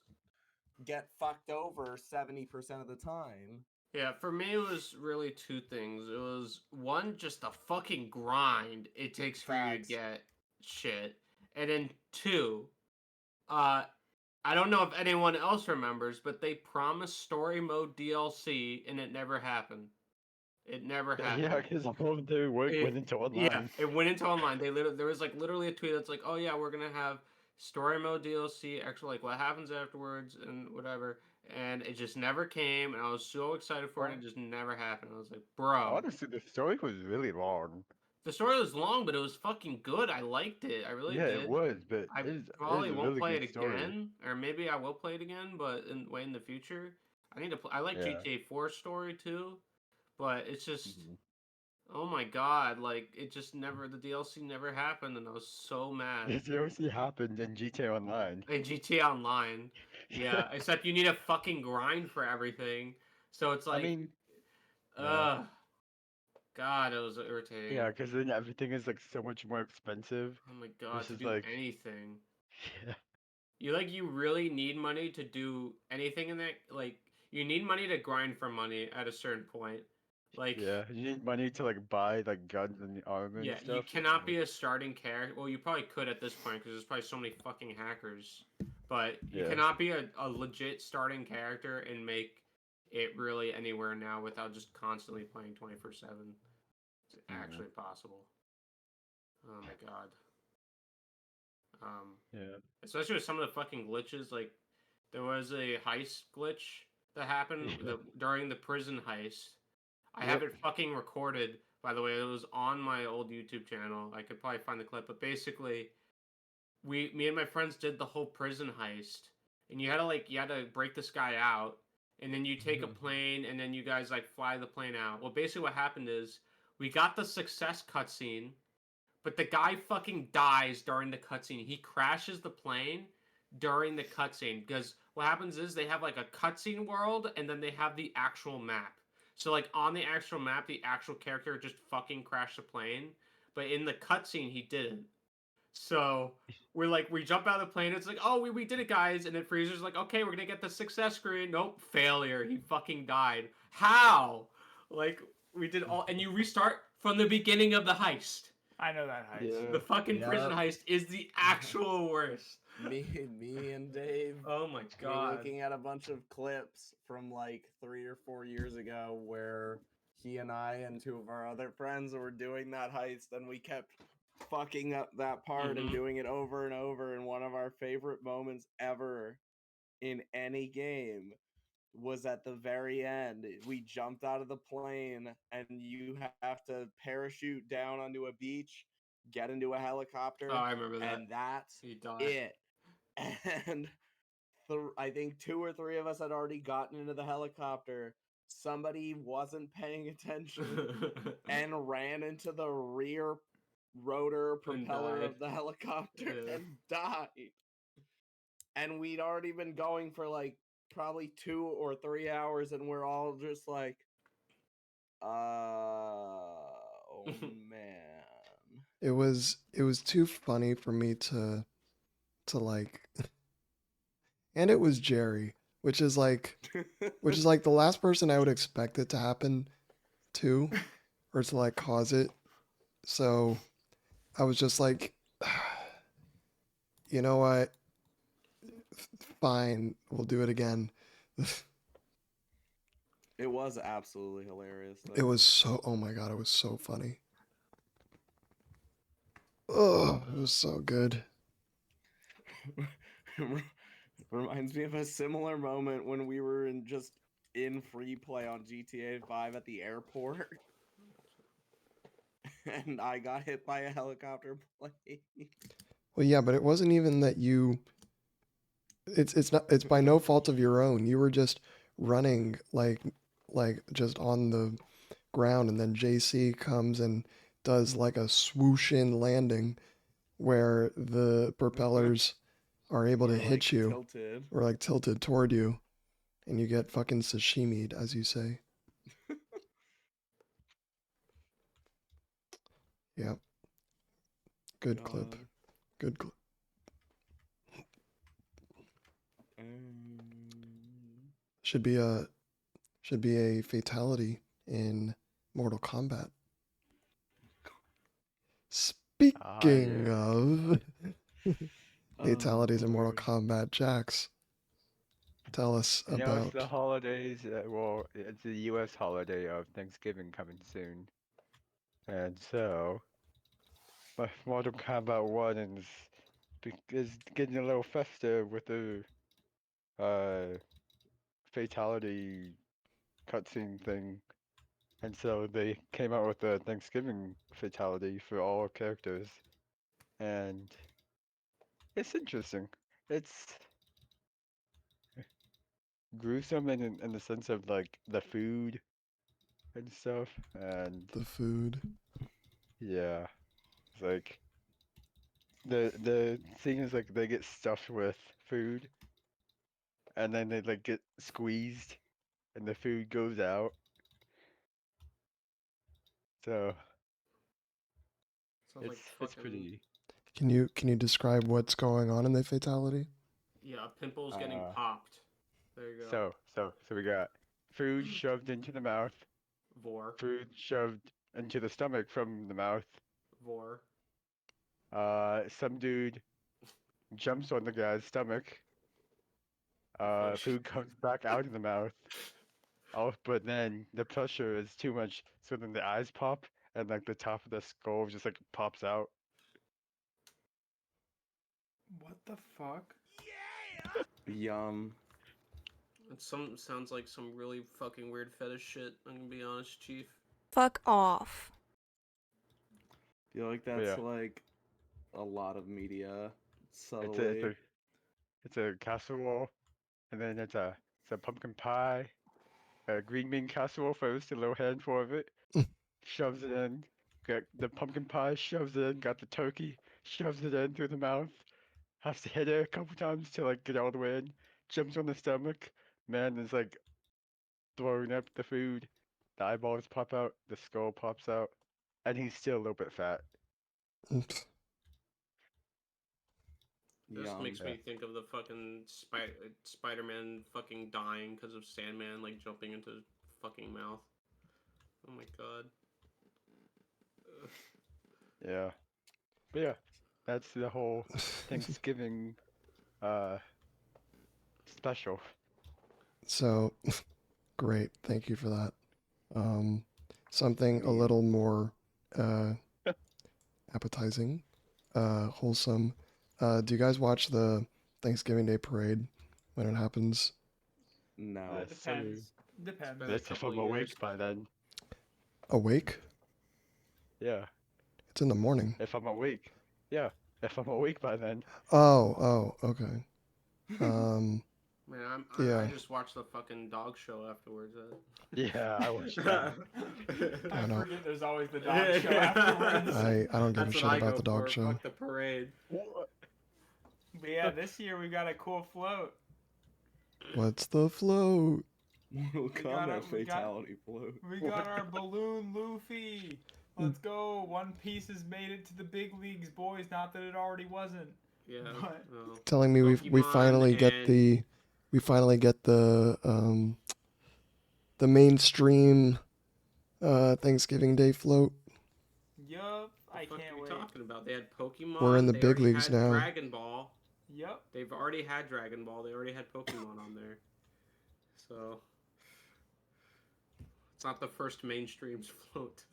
get fucked over 70% of the time.
Yeah, for me it was really 2 things. It was one, just the fucking grind it takes for you to
Facts.
get shit, and then 2, I don't know if anyone else remembers, but they promised story mode DLC and it never happened. It never happened.
Yeah, because all of their work went into
Yeah,
online.
it went into online. There was like literally a tweet that's like, oh yeah, we're gonna have story mode DLC, actually like what happens afterwards and whatever, and it just never came. And I was so excited for it, and it just never happened. I was like, bro,
Honestly, the story was really long.
the story was long, but it was fucking good. I liked it. I really
Yeah,
did.
it was, but
I
it
probably
is a
won't
really
play it
good story.
again, or maybe I will play it again, but way in the future. I need to. I like
Yeah.
GTA 4 story too, but it's just,
Mhm.
oh my god, like it just never. The DLC never happened, and I was so mad.
It seriously happened in GTA Online.
In GTA Online, yeah. Except you need a fucking grind for everything, so it's
I
like,
mean, yeah.
God, it was irritating.
Yeah, because then everything is like so much more expensive
Oh my god, to
versus
do
like,
anything.
yeah,
You really need money to do anything in that, like you need money to grind for money at a certain point. Like,
yeah. You need money to like buy like guns and armor and
yeah, you
stuff.
cannot be a starting character. Well, you probably could at this point because there's probably so many fucking hackers. But you
Yeah.
cannot be a legit starting character and make it really anywhere now without just constantly playing 24/7. It's actually possible. Oh my god.
Yeah.
Especially with some of the fucking glitches, like there was a heist glitch that happened during the prison heist. I have
Yep.
it fucking recorded, by the way. It was on my old YouTube channel. I could probably find the clip, but basically, me and my friends did the whole prison heist, and you had to break this guy out, and then you take a plane, and then you guys like fly the plane out. Well, basically, what happened is we got the success cutscene, but the guy fucking dies during the cutscene. He crashes the plane during the cutscene because what happens is they have like a cutscene world, and then they have the actual map. So like on the actual map, the actual character just fucking crashed the plane, but in the cutscene he didn't. So we jump out of the plane. It's like, oh, we did it, guys. And then Freezer's like, okay, we're gonna get the success screen. Nope, failure. He fucking died. How? Like we did all, and you restart from the beginning of the heist.
I know that heist.
Yeah.
The fucking prison heist is the actual worst.
Me and Dave
Oh my
were
god.
looking at a bunch of clips from like 3 or 4 years ago where he and I and 2 of our other friends were doing that heist, and we kept
fucking up that part and doing it over and over. And one of our favorite moments ever in any game was at the very end. We jumped out of the plane and you have to parachute down onto a beach, get into a helicopter.
Oh, I remember that.
And that's
He died.
it. And I think 2 or 3 of us had already gotten into the helicopter. Somebody wasn't paying attention and ran into the rear rotor propeller of the helicopter and died. And we'd already been going for like probably 2 or 3 hours, and we're all just like, oh man.
It was too funny for me to like, and it was Jerry, which is like the last person I would expect it to happen to, or to like cause it. So I was just like, you know what? Fine, we'll do it again.
It was absolutely hilarious, though.
It was so, oh my god, it was so funny. Oh, it was so good.
Reminds me of a similar moment when we were in free play on GTA 5 at the airport. And I got hit by a helicopter plane.
Well, yeah, but it wasn't even that you. It's by no fault of your own. You were just running like just on the ground, and then JC comes and does like a swoosh in landing where the propellers are able to hit you
Tilted.
or like tilted toward you, and you get fucking sashimi'd, as you say. Yeah. Good clip. Good clip. Should be a fatality in Mortal Kombat. Speaking of fatalities in Mortal Kombat, Jax, tell us about.
It's the holidays. Well, it's the U.S. holiday of Thanksgiving coming soon, and so Mortal Kombat 1 is getting a little festive with the fatality cutscene thing. And so they came out with a Thanksgiving fatality for all characters. And it's interesting. It's gruesome in the sense of like the food and stuff. And
The food.
yeah, it's like the thing is like they get stuffed with food and then they like get squeezed and the food goes out. So it's pretty.
Can you describe what's going on in the fatality?
Yeah, pimples getting popped. There you go.
So we got food shoved into the mouth.
Vor.
Food shoved into the stomach from the mouth.
Vor.
Some dude jumps on the guy's stomach. Food comes back out of the mouth. Oh, but then the pressure is too much, so then the eyes pop, and like the top of the skull just like pops out.
What the fuck?
Yum.
It sounds like some really fucking weird fetish shit. I'm gonna be honest, Chief.
Fuck off.
I feel like that's like a lot of media.
Subtly. It's a casserole, and then it's a pumpkin pie, a green bean casserole first, a little handful of it, shoves it in. Got the pumpkin pie, shoves it in. Got the turkey, shoves it in through the mouth. Has to hit it a couple times to like get all the way in. Jumps on the stomach. Man is like throwing up the food. The eyeballs pop out. The skull pops out, and he's still a little bit fat.
This makes me think of the fucking Spider-Man fucking dying because of Sandman like jumping into his fucking mouth. Oh my god.
Yeah. But yeah, that's the whole Thanksgiving special.
So, great. Thank you for that. Something a little more appetizing, wholesome. Do you guys watch the Thanksgiving Day parade when it happens?
No.
Depends. Depends.
been a
That's if
couple
I'm
years.
awake by then.
Awake?
Yeah,
It's in the morning.
if I'm awake. Yeah, if I'm awake by then.
Oh, okay.
Man,
Yeah.
I just watched the fucking dog show afterwards.
Yeah, I watched that.
I
I
know.
forget there's always the dog show afterwards.
I don't give a
That's
shit
what I
about
go
the dog
for.
show.
Fuck the parade.
But yeah, this year we got a cool float.
What's the float?
Mortal
got
Kombat
it, we got-
fatality float.
We got our balloon Luffy. Let's go. One Piece has made it to the big leagues, boys. Not that it already wasn't.
Yeah.
But-
no.
Telling me we
Pokemon
finally get
and-
the mainstream Thanksgiving Day float.
Yup. I
What the fuck
can't
are you
wait.
talking about? They had Pokemon.
We're in the
they
big
already
leagues
had
now.
Dragon Ball.
Yup.
They've already had Dragon Ball. They already had Pokemon on there. So it's not the first mainstream float.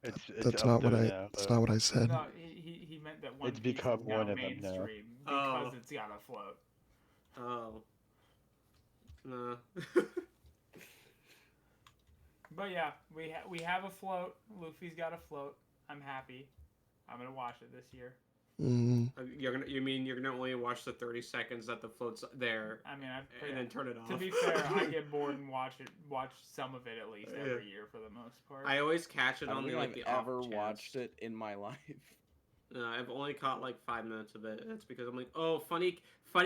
It's
That's not
up
what
there
I.
now,
That's
though.
not what I said.
No, he meant that One
It's
Piece
become
is now
one of them now.
mainstream because
Oh.
it's got a float.
Oh. Nah.
But yeah, we have a float. Luffy's got a float. I'm happy. I'm gonna watch it this year.
Mm,
You mean you're gonna only watch the 30 seconds that the float's there
I mean,
and then turn it off?
to be fair, I get bored and watch some of it at least every year for the most part.
I always catch it
I don't
on
think
like
I've
the off
ever
chance.
watched it in my life.
No, I've only caught like 5 minutes of it. That's because I'm like, oh, funny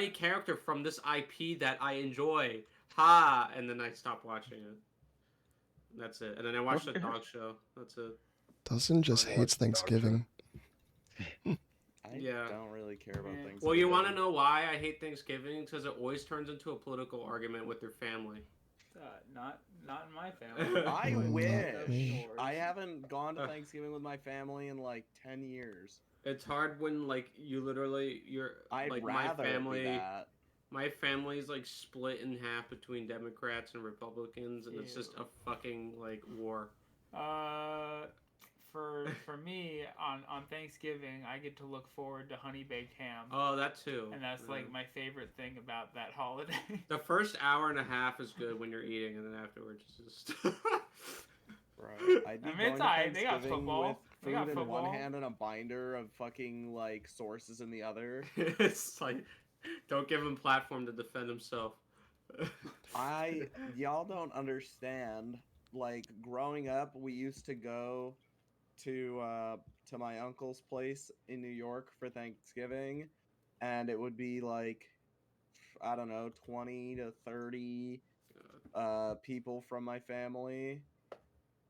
character from this IP that I enjoy. Ha! And then I stop watching it. That's it. And then I watch the dog show. That's it.
Dustin just
Or
hates
watch the dog
Thanksgiving.
I
Yeah.
don't really care about
Yeah.
things.
Well, you want to know why I hate Thanksgiving? Because it always turns into a political argument with your family.
Not in my family.
I
Not
wish.
me.
I haven't gone to Thanksgiving with my family in like 10 years.
It's hard when like you're
I'd
like
rather
my
it be
family.
that.
My family's like split in half between Democrats and Republicans, and it's just a fucking like war.
For me on Thanksgiving, I get to look forward to honey baked ham,
Oh, that too.
and that's
Yeah.
like my favorite thing about that holiday.
The first hour and a half is good when you're eating, and then afterwards it's just.
Right. I'd be
I mean,
going
it's
to
alright. They got
Thanksgiving
football.
with
They got
food in one
football.
hand and a binder of fucking like sources in the other.
It's like, don't give him platform to defend himself.
Y'all don't understand. Like growing up, we used to go to my uncle's place in New York for Thanksgiving, and it would be like, I don't know, 20 to 30 people from my family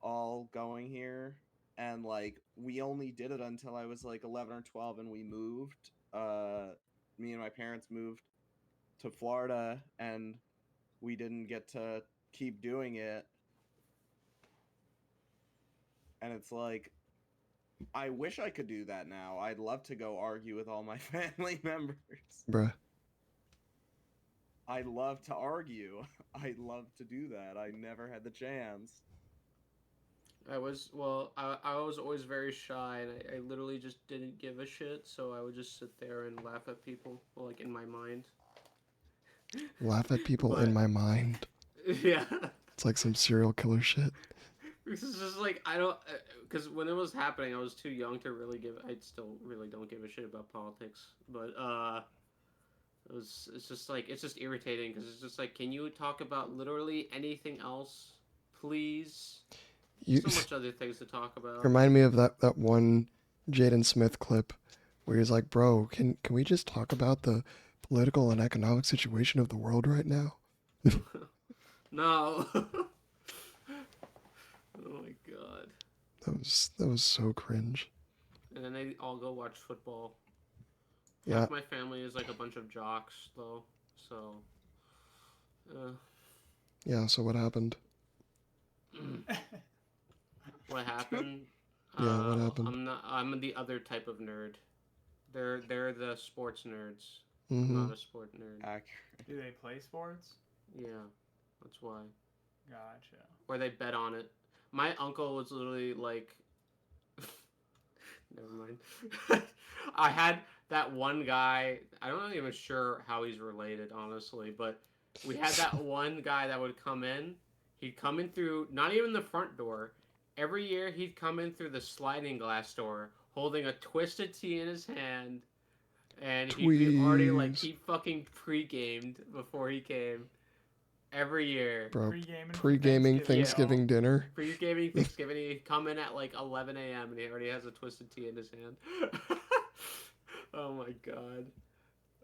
all going here, and like we only did it until I was like 11 or 12 and we moved. Me and my parents moved to Florida, and we didn't get to keep doing it. And it's like, I wish I could do that now. I'd love to go argue with all my family members.
Bruh.
I love to argue. I love to do that. I never had the chance.
I was always very shy, and I literally just didn't give a shit. So I would just sit there and laugh at people, like in my mind.
Laugh at people
But-
in my mind.
Yeah.
It's like some serial killer shit.
This is just like I don't, because when it was happening, I was too young to really give. I still really don't give a shit about politics, but it's just like it's just irritating because it's just like, can you talk about literally anything else, please?
You
So much other things to talk about.
remind me of that one Jaden Smith clip where he's like, "Bro, can we just talk about the political and economic situation of the world right now?"
No. Oh my god.
That was so cringe.
And then they all go watch football.
Yeah.
Half my family is like a bunch of jocks, though. So.
Yeah, so what happened?
What happened?
Yeah, what happened?
I'm the other type of nerd. They're the sports nerds.
Mm-hmm.
I'm not a sport nerd.
Accurate.
Do they play sports?
Yeah, that's why.
Gotcha.
Or they bet on it. My uncle was literally like, never mind. I had that one guy. I'm not even sure how he's related, honestly, but we had that one guy that would come in. He'd come in through not even the front door. Every year he'd come in through the sliding glass door, holding a twisted tea in his hand, and he'd be already like
Tweez.
he fucking pre-gamed before he came. Every year.
Bro,
Pre-gaming for
pre-gaming
Thanksgiving,
Thanksgiving dinner.
Pre-gaming Thanksgiving, he'd come in at like 11 a.m. and he already has a twisted tea in his hand. Oh my god.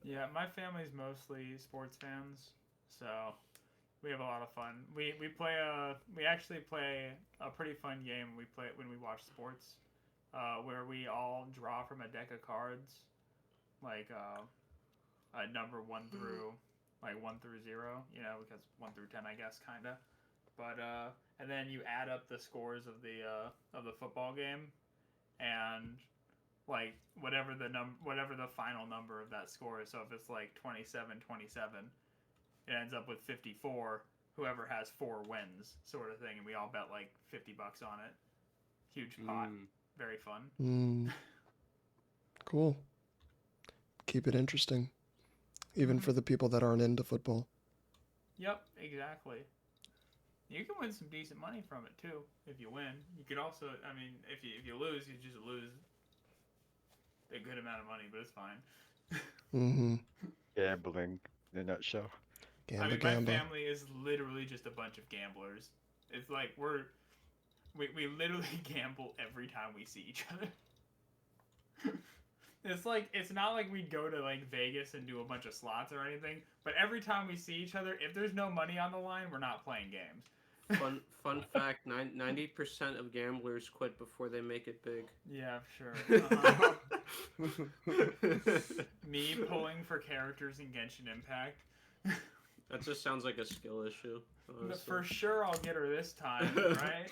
Yeah, my family's mostly sports fans, so we have a lot of fun. We actually play a pretty fun game. We play when we watch sports, where we all draw from a deck of cards, like a number 1 through 0, you know, because 1 through 10, I guess, kind of. But and then you add up the scores of the football game, and like whatever the final number of that score is. So if it's like 27-27, it ends up with 54. Whoever has 4 wins, sort of thing, and we all bet like $50 on it. Huge pot, very fun.
Cool. Keep it interesting, even for the people that aren't into football.
Yep, exactly. You can win some decent money from it too if you win. You could also, I mean, if you lose, you just lose a good amount of money, but it's fine.
Mm-hmm.
Gambling in a nutshell.
Gamba,
I mean,
gamba.
my family is literally just a bunch of gamblers. It's like we literally gamble every time we see each other. It's not like we go to like Vegas and do a bunch of slots or anything, but every time we see each other, if there's no money on the line, we're not playing games.
Fun fact: 90% of gamblers quit before they make it big.
Yeah, sure. Me pulling for characters in Genshin Impact.
That just sounds like a skill issue.
But for sure, I'll get her this time, right?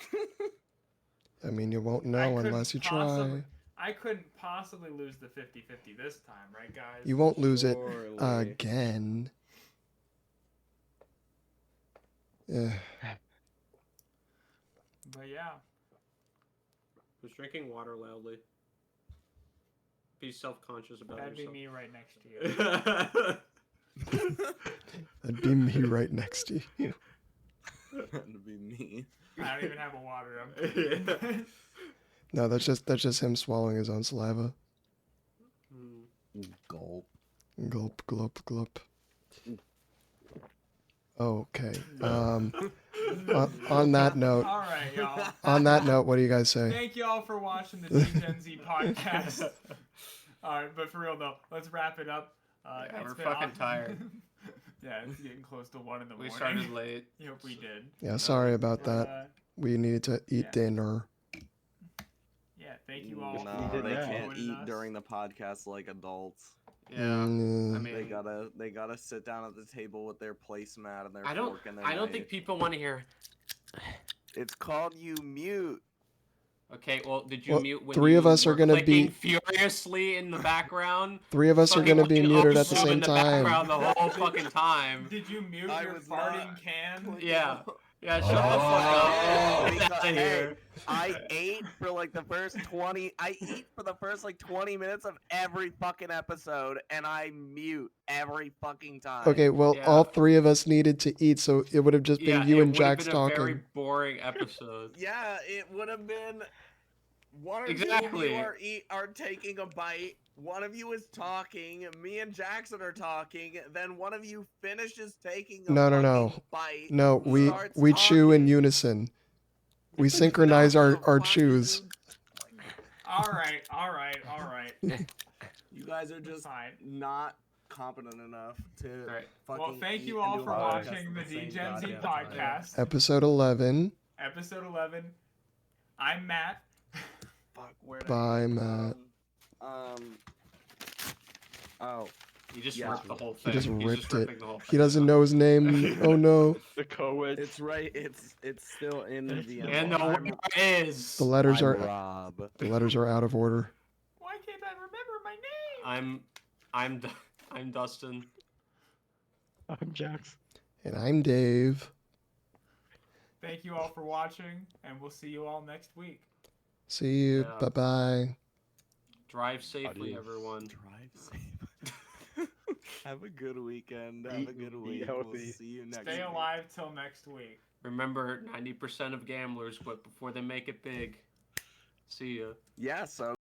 I mean, you won't know unless you try.
I couldn't possibly lose the 50-50 this time, right, guys?
You won't lose it
Surely.
again. Yeah.
But yeah.
Who's drinking water loudly? Be self-conscious about
That'd
yourself.
be me right next to you.
That'd be me right next to you.
That'd be me.
I don't even have a water. I'm kidding.
No, that's just him swallowing his own saliva.
Gulp.
Gulp, gulp, gulp. Okay. On that note.
All right, y'all.
On that note, what do you guys say?
Thank you all for watching the Degen Z podcast. All right, but for real though, let's wrap it up.
Yeah,
It's
we're
been
fucking
awesome.
tired.
Yeah, it's getting close to 1 in the
We
morning.
started late.
Yep, we did.
Yeah, sorry about
But,
that. We needed to eat dinner.
yeah, thank you all.
No,
for
they
that.
can't
joining
eat
us.
during the podcast like adults.
Yeah, I
Mm,
mean,
They gotta sit down at the table with their placemat and their
I don't
fork and their
think
knife.
people want to hear.
It's called you mute.
Okay, well, did you
Well,
mute when
3 of
you
us are
were
gonna
clicking
be-
furiously in the background?
3 of us are
Fucking
gonna be
watching
muted at the
Osu in
same
the
time.
background the whole fucking time.
Did you mute
I
your
was
farting
not
can?
Yeah. Yeah, shut the
Yeah,
fuck up. Get
because-
out of here.
I ate for like the first 20. I eat for the first like 20 minutes of every fucking episode, and I mute every fucking time.
Okay, well,
Yeah.
all 3 of us needed to eat, so it would have just been you
it
and
would have
Jax
been a very
talking.
boring episode.
Yeah, it would have been. One or
Exactly.
two of you are taking a bite. One of you is talking. Me and Jackson are talking. Then one of you finishes taking a
No.
bite.
No, we
starts
chew in
talking.
unison. We synchronize our chews.
All right.
You guys are just
Fine.
not competent enough to
Alright.
fucking
Well, thank
eat
you
and
all
do a
for
podcast
watching
at
the
same
Degen Z
goddamn time.
podcast.
Episode 11.
Episode 11. I'm Matt.
Fuck, where did
Bye,
I
Matt.
Oh.
You just
Yeah.
ripped the whole
He
thing.
just
He's
ripped it.
ripping the whole
He
thing
doesn't
out.
know his name. Oh no.
The co-ed.
It's right. It's still in the
And the
envelope.
winner is.
The letters
I'm
are
Rob.
out of order.
Why can't I remember my name?
I'm Dustin.
I'm Jax.
And I'm Dave.
Thank you all for watching, and we'll see you all next week.
See you.
Yeah.
Bye-bye.
Drive safely,
Adios.
everyone.
Drive safe. Have a good weekend. Have
Eat-
a good
eat
week. We'll
healthy.
see you next
Stay
week.
alive till next week.
Remember, 90% of gamblers quit before they make it big. See ya.
Yeah, so